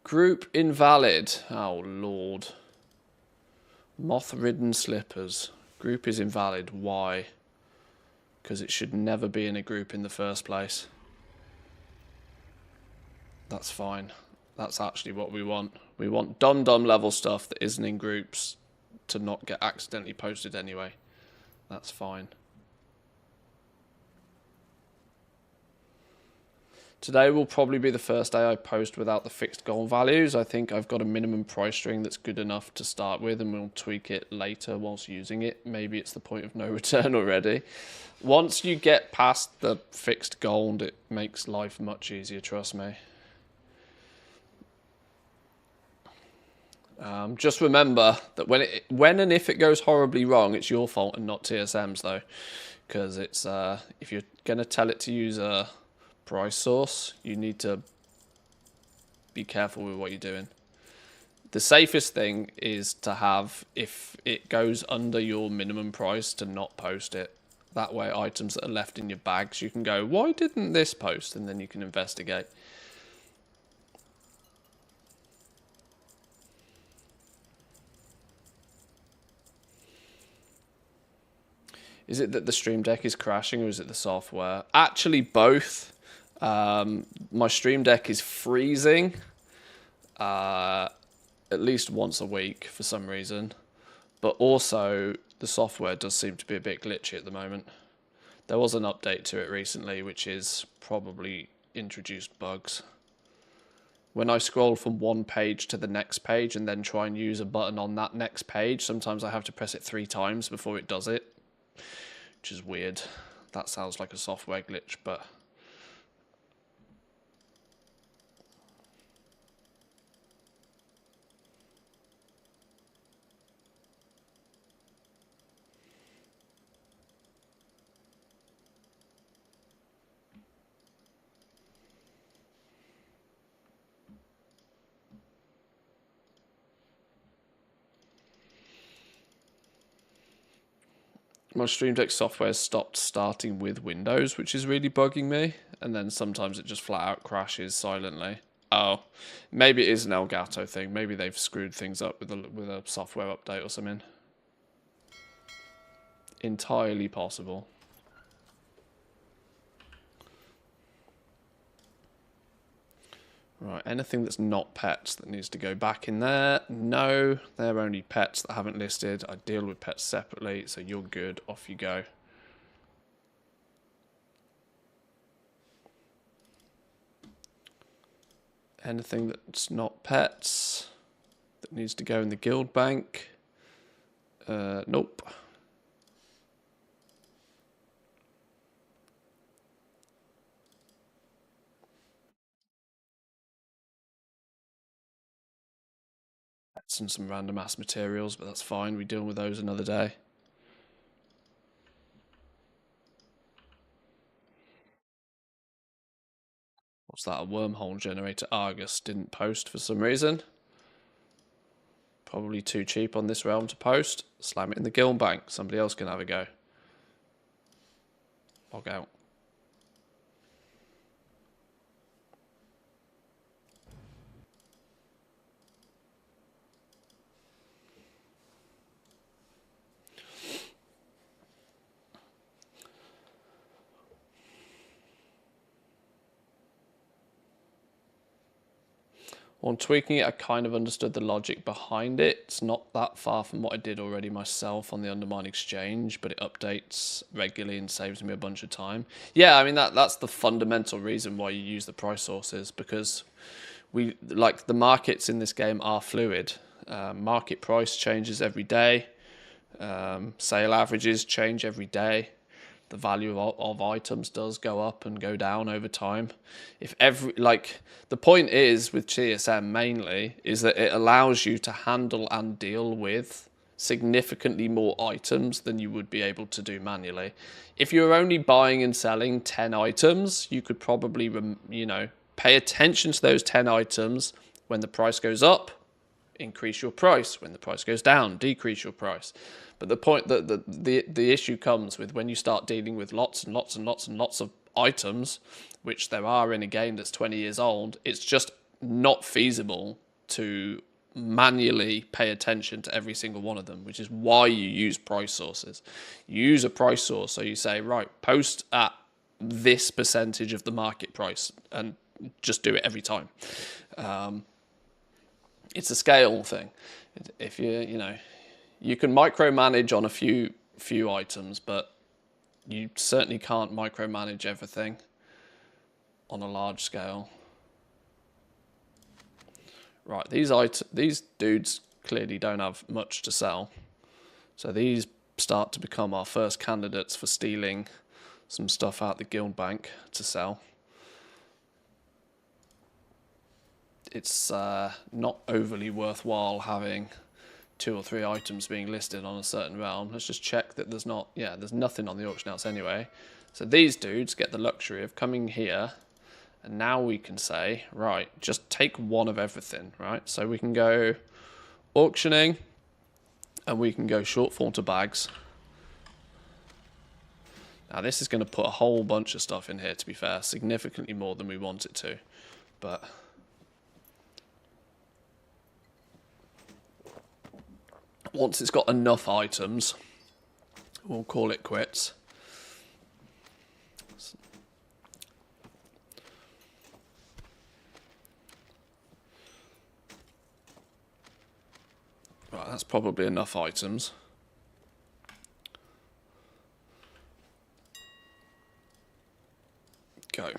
Group invalid. Oh, Lord. Moth-ridden slippers. Group is invalid. Why? Because it should never be in a group in the first place. That's fine. That's actually what we want. We want dum-dum level stuff that isn't in groups to not get accidentally posted anyway. That's fine. Today will probably be the first day I post without the fixed goal values. I think I've got a minimum price string that's good enough to start with, and we'll tweak it later whilst using it. Maybe it's the point of no return already. Once you get past the fixed gold, it makes life much easier, trust me. Just remember that when and if it goes horribly wrong, it's your fault and not TSM's though, because it's if you're gonna tell it to use a price source, you need to be careful with what you're doing. The safest thing is to have, if it goes under your minimum price, to not post it. That way, items that are left in your bags, you can go, why didn't this post? And then you can investigate. Is it that the Stream Deck is crashing, or is it the software? Actually, both. My Stream Deck is freezing at least once a week for some reason. But also, the software does seem to be a bit glitchy at the moment. There was an update to it recently, which is probably introduced bugs. When I scroll from one page to the next page and then try and use a button on that next page, sometimes I have to press it 3 times before it does it, which is weird. That sounds like a software glitch, but my Stream Deck software stopped starting with Windows, which is really bugging me. And then sometimes it just flat out crashes silently. Oh, maybe it is an Elgato thing. Maybe they've screwed things up with a software update or something. Entirely possible. Right, anything that's not pets that needs to go back in there? No, they're only pets that haven't listed. I deal with pets separately, so you're good. Off you go. Anything that's not pets that needs to go in the guild bank? Nope. Pets and some random ass materials, but that's fine. We deal with those another day. What's that? A wormhole generator? Argus didn't post for some reason. Probably too cheap on this realm to post. Slam it in the guild bank. Somebody else can have a go. Log out. On tweaking it, I kind of understood the logic behind it. It's not that far from what I did already myself on the Undermine Exchange, but it updates regularly and saves me a bunch of time. Yeah, I mean that's the fundamental reason why you use the price sources, because the markets in this game are fluid. Market price changes every day. Sale averages change every day. The value of items does go up and go down over time. The point is with TSM mainly is that it allows you to handle and deal with significantly more items than you would be able to do manually. If you're only buying and selling 10 items, you could probably, pay attention to those 10 items. When the price goes up, increase your price. When the price goes down, decrease your price. But the point that the issue comes with when you start dealing with lots and lots and lots and lots of items, which there are in a game that's 20 years old, it's just not feasible to manually pay attention to every single one of them, which is why you use price sources. You use a price source, so you say, right, post at this percentage of the market price and just do it every time. It's a scale thing. If you can micromanage on a few items, but you certainly can't micromanage everything on a large scale. Right, these dudes clearly don't have much to sell, so these start to become our first candidates for stealing some stuff out the guild bank to sell. It's not overly worthwhile having 2 or 3 items being listed on a certain realm. Let's just check that there's nothing on the auction house anyway. So these dudes get the luxury of coming here, and now we can say, right, just take one of everything, right? So we can go auctioning, and we can go short form to bags. Now this is going to put a whole bunch of stuff in here, to be fair, significantly more than we want it to, but once it's got enough items, we'll call it quits. Right, that's probably enough items. Go.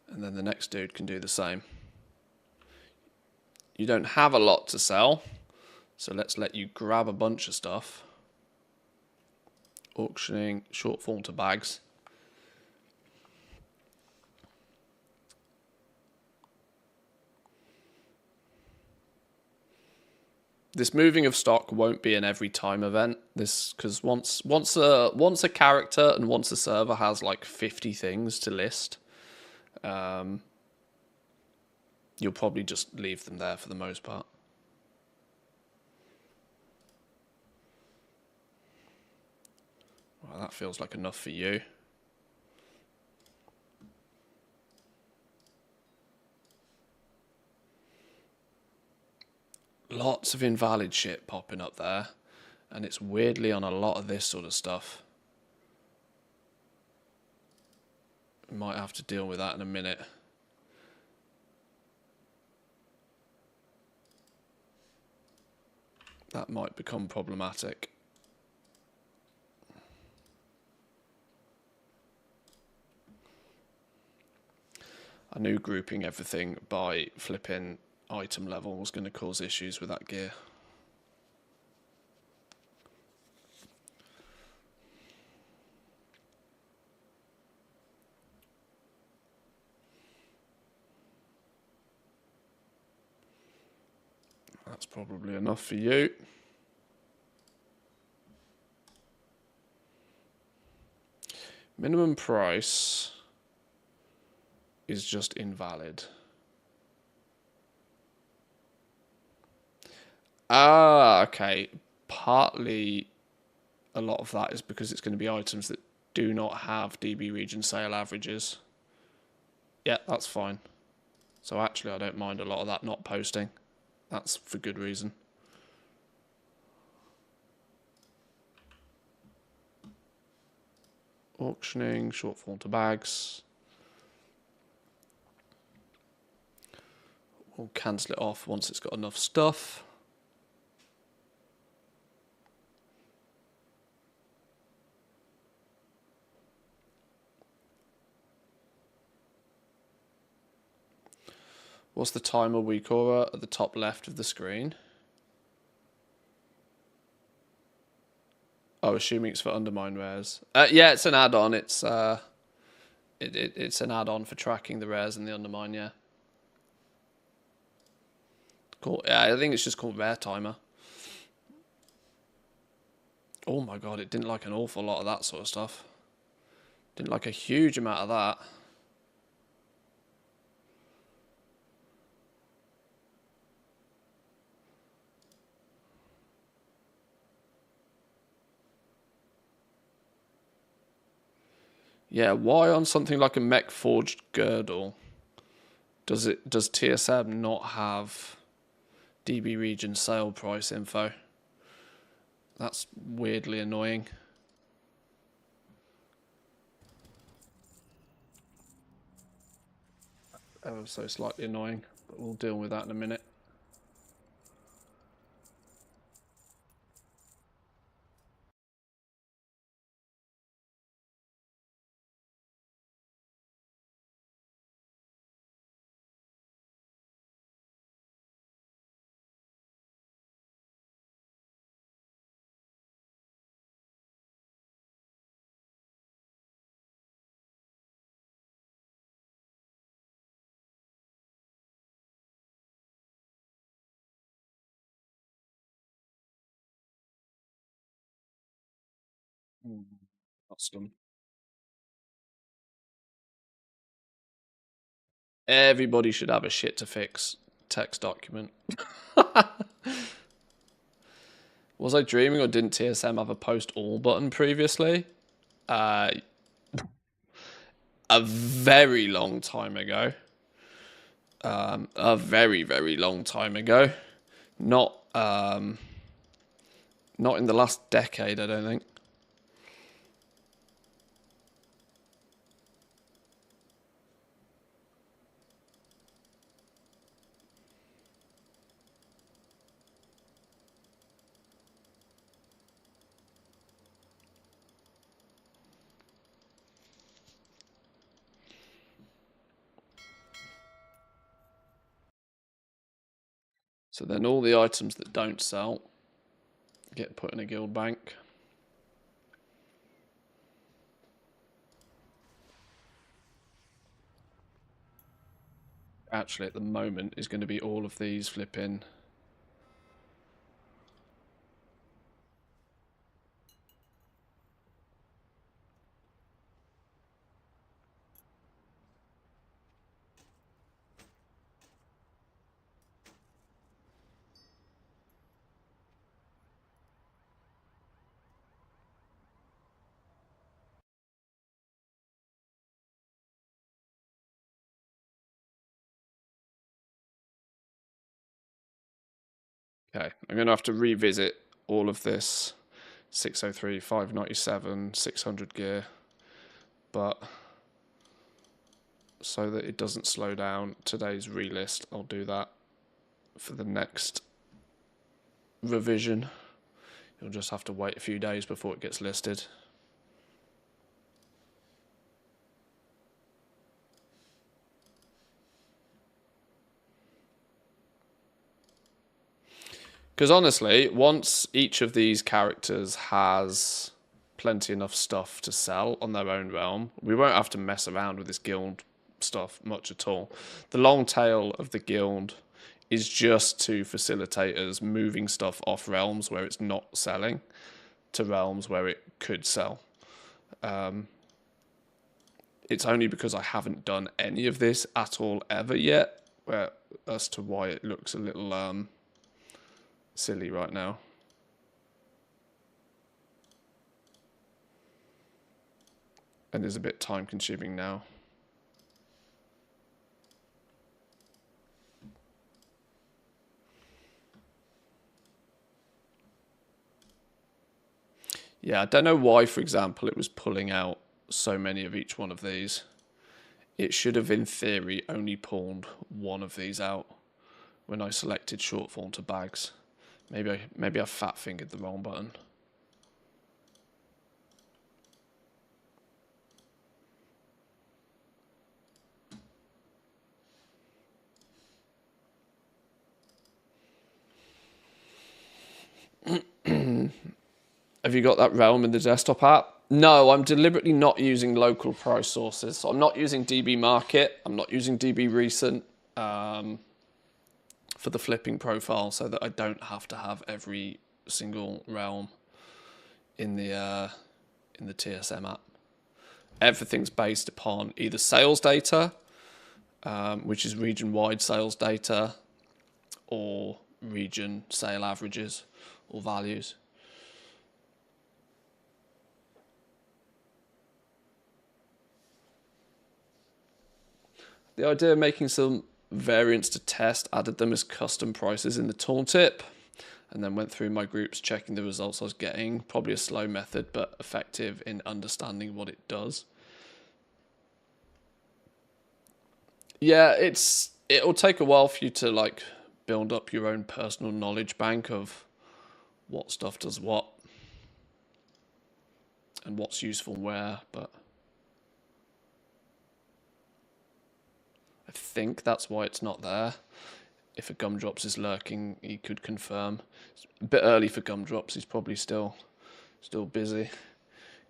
And then the next dude can do the same. You don't have a lot to sell, so let's let you grab a bunch of stuff. Auctioning, short form to bags. This moving of stock won't be an every time event. Because once a character and once a server has like 50 things to list, you'll probably just leave them there for the most part. Well, that feels like enough for you. Lots of invalid shit popping up there, and it's weirdly on a lot of this sort of stuff. We might have to deal with that in a minute. That might become problematic. I knew grouping everything by flipping item level was going to cause issues with that gear. That's probably enough for you. Minimum price is just invalid. Ah, okay. Partly a lot of that is because it's going to be items that do not have DB region sale averages. Yeah, that's fine. So actually I don't mind a lot of that not posting. That's for good reason. Auctioning, short form to bags. We'll cancel it off once it's got enough stuff. What's the timer, weak aura, at the top left of the screen? Oh, assuming it's for Undermine rares. Yeah, it's an add-on. It's it's an add-on for tracking the rares and the Undermine, yeah. Cool. Yeah, I think it's just called Rare Timer. Oh my god, it didn't like an awful lot of that sort of stuff. Didn't like a huge amount of that. Yeah, why on something like a mech forged girdle does TSM not have DB region sale price info? That's weirdly annoying. Ever so slightly annoying, but we'll deal with that in a minute. Custom. Everybody should have a shit to fix text document. Was I dreaming, or didn't TSM have a post all button previously? A very long time ago. A very, very long time ago. Not not in the last decade, I don't think. So then all the items that don't sell get put in a guild bank. Actually, at the moment, is going to be all of these flipping. Okay, I'm going to have to revisit all of this 603, 597, 600 gear, but so that it doesn't slow down today's relist, I'll do that for the next revision. You'll just have to wait a few days before it gets listed. Because honestly, once each of these characters has plenty enough stuff to sell on their own realm, we won't have to mess around with this guild stuff much at all. The long tail of the guild is just to facilitate us moving stuff off realms where it's not selling to realms where it could sell. It's only because I haven't done any of this at all ever yet, as to why it looks a little silly right now. And is a bit time consuming now. Yeah, I don't know why, for example, it was pulling out so many of each one of these. It should have, in theory, only pulled one of these out. when I selected shortfall to bags. Maybe I fat fingered the wrong button. Have you got that realm in the desktop app? No, I'm deliberately not using local price sources. So I'm not using DB Market. I'm not using DB Recent for the flipping profile, so that I don't have to have every single realm in the TSM app. Everything's based upon either sales data, which is region-wide sales data, or region sale averages or values. The idea of making some variants to test, added them as custom prices in the tooltip, and then went through my groups checking the results I was getting. Probably a slow method, but effective in understanding what it does. Yeah, it'll take a while for you to like build up your own personal knowledge bank of what stuff does what and what's useful where, but I think that's why it's not there. If a gumdrops is lurking, he could confirm. It's a bit early for gumdrops. He's probably still busy.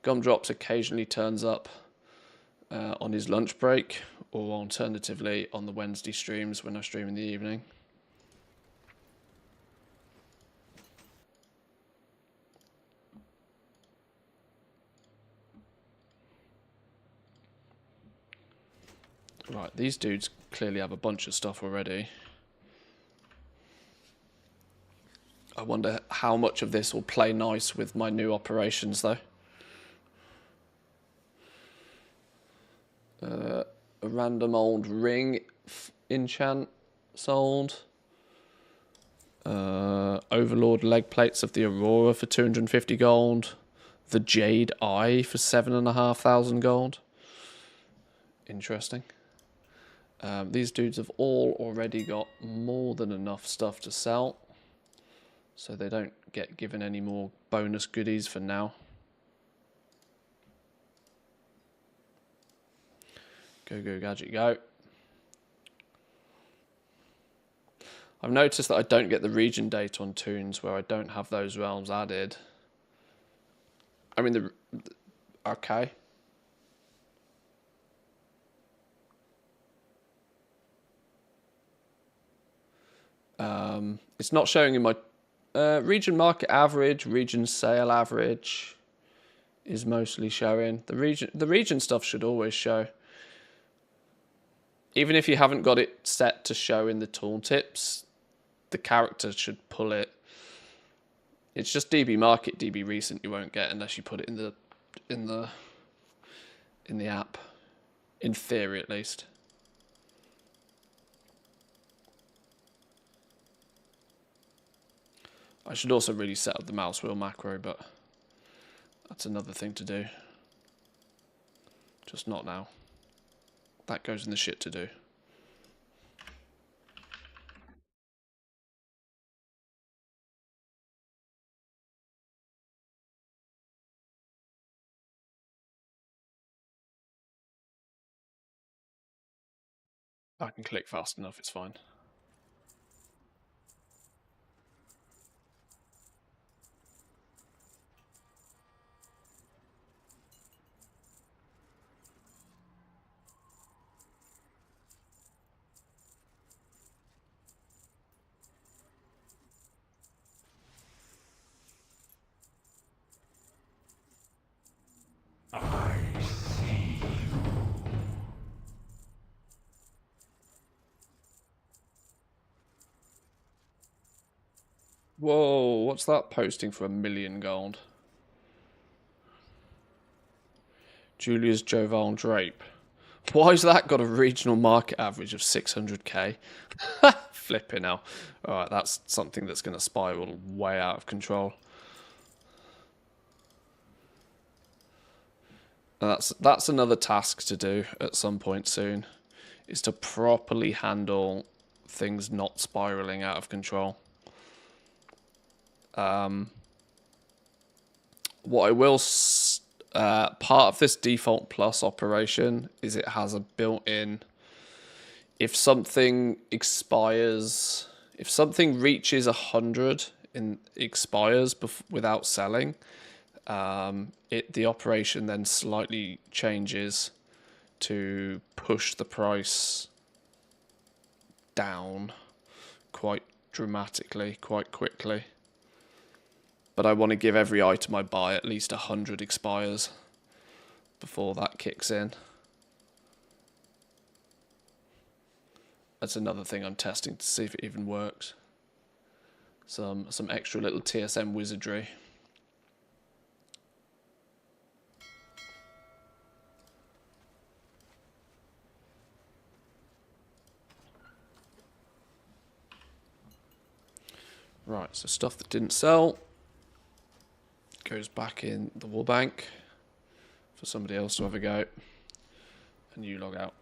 Gumdrops occasionally turns up on his lunch break, or alternatively on the Wednesday streams when I stream in the evening. Right, these dudes clearly have a bunch of stuff already. I wonder how much of this will play nice with my new operations, though. A random old ring enchant sold. Overlord leg plates of the Aurora for 250 gold. The Jade Eye for 7,500 gold. Interesting. These dudes have all already got more than enough stuff to sell, so they don't get given any more bonus goodies for now. Go, gadget, go. I've noticed that I don't get the region data on tunes where I don't have those realms added. I mean, okay. It's not showing in my region market average, region sale average is mostly showing. The region stuff should always show. Even if you haven't got it set to show in the tooltips, the character should pull it. It's just DB Market, DB Recent you won't get unless you put it in the app. In theory, at least. I should also really set up the mouse wheel macro, but that's another thing to do. Just not now. That goes in the shit to do. I can click fast enough, it's fine. Whoa, what's that posting for 1,000,000 gold? Julia's Joval Drape. Why's that got a regional market average of 600k? Flipping hell. Alright, that's something that's going to spiral way out of control. That's another task to do at some point soon, is to properly handle things not spiraling out of control. What I will... part of this default plus operation is it has a built-in... If something expires... If something reaches 100 and expires without selling, the operation then slightly changes to push the price down quite dramatically, quite quickly. But I want to give every item I buy at least 100 expires before that kicks in. That's another thing I'm testing to see if it even works. Some extra little TSM wizardry. Right, so stuff that didn't sell goes back in the wall bank for somebody else to have a go, and you log out.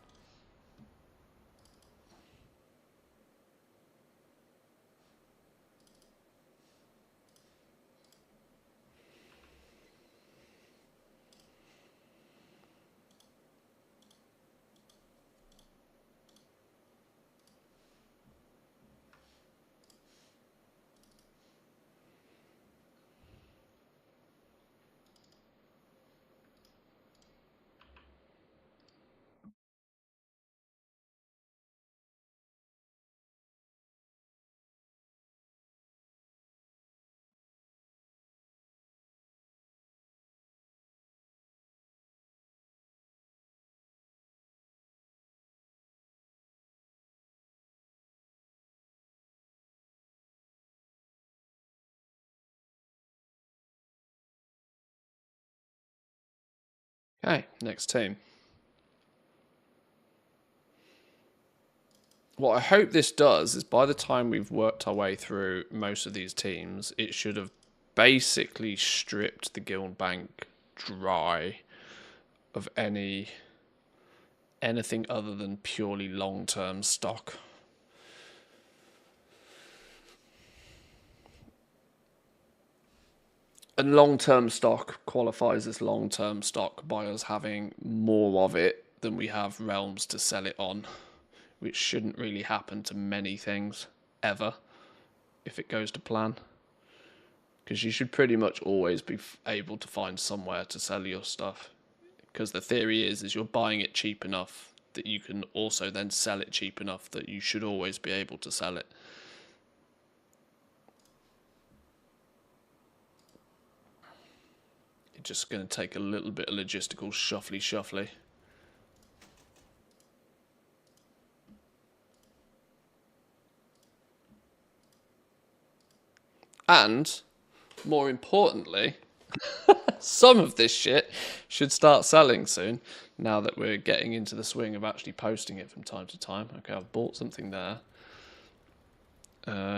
Okay, next team. What I hope this does is by the time we've worked our way through most of these teams, it should have basically stripped the guild bank dry of anything other than purely long-term stock. And long-term stock qualifies as long-term stock by us having more of it than we have realms to sell it on, which shouldn't really happen to many things, ever, if it goes to plan. Because you should pretty much always be able to find somewhere to sell your stuff. Because the theory is you're buying it cheap enough that you can also then sell it cheap enough that you should always be able to sell it. It's just going to take a little bit of logistical shuffly. And, more importantly, some of this shit should start selling soon, now that we're getting into the swing of actually posting it from time to time. Okay, I've bought something there.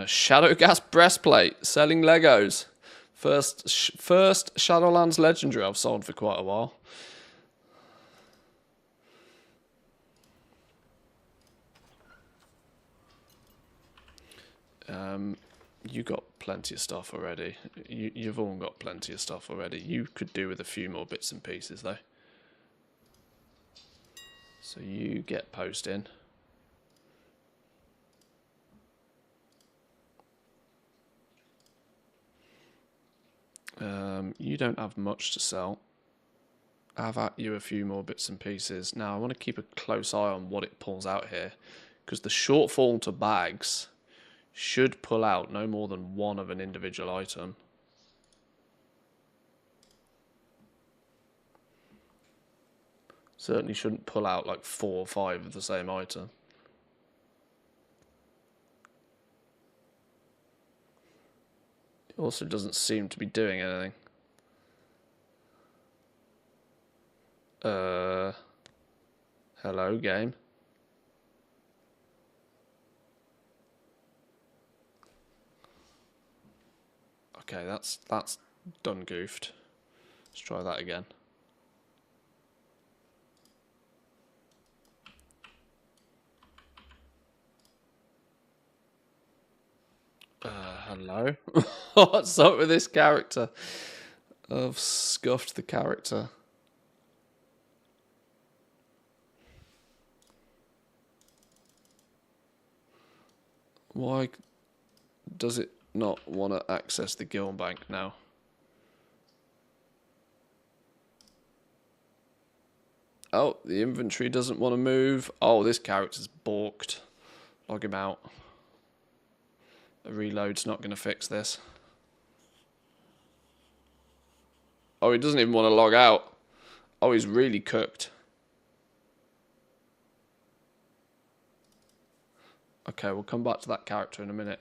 Shadow Gas Breastplate, selling Legos. First Shadowlands Legendary I've sold for quite a while. You got plenty of stuff already. You've all got plenty of stuff already. You could do with a few more bits and pieces though. So you get posting. You don't have much to sell. Have at you a few more bits and pieces. Now I want to keep a close eye on what it pulls out here, because the shortfall to bags should pull out no more than one of an individual item. Certainly shouldn't pull out like 4 or 5 of the same item. It also doesn't seem to be doing anything. Hello, game. Okay, that's done goofed. Let's try that again. Hello? What's up with this character? I've scuffed the character. Why does it not want to access the guild bank now? Oh, the inventory doesn't want to move. Oh, this character's balked. Log him out. A reload's not going to fix this. Oh, he doesn't even want to log out. Oh, he's really cooked. Okay, we'll come back to that character in a minute.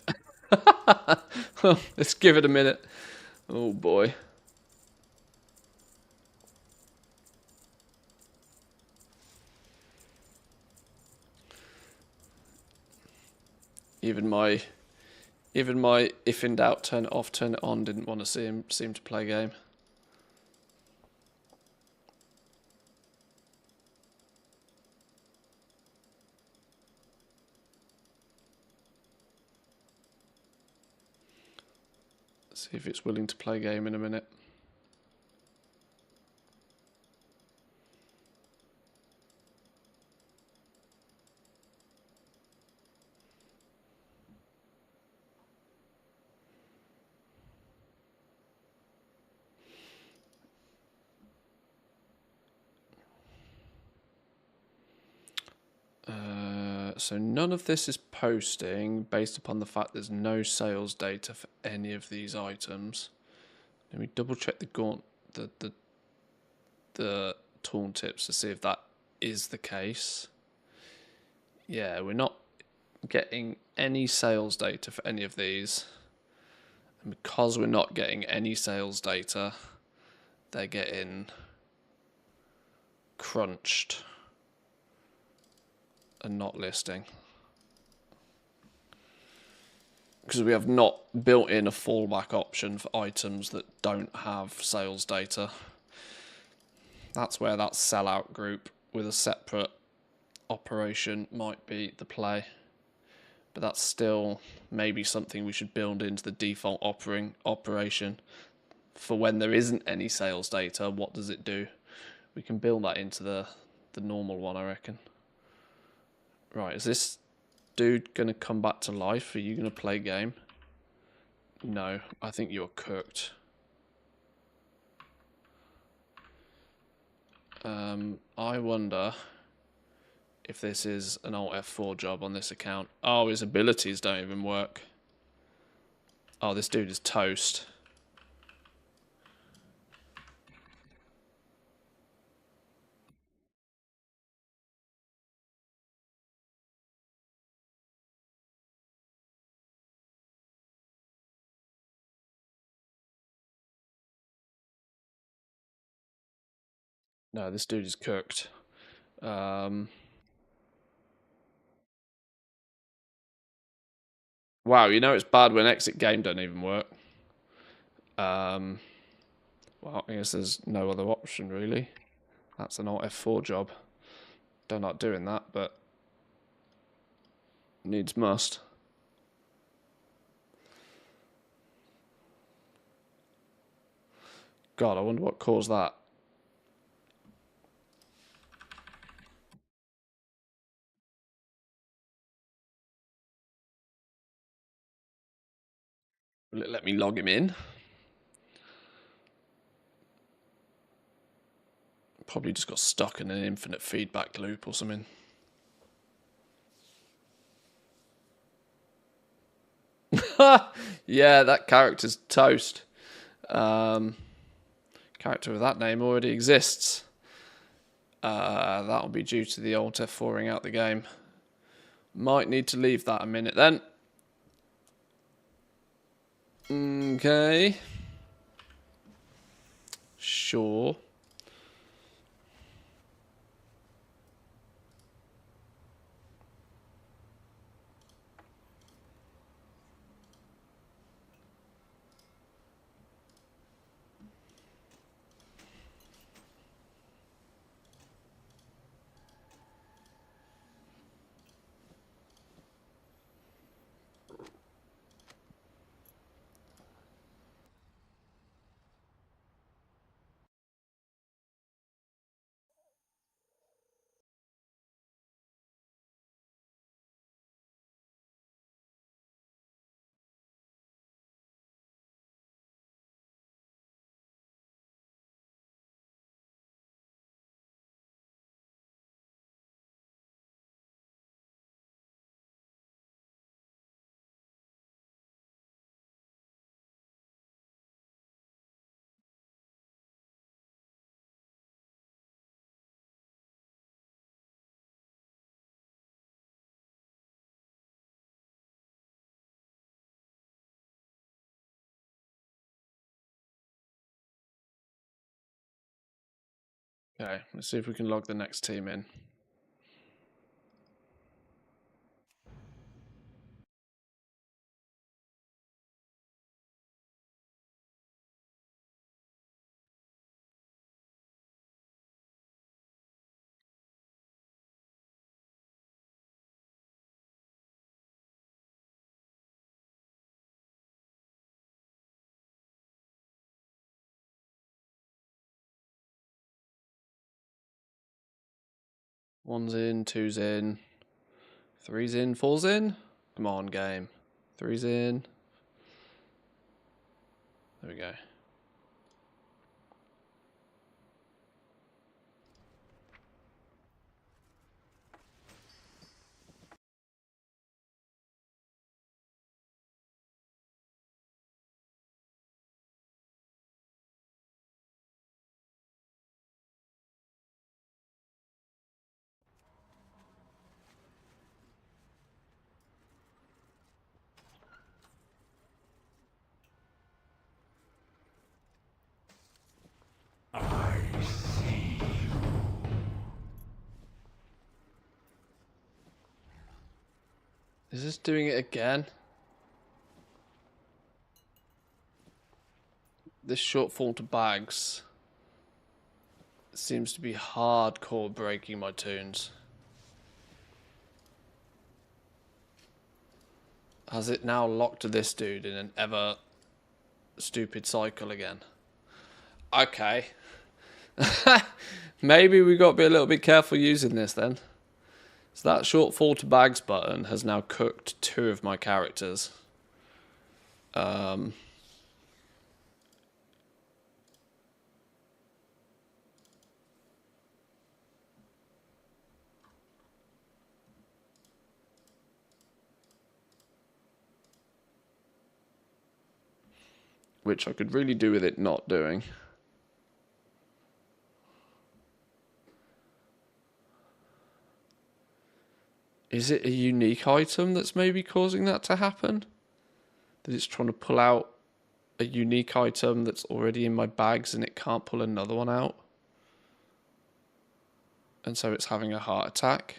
Let's give it a minute. Oh, boy. Even my if in doubt, turn it off, turn it on, didn't want to see him seem to play game. See if it's willing to play game in a minute. So none of this is posting based upon the fact there's no sales data for any of these items. Let me double check the tooltips to see if that is the case. Yeah, we're not getting any sales data for any of these. And because we're not getting any sales data, they're getting crunched and not listing. Because we have not built in a fallback option for items that don't have sales data. That's where that sellout group with a separate operation might be the play. But that's still maybe something we should build into the default operation. For when there isn't any sales data, what does it do? We can build that into the normal one, I reckon. Right, is this dude going to come back to life? Are you going to play game? No, I think you're cooked. I wonder if this is an Alt F4 job on this account. Oh, his abilities don't even work. Oh, this dude is toast. No, this dude is cooked. Wow, you know it's bad when exit game don't even work. Well, I guess there's no other option really. That's an Alt F4 job. Don't like doing that, but needs must. God, I wonder what caused that. Will it let me log him in? Probably just got stuck in an infinite feedback loop or something. Yeah, that character's toast. Character of that name already exists. That'll be due to the Alt F4ing out the game. Might need to leave that a minute then. Okay. Sure. Okay, let's see if we can log the next team in. One's in, two's in, three's in, four's in. Come on, game. Three's in. There we go. Is this doing it again? This shortfall to bags seems to be hardcore breaking my tunes. Has it now locked this dude in an ever stupid cycle again? Okay. Maybe we got to be a little bit careful using this then. So that shortfall to bags button has now cooked 2 of my characters. Which I could really do with it not doing. Is it a unique item that's maybe causing that to happen? That it's trying to pull out a unique item that's already in my bags and it can't pull another one out? And so it's having a heart attack?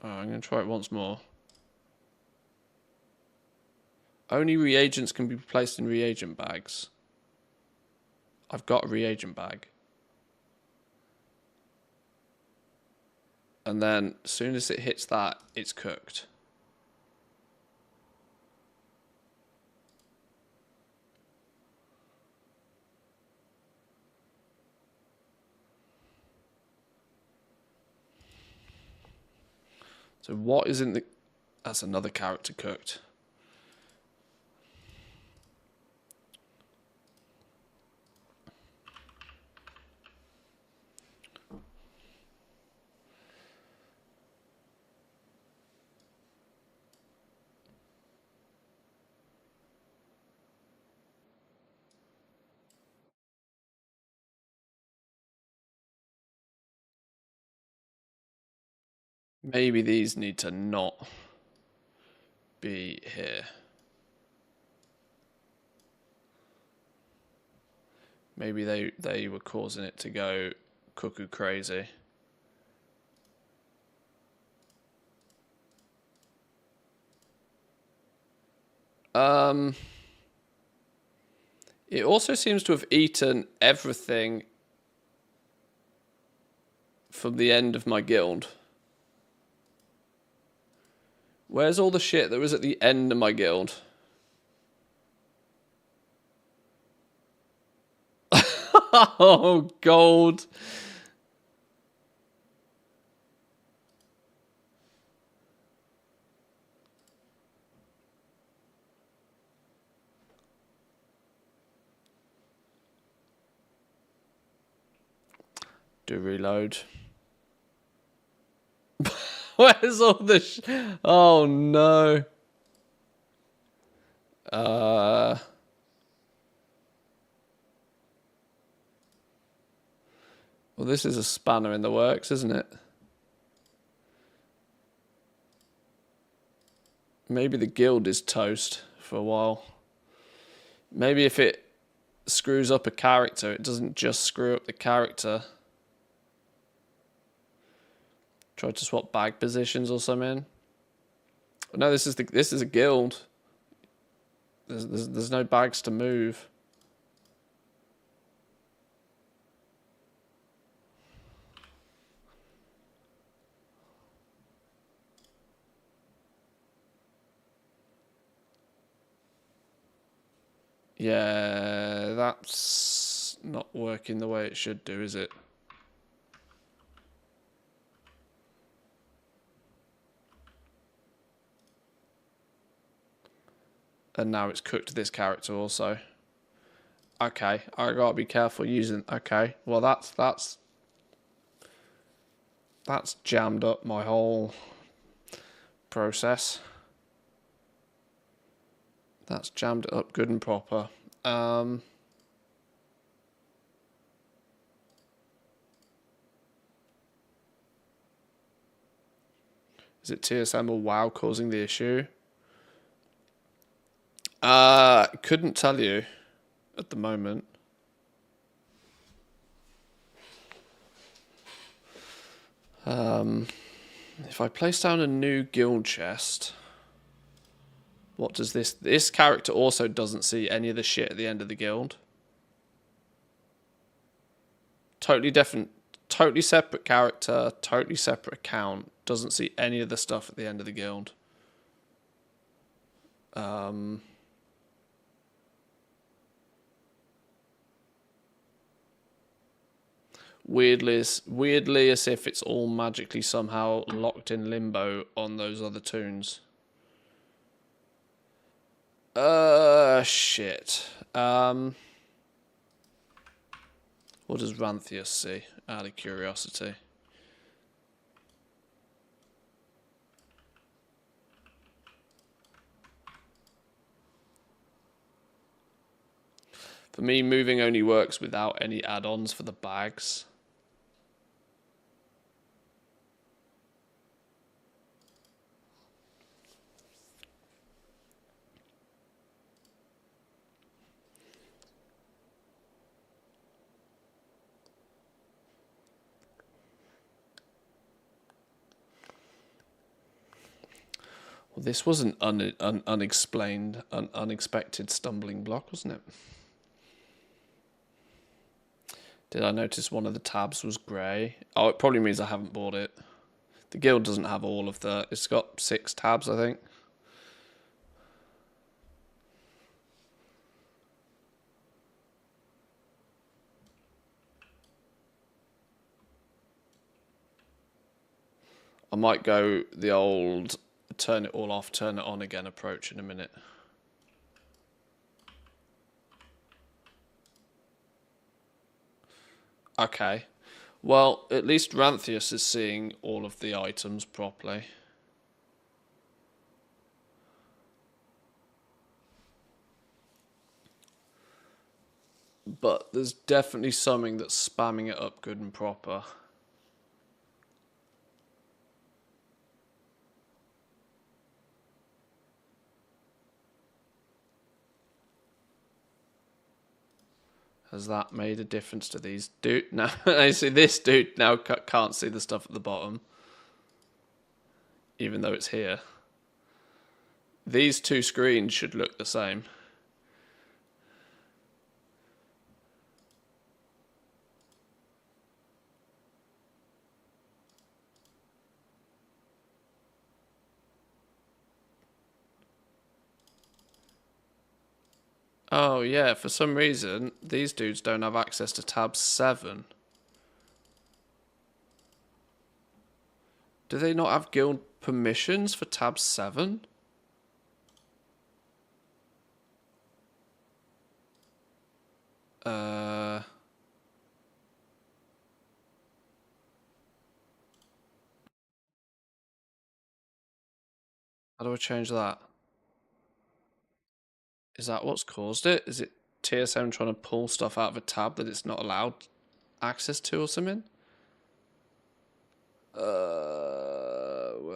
I'm going to try it once more. Only reagents can be placed in reagent bags. I've got a reagent bag. And then as soon as it hits that, it's cooked. So what is in the... That's another character cooked. Maybe these need to not be here. Maybe they were causing it to go cuckoo crazy. It also seems to have eaten everything from the end of my guild. Where's all the shit that was at the end of my guild? Oh, gold. Do reload. Where's all the oh no. Well, this is a spanner in the works, isn't it? Maybe the guild is toast for a while. Maybe if it screws up a character, it doesn't just screw up the character. Try to swap bag positions or something. No, this is a guild. There's no bags to move. Yeah, that's not working the way it should do, is it? And now it's cooked this character also. Okay, I gotta be careful using. Okay, well that's jammed up my whole process. That's jammed it up good and proper. Is it TSM or WoW causing the issue? Couldn't tell you at the moment. If I place down a new guild chest, what does this... This character also doesn't see any of the shit at the end of the guild. Totally different, totally separate character, totally separate account. Doesn't see any of the stuff at the end of the guild. Weirdly as if it's all magically somehow locked in limbo on those other tunes. Shit. What does Ranthius see? Out of curiosity. For me, moving only works without any add-ons for the bags. Well, this was an unexplained, unexpected stumbling block, wasn't it? Did I notice one of the tabs was grey? Oh, it probably means I haven't bought it. The guild doesn't have all of the... It's got 6 tabs, I think. I might go the old turn it all off, turn it on again approach in a minute. Okay. Well, at least Ranthius is seeing all of the items properly. But there's definitely something that's spamming it up good and proper. Has that made a difference to these dude? No, I see this dude now can't see the stuff at the bottom, even though it's here. These 2 screens should look the same. Oh yeah, for some reason these dudes don't have access to tab 7. Do they not have guild permissions for tab 7? How do I change that? Is that what's caused it? Is it TSM trying to pull stuff out of a tab that it's not allowed access to or something? Where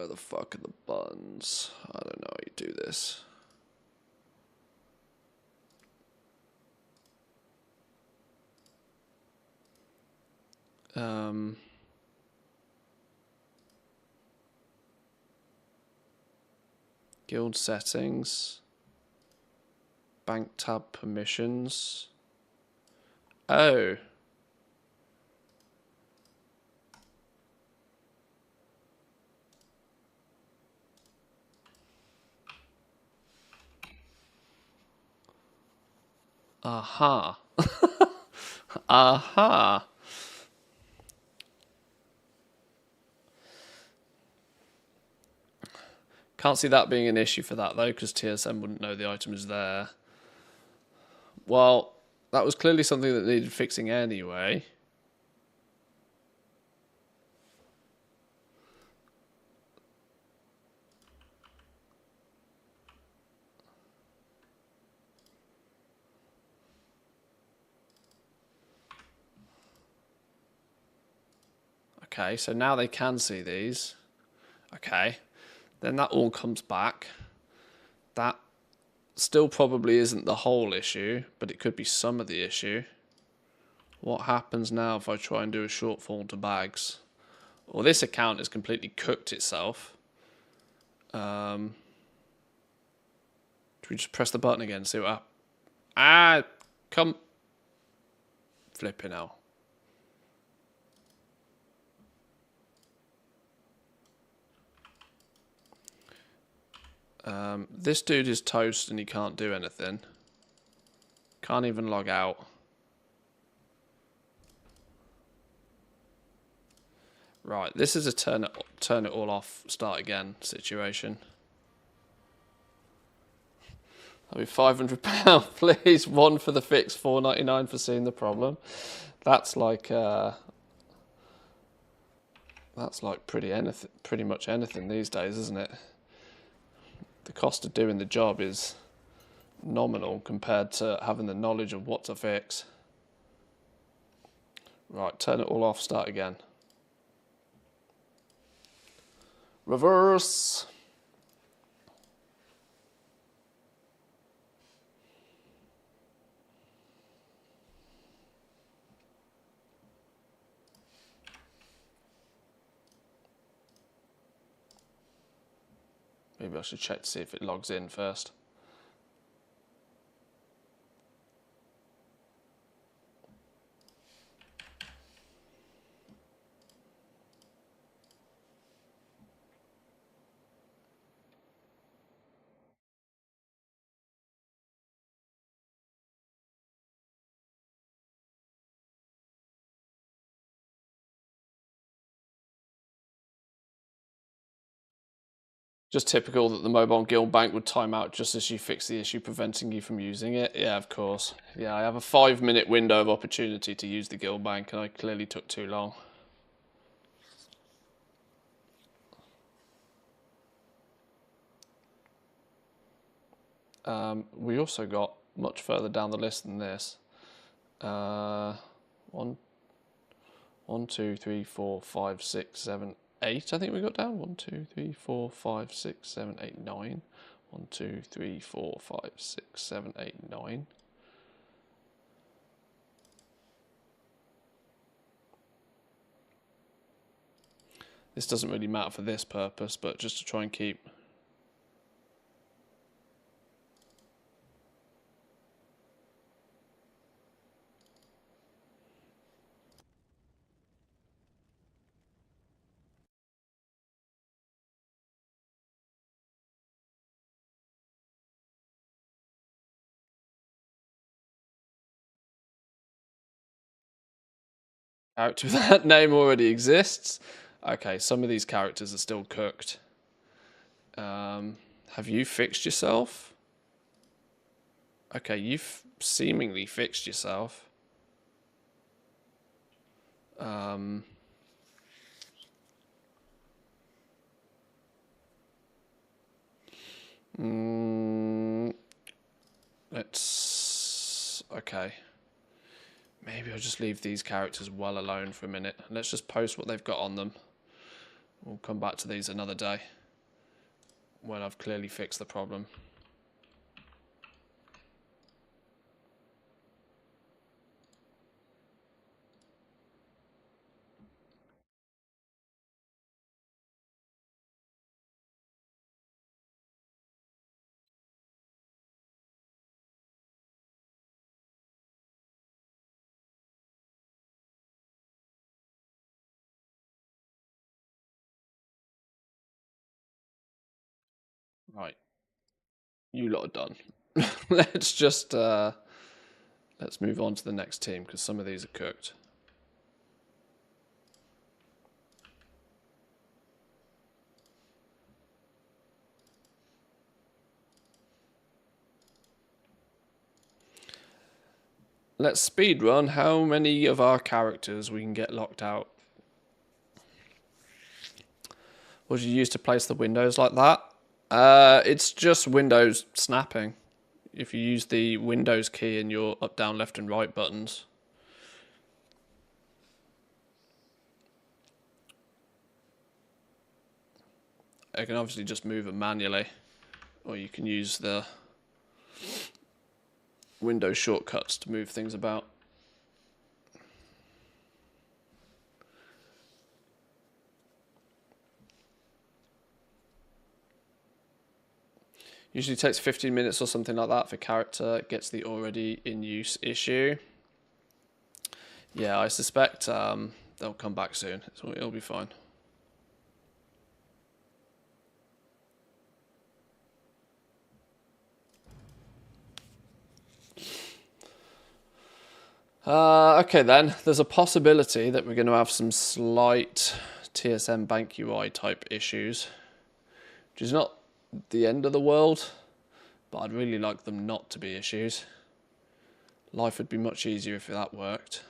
the fuck are the buttons? I don't know how you do this. Guild settings. Bank tab permissions. Oh. Aha. Aha. Can't see that being an issue for that though, because TSM wouldn't know the item is there. Well, that was clearly something that needed fixing anyway. Okay, so now they can see these. Okay, then that all comes back. That still probably isn't the whole issue, but it could be some of the issue. What happens now if I try and do a shortfall to bags? Well, this account has completely cooked itself. Do we just press the button again and see what happens? Ah, come. Flipping out. This dude is toast and he can't do anything. Can't even log out. Right, this is a turn it all off, start again situation. That'll be £500, please. One for the fix, £4.99 for seeing the problem. That's like pretty much anything these days, isn't it? The cost of doing the job is nominal compared to having the knowledge of what to fix. Right, turn it all off, start again. Reverse. Maybe I should check to see if it logs in first. Just typical that the mobile guild bank would time out just as you fix the issue preventing you from using it. Yeah, of course. Yeah, I have a 5-minute window of opportunity to use the guild bank and I clearly took too long. We also got much further down the list than this. 1, 2, 3, 4, 5, 6, 7, 8. I think we got down. 1, 2, 3, 4, 5, 6, 7, 8, 9. 1, 2, 3, 4, 5, 6, 7, 8, 9. This doesn't really matter for this purpose, but just to try and keep. Character with that name already exists. Okay, some of these characters are still cooked. Have you fixed yourself? Okay, you've seemingly fixed yourself. Okay. Maybe I'll just leave these characters well alone for a minute. Let's just post what they've got on them. We'll come back to these another day when I've clearly fixed the problem. Right. You lot are done. Let's just let's move on to the next team because some of these are cooked. Let's speed run how many of our characters we can get locked out. What did you use to place the windows like that? It's just Windows snapping. If you use the Windows key in your up, down, left and right buttons. I can obviously just move them manually. Or you can use the Windows shortcuts to move things about. Usually takes 15 minutes or something like that for character gets the already in use issue. Yeah, I suspect they'll come back soon. So it'll be fine. Okay then, there's a possibility that we're going to have some slight TSM Bank UI type issues, which is not the end of the world, but I'd really like them not to be issues. Life would be much easier if that worked.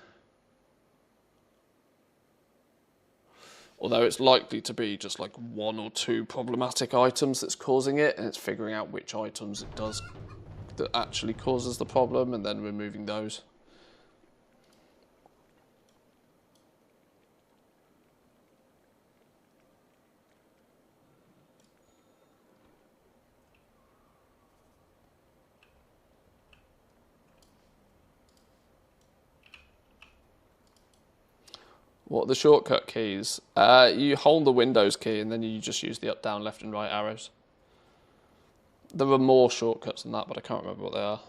Although it's likely to be just like 1 or 2 problematic items that's causing it, and it's figuring out which items it does that actually causes the problem and then removing those. What are the shortcut keys? You hold the Windows key and then you just use the up, down, left and right arrows. There are more shortcuts than that, but I can't remember what they are.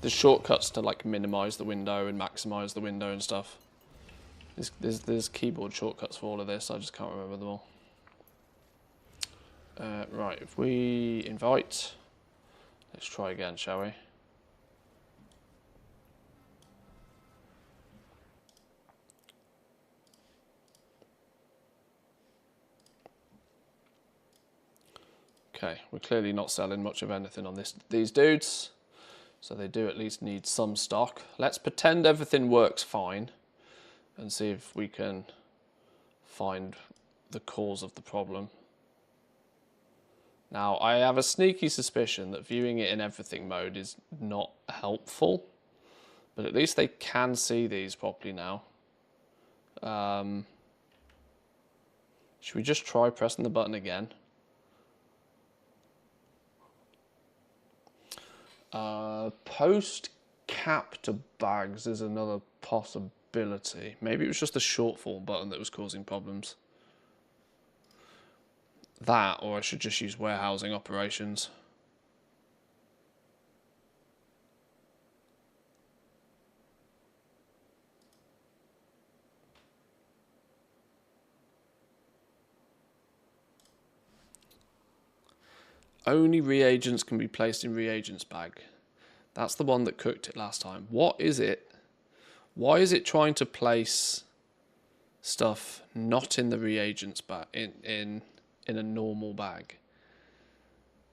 There's shortcuts to like minimize the window and maximize the window and stuff. There's keyboard shortcuts for all of this, I just can't remember them all. Right, if we invite, let's try again, shall we? Okay, we're clearly not selling much of anything on these dudes, so they do at least need some stock. Let's pretend everything works fine and see if we can find the cause of the problem. Now, I have a sneaky suspicion that viewing it in everything mode is not helpful, but at least they can see these properly now. Should we just try pressing the button again? Post cap to bags is another possibility. Maybe it was just the shortfall button that was causing problems. That, or I should just use warehousing operations. Only reagents can be placed in reagents bag. That's the one that cooked it last time. What is it? Why is it trying to place stuff not in the reagents bag, in a normal bag?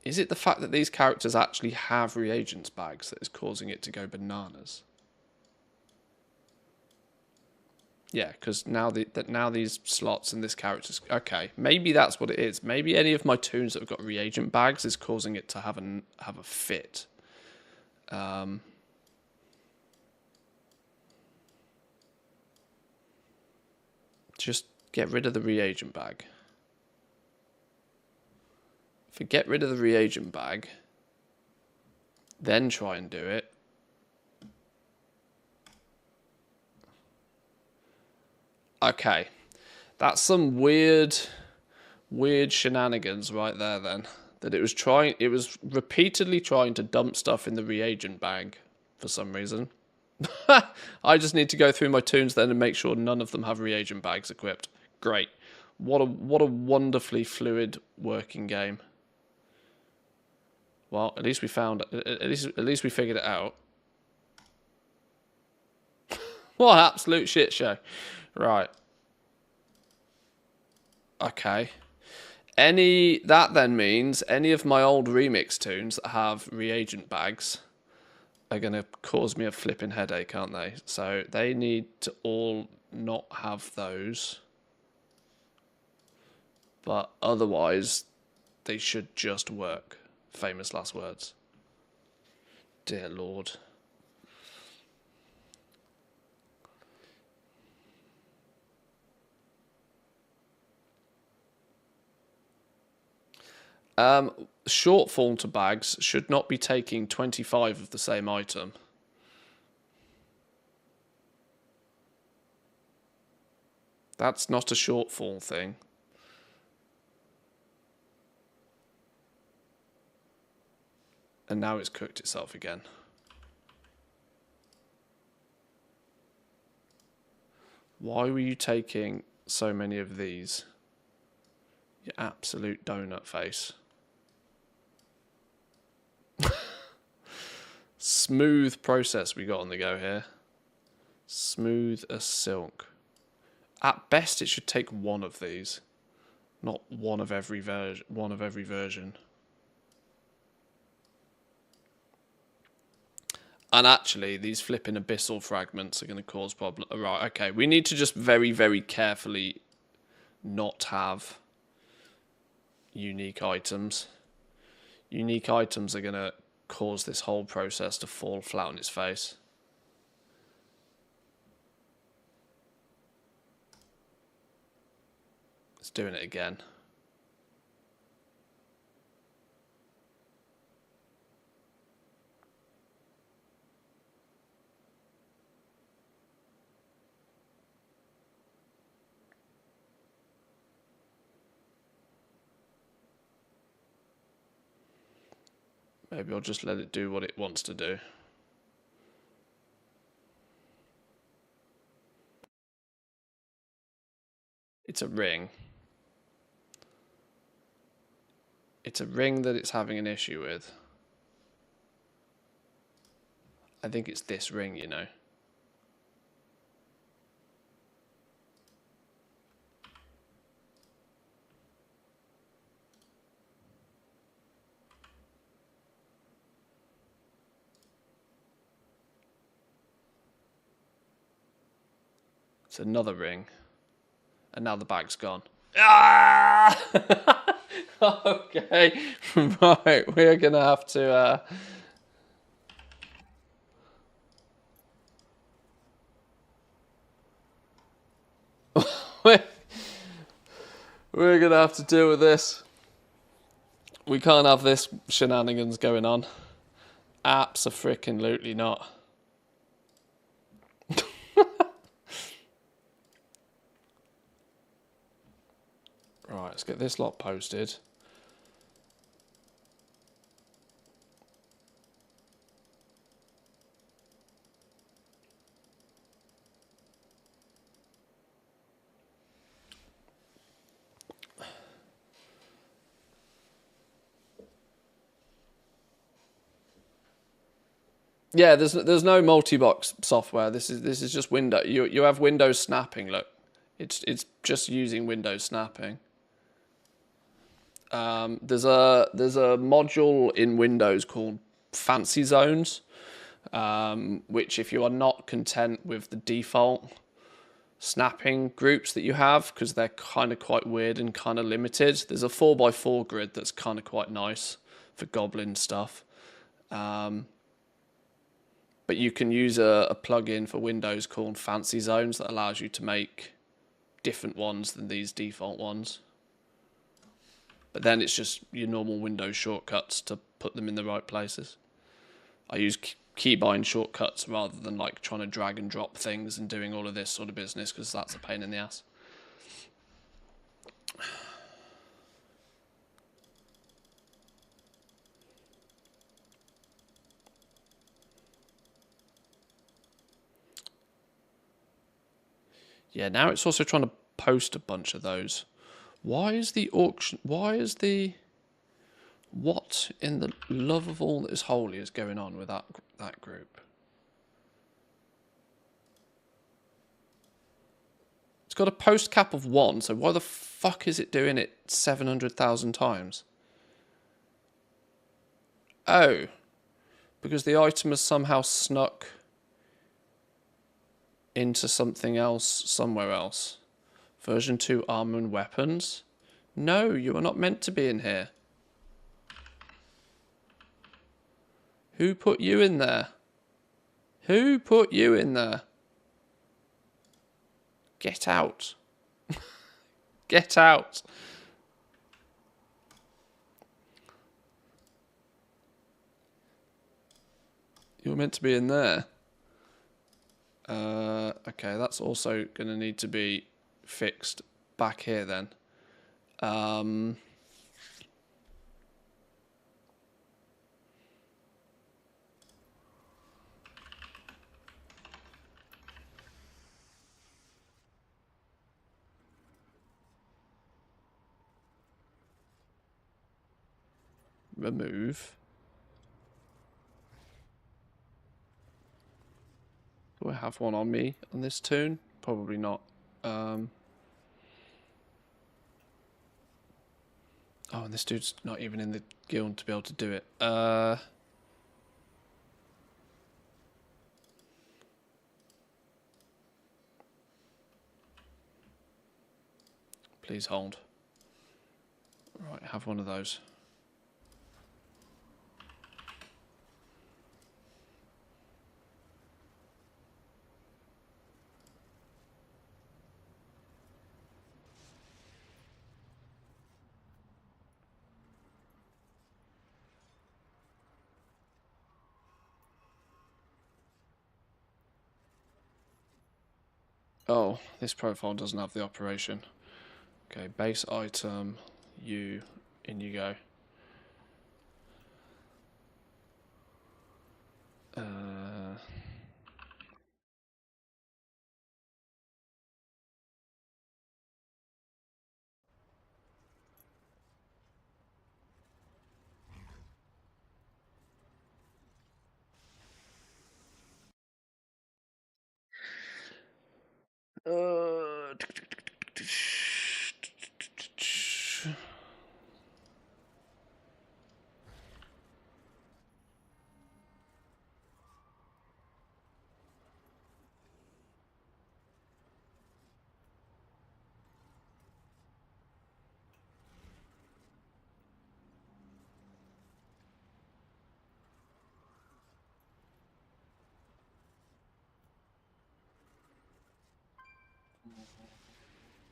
Is it the fact that these characters actually have reagents bags that is causing it to go bananas? Yeah, because now these slots and this character's okay. Maybe that's what it is. Maybe any of my toons that have got reagent bags is causing it to have a fit. Just get rid of the reagent bag. If we get rid of the reagent bag, then try and do it. Okay, that's some weird shenanigans right there then. That it was repeatedly trying to dump stuff in the reagent bag for some reason. I just need to go through my tunes then and make sure none of them have reagent bags equipped. Great. What a wonderfully fluid working game. Well, at least we found at least we figured it out. What an absolute shit show. Right. Okay. That then means any of my old remix tunes that have reagent bags are going to cause me a flipping headache, aren't they? So they need to all not have those. But otherwise, they should just work. Famous last words. Dear Lord. Shortfall to bags should not be taking 25 of the same item. That's not a shortfall thing. And now it's cooked itself again. Why were you taking so many of these? You absolute donut face. Smooth process we got on the go here. Smooth as silk. At best, it should take one of these, not one of every version. And actually, these flipping abyssal fragments are going to cause problems. Right, okay. We need to just very, very carefully not have unique items. Unique items are going to cause this whole process to fall flat on its face. It's doing it again. Maybe I'll just let it do what it wants to do. It's a ring. It's a ring that it's having an issue with. I think it's this ring, you know. It's another ring. And now the bag's gone. Ah! Okay. Right, we're going to have to... We're going to have to deal with this. We can't have this shenanigans going on. Abso-freaking-lutely not. Right, let's get this lot posted. Yeah, there's no multi-box software. This is just Windows. You have Windows snapping. Look, it's just using Windows snapping. There's a module in Windows called Fancy Zones, which if you are not content with the default snapping groups that you have, because they're kind of quite weird and kind of limited, there's a 4x4 grid that's kind of quite nice for goblin stuff. But you can use a plugin for Windows called Fancy Zones that allows you to make different ones than these default ones. But then it's just your normal Windows shortcuts to put them in the right places. I use keybind shortcuts rather than like trying to drag and drop things and doing all of this sort of business, because that's a pain in the ass. Yeah, now it's also trying to post a bunch of those. Why is the auction... Why is the... What in the love of all that is holy is going on with that group? It's got a post cap of 1, so why the fuck is it doing it 700,000 times? Oh, because the item has somehow snuck into something else somewhere else. Version 2 armor and weapons. No, you are not meant to be in here. Who put you in there? Who put you in there? Get out. Get out. You're meant to be in there. Okay, that's also going to need to be fixed back here then. Remove. Do I have one on me on this tune? Probably not. Oh, and this dude's not even in the guild to be able to do it. Please hold. Right, have one of those. Oh, this profile doesn't have the operation. Okay, base item, in you go.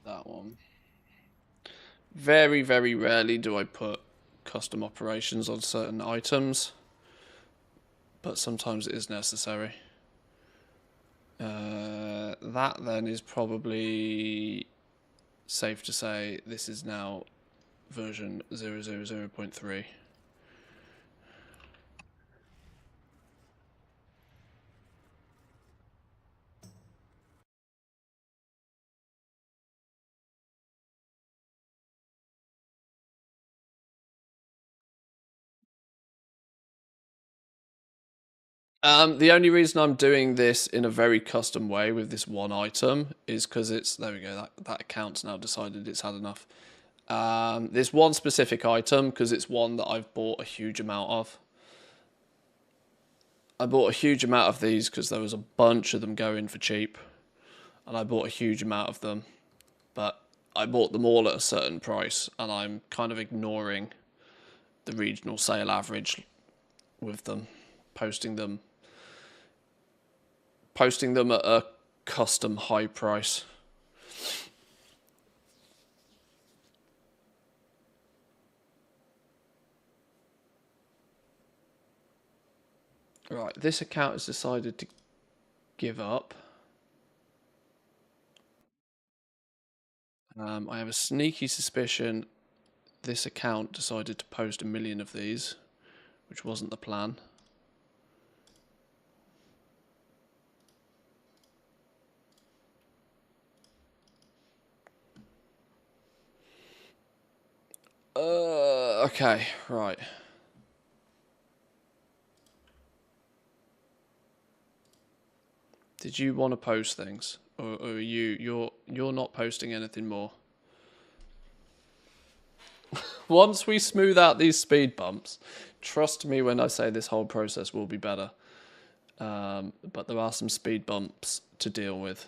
That one. Very, very rarely do I put custom operations on certain items, but sometimes it is necessary. That then is probably safe to say this is now version 0.3. The only reason I'm doing this in a very custom way with this one item is because it's, there we go, that account's now decided it's had enough. This one specific item, because it's one that I've bought a huge amount of. I bought a huge amount of these because there was a bunch of them going for cheap. And I bought a huge amount of them. But I bought them all at a certain price, and I'm kind of ignoring the regional sale average with them, posting them at a custom high price. Right, this account has decided to give up. I have a sneaky suspicion this account decided to post 1 million of these, which wasn't the plan. Okay, right. Did you want to post things, or are you're not posting anything more? Once we smooth out these speed bumps, trust me when I say this whole process will be better. But there are some speed bumps to deal with.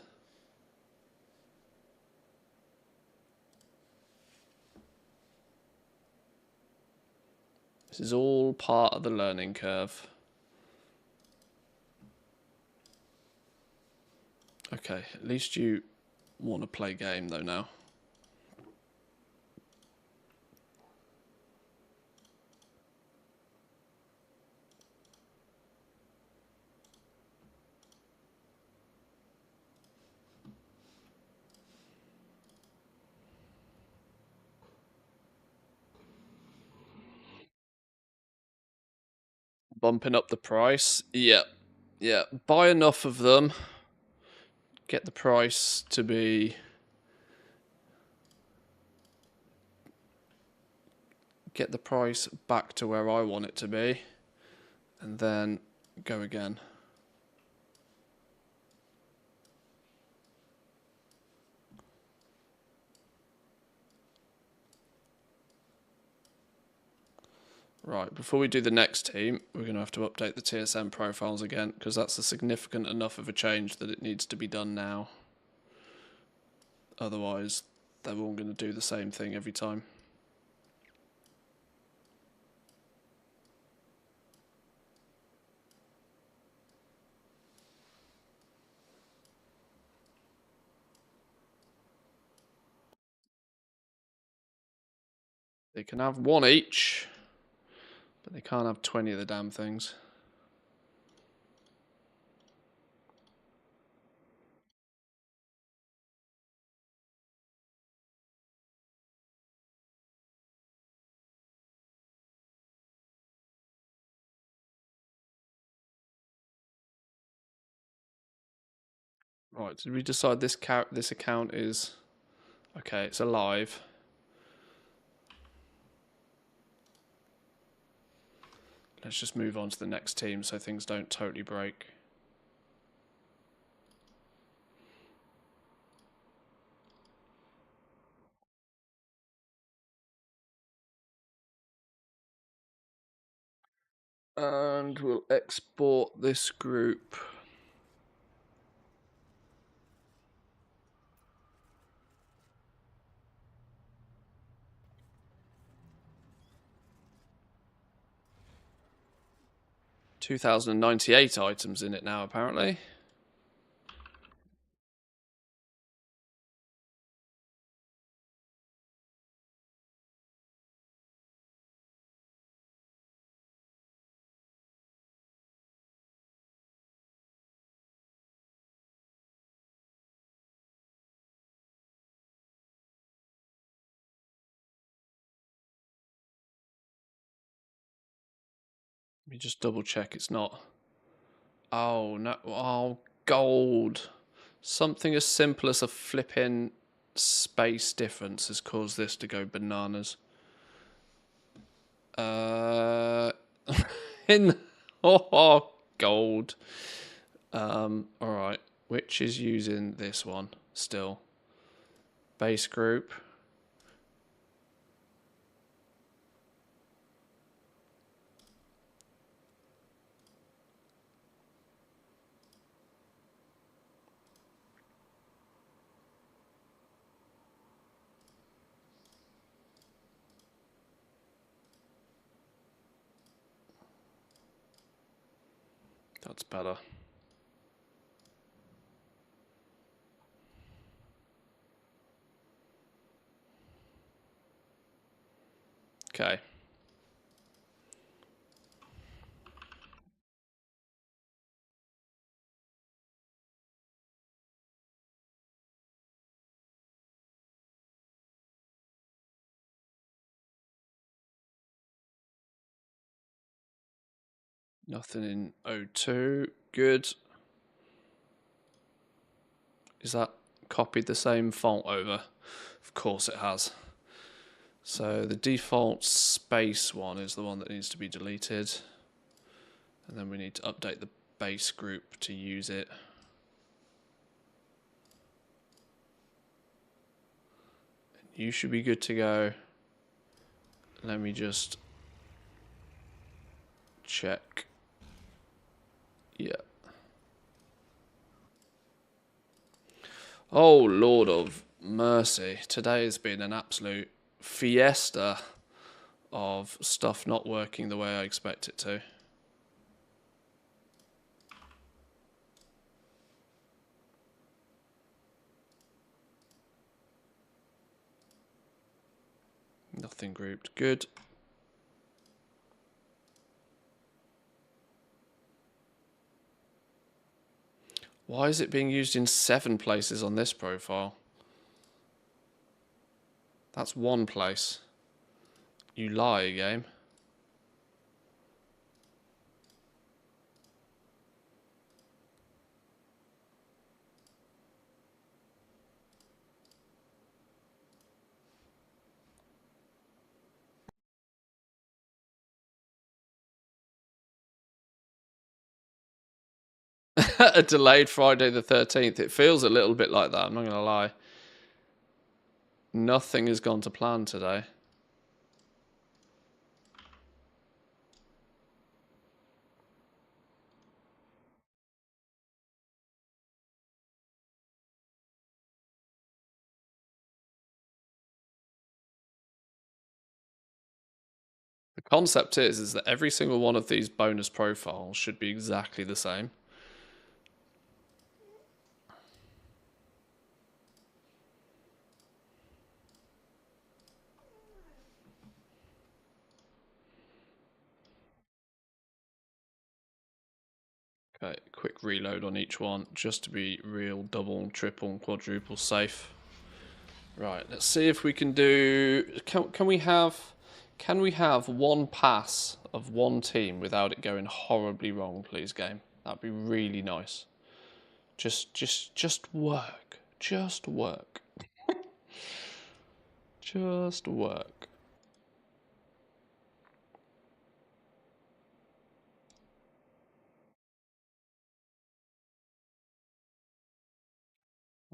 This is all part of the learning curve. Okay, at least you want to play game though now. Bumping up the price. Yeah. Yeah. Buy enough of them. Get the price to be... Get the price back to where I want it to be. And then go again. Right, before we do the next team, we're going to have to update the TSM profiles again, because that's a significant enough of a change that it needs to be done now. Otherwise, they're all going to do the same thing every time. They can have one each, but they can't have 20 of the damn things. Right, did we decide this account is... Okay, it's alive. Let's just move on to the next team so things don't totally break. And we'll export this group. $2,098 items in it now, apparently. Let me just double check it's not. Oh, no. Oh, gold. Something as simple as a flipping space difference has caused this to go bananas. In oh, gold. All right. Which is using this one still? Base group. That's better. Okay. Nothing in O2. Good. Is that copied the same font over? Of course it has. So the default space one is the one that needs to be deleted. And then we need to update the base group to use it. You should be good to go. Let me just check. Yeah. Oh, Lord of mercy. Today has been an absolute fiesta of stuff not working the way I expect it to. Nothing grouped. Good. Why is it being used in 7 places on this profile? That's 1 place. You lie, game. A delayed Friday the 13th. It feels a little bit like that, I'm not going to lie. Nothing has gone to plan today. The concept is that every single one of these bonus profiles should be exactly the same. Okay, quick reload on each one just to be real double, triple, quadruple safe. Right, let's see if we can do. Can we have one pass of one team without it going horribly wrong, please, game? That'd be really nice. Just work. Just work. Just work.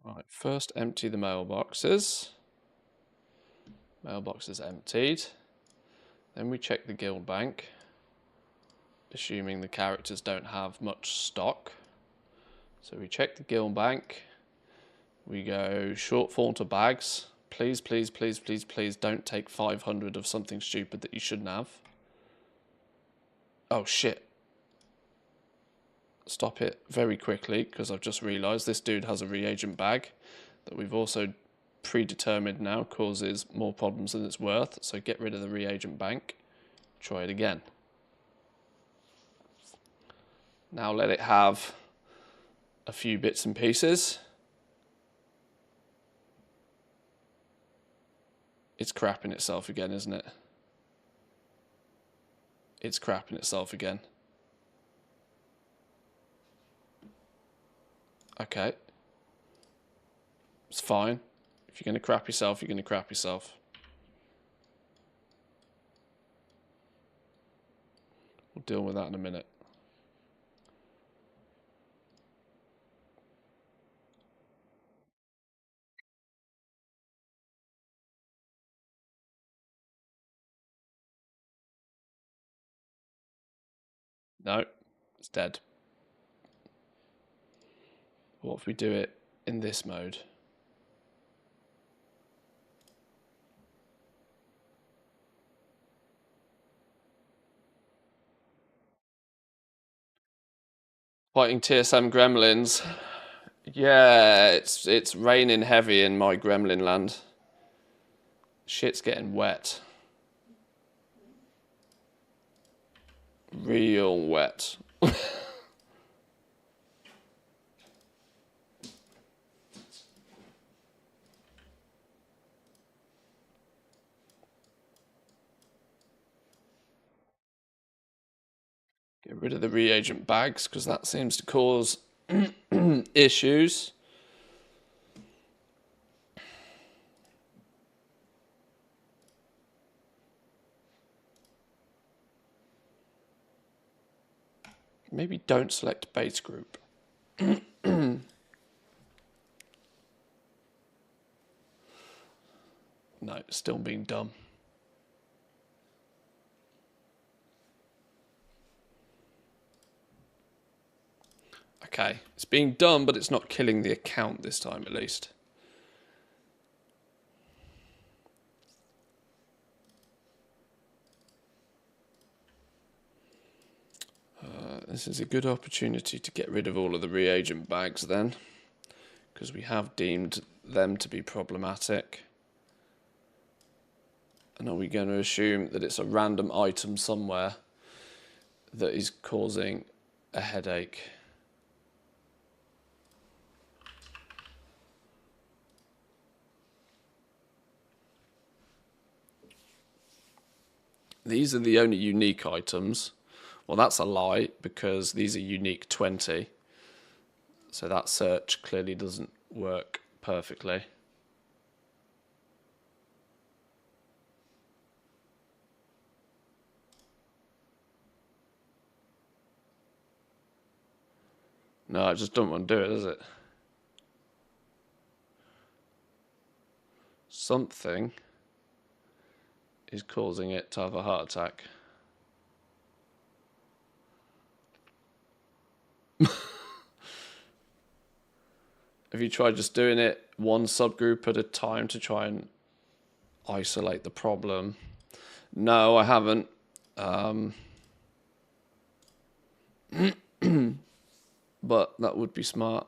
Right, first empty the mailboxes. Mailboxes emptied. Then we check the guild bank, assuming the characters don't have much stock. So we check the guild bank. We go shortfall to bags. Please, please, please, please, please don't take 500 of something stupid that you shouldn't have. Oh shit. Stop it very quickly, because I've just realised this dude has a reagent bag that we've also predetermined now causes more problems than it's worth. So get rid of the reagent bank. Try it again. Now let it have a few bits and pieces. It's crapping itself again, isn't it? It's crapping itself again. Okay. It's fine. If you're going to crap yourself, you're going to crap yourself. We'll deal with that in a minute. No, it's dead. What if we do it in this mode? Fighting TSM gremlins. Yeah, it's raining heavy in my gremlin land. Shit's getting wet. Real wet. Get rid of the reagent bags, because that seems to cause issues. Maybe don't select base group. No, still being dumb. Okay, it's being dumb, but it's not killing the account this time at least. This is a good opportunity to get rid of all of the reagent bags then, because we have deemed them to be problematic. And are we going to assume that it's a random item somewhere that is causing a headache? These are the only unique items. Well, that's a lie, because these are unique 20. So that search clearly doesn't work perfectly. No, I just don't want to do it, does it? Something is causing it to have a heart attack. Have you tried just doing it one subgroup at a time to try and isolate the problem? No, I haven't. But that would be smart.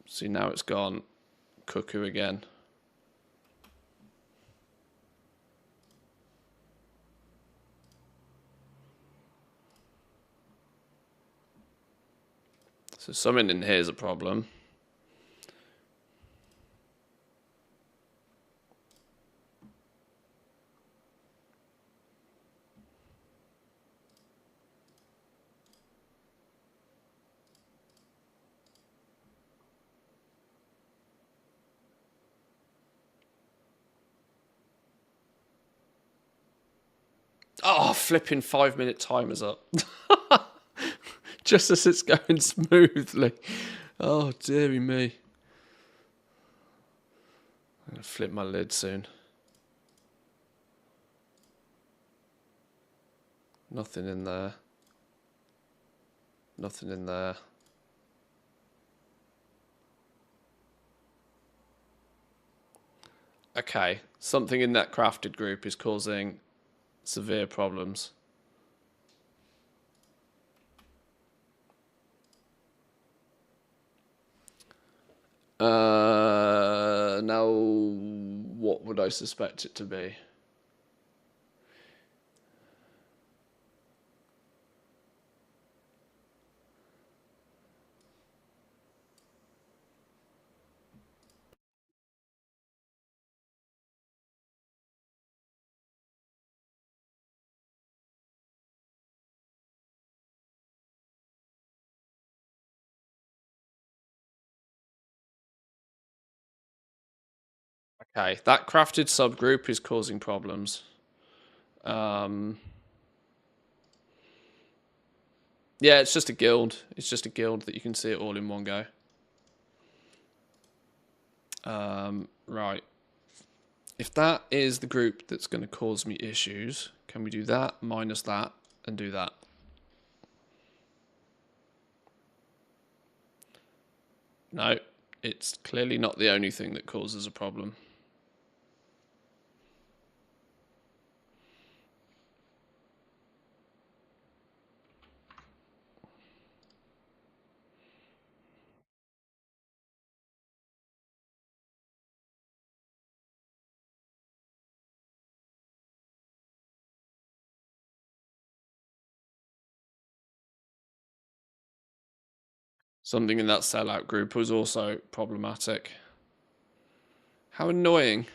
See, now it's gone cuckoo again. So something in here is a problem. Oh, flipping 5-minute timer's up. Just as it's going smoothly. Oh, dearie me. I'm going to flip my lid soon. Nothing in there. Nothing in there. Okay, something in that crafted group is causing severe problems. Now, what would I suspect it to be? Okay, that crafted subgroup is causing problems. Yeah, it's just a guild. It's just a guild that you can see it all in one go. Right. If that is the group that's going to cause me issues, can we do that, minus that, and do that? No, it's clearly not the only thing that causes a problem. Something in that sellout group was also problematic. How annoying.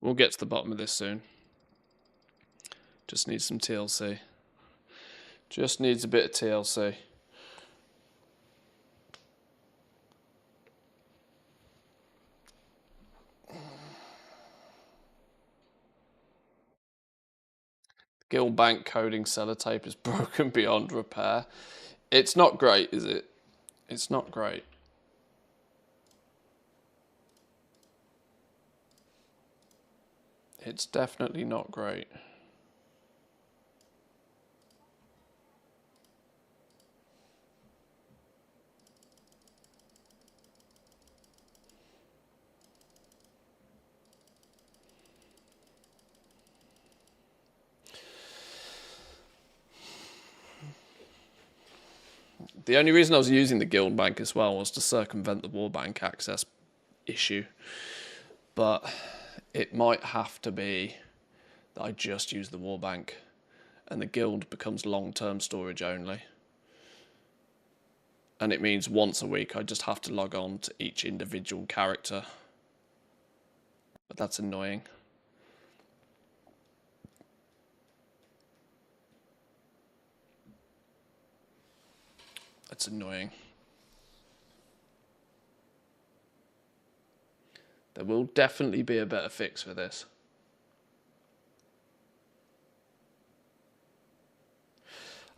We'll get to the bottom of this soon. Just needs some TLC. Just needs a bit of TLC. Guild Bank coding sellotape is broken beyond repair. It's not great, is it? It's not great. It's definitely not great. The only reason I was using the Guild Bank as well was to circumvent the War Bank access issue. But it might have to be that I just use the War Bank and the Guild becomes long-term storage only. And it means once a week I just have to log on to each individual character. But that's annoying. That's annoying. There will definitely be a better fix for this.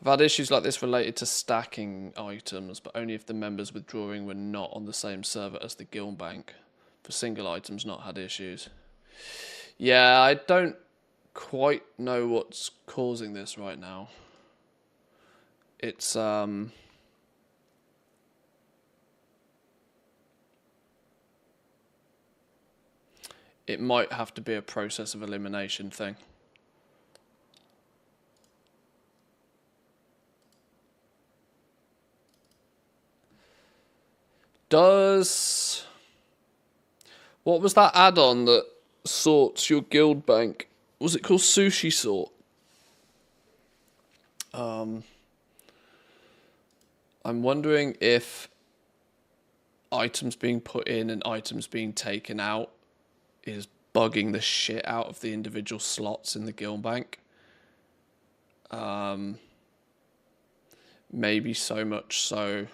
I've had issues like this related to stacking items, but only if the members withdrawing were not on the same server as the Guild Bank. For single items, not had issues. Yeah, I don't quite know what's causing this right now. It's it might have to be a process of elimination thing. What was that add-on that sorts your Guild Bank? Was it called Sushi Sort? I'm wondering if items being put in and items being taken out is bugging the shit out of the individual slots in the Guild Bank. Maybe so much so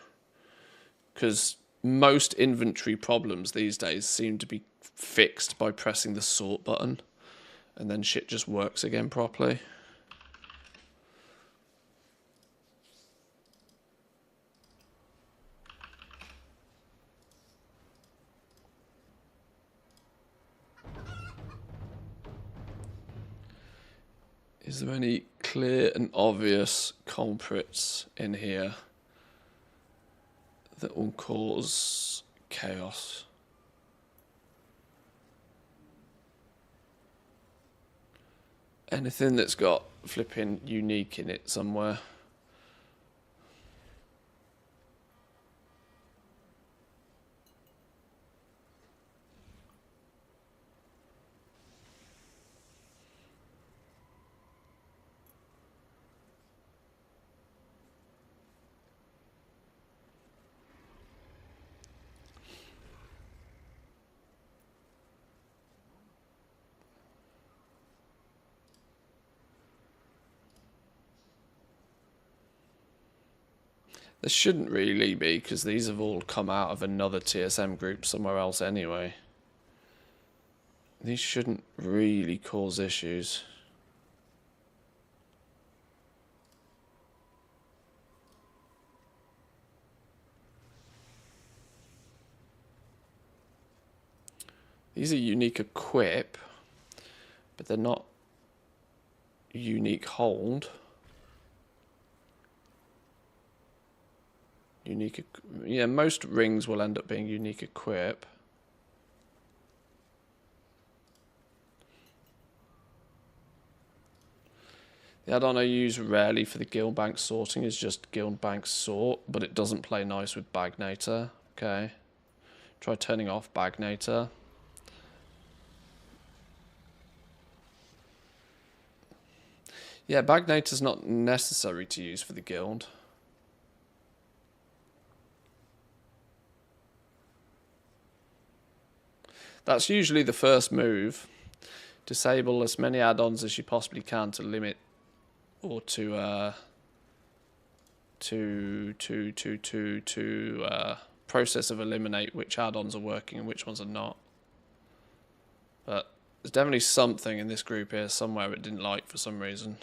because most inventory problems these days seem to be fixed by pressing the sort button and then shit just works again properly. Is there any clear and obvious culprits in here that will cause chaos? Anything that's got flipping unique in it somewhere. There shouldn't really be, because these have all come out of another TSM group somewhere else anyway. These shouldn't really cause issues. These are unique equip, but they're not unique hold. Yeah, most rings will end up being unique equip. The add-on I use rarely for the Guild Bank sorting is just Guild Bank Sort, but it doesn't play nice with Bagnator. Okay. Try turning off Bagnator. Yeah, Bagnator's not necessary to use for the guild. That's usually the first move. Disable as many add-ons as you possibly can to limit or to process of eliminate which add-ons are working and which ones are not. But there's definitely something in this group here somewhere it didn't like for some reason.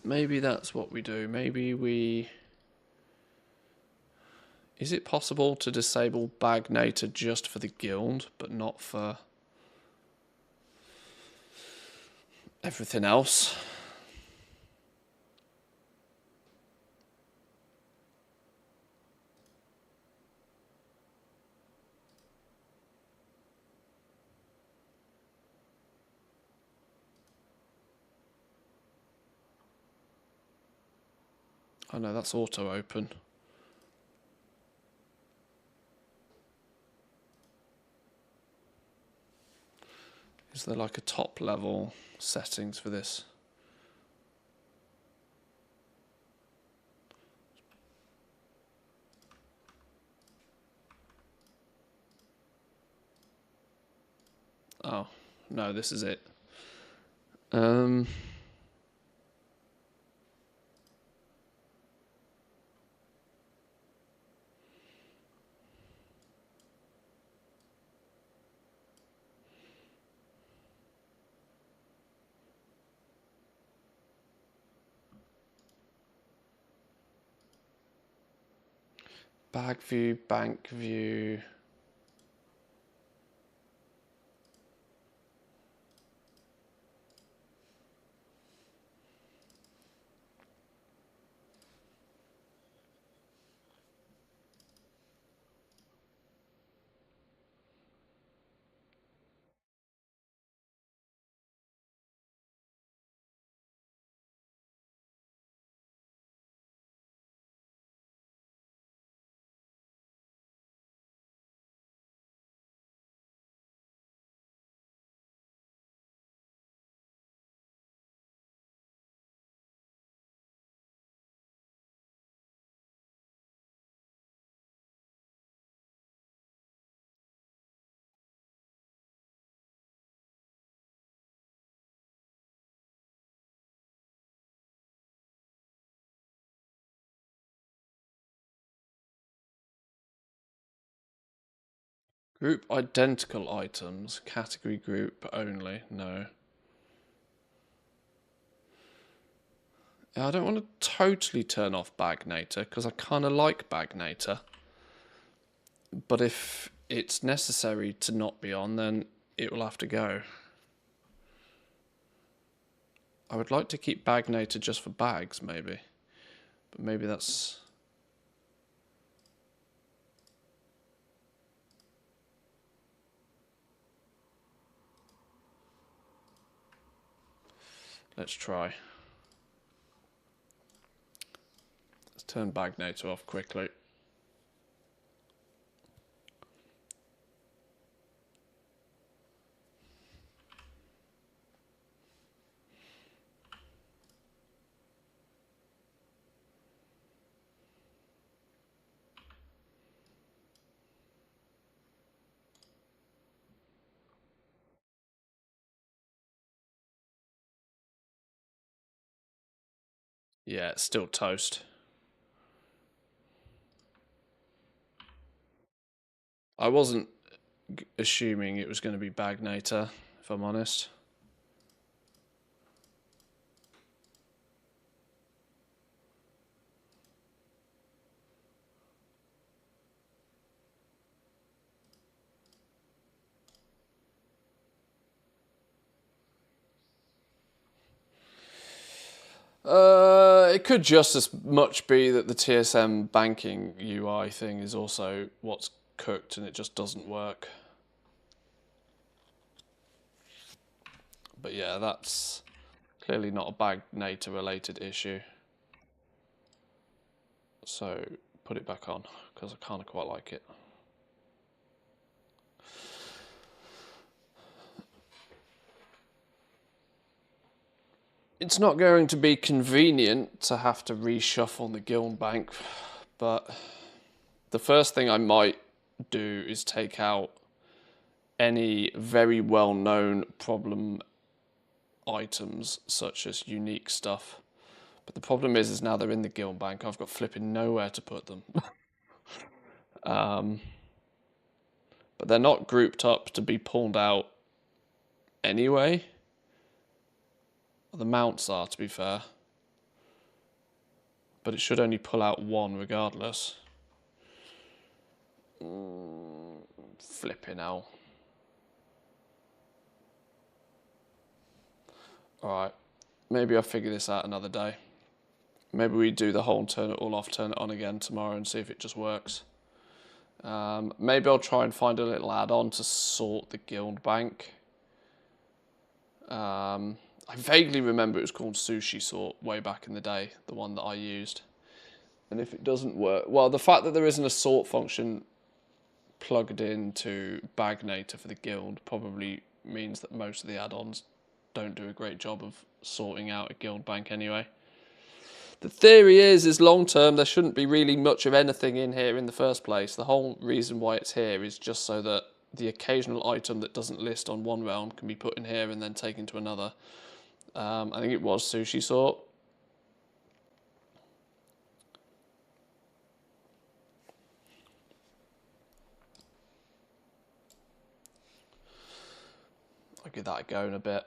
Maybe that's what we do. Maybe we... Is it possible to disable Bagnator just for the guild, but not for everything else? Oh no, that's auto open. Is there like a top level settings for this? Oh, no, this is it. Bag view, bank view. Group identical items, category group only, no. I don't want to totally turn off Bagnator because I kind of like Bagnator. But if it's necessary to not be on, then it will have to go. I would like to keep Bagnator just for bags, maybe. But maybe that's... Let's try. Let's turn Bagnator off quickly. Yeah, it's still toast. I wasn't assuming it was going to be Bagnator, if I'm honest. It could just as much be that the TSM banking UI thing is also what's cooked and it just doesn't work. But yeah, that's clearly not a Bagnator related issue. So put it back on because I kind of quite like it. It's not going to be convenient to have to reshuffle the guild bank, but the first thing I might do is take out any very well-known problem items, such as unique stuff. But the problem is now they're in the guild bank. I've got flipping nowhere to put them. But they're not grouped up to be pulled out anyway. The mounts are, to be fair. But it should only pull out one regardless. Flipping hell. Alright. Maybe I'll figure this out another day. Maybe we do the whole turn it all off, turn it on again tomorrow and see if it just works. Maybe I'll try and find a little add-on to sort the guild bank. I vaguely remember it was called Sushi Sort way back in the day, the one that I used. And if it doesn't work, well, the fact that there isn't a sort function plugged into Bagnator for the guild probably means that most of the add-ons don't do a great job of sorting out a guild bank anyway. The theory is long term there shouldn't be really much of anything in here in the first place. The whole reason why it's here is just so that the occasional item that doesn't list on one realm can be put in here and then taken to another. I think it was Sushi Sort. I'll give that a go in a bit.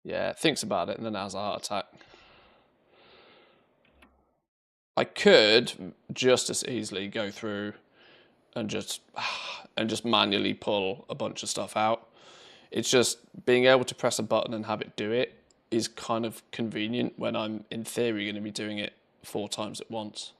Yeah, thinks about it and then has a heart attack. I could just as easily go through and just manually pull a bunch of stuff out. It's just being able to press a button and have it do it is kind of convenient when I'm in theory going to be doing it 4 times at once.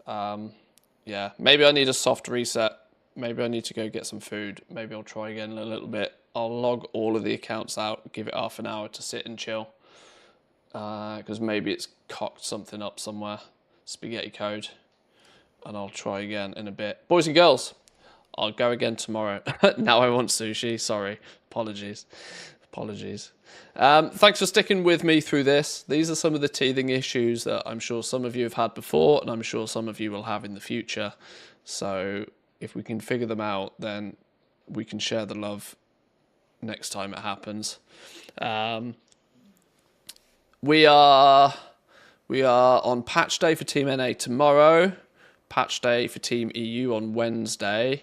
Yeah, maybe I need a soft reset. Maybe I need to go get some food. Maybe I'll try again in a little bit. I'll log all of the accounts out, give it half an hour to sit and chill. Because maybe it's cocked something up somewhere. Spaghetti code. And I'll try again in a bit. Boys and girls, I'll go again tomorrow. Now I want sushi. Sorry. Apologies. Thanks for sticking with me through this. These are some of the teething issues that I'm sure some of you have had before, and I'm sure some of you will have in the future. So if we can figure them out, then we can share the love next time it happens. We are on patch day for Team NA tomorrow. Patch day for Team EU on Wednesday.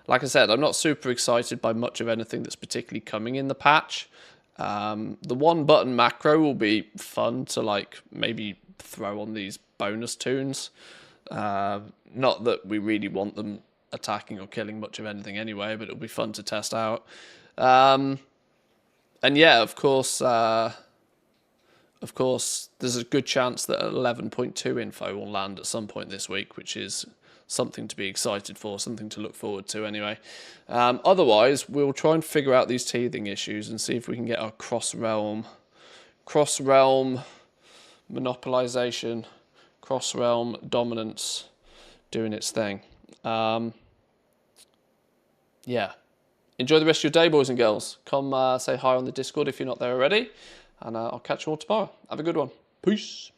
Like I said, I'm not super excited by much of anything that's particularly coming in the patch. The one button macro will be fun to like maybe throw on these bonus tunes. Not that we really want them attacking or killing much of anything anyway, but it'll be fun to test out. And yeah, of course, there's a good chance that 11.2 info will land at some point this week, which is something to be excited for, something to look forward to anyway. Otherwise, we'll try and figure out these teething issues and see if we can get our cross-realm monopolization, cross-realm dominance doing its thing. Yeah. Enjoy the rest of your day, boys and girls. Come say hi on the Discord if you're not there already. And I'll catch you all tomorrow. Have a good one. Peace.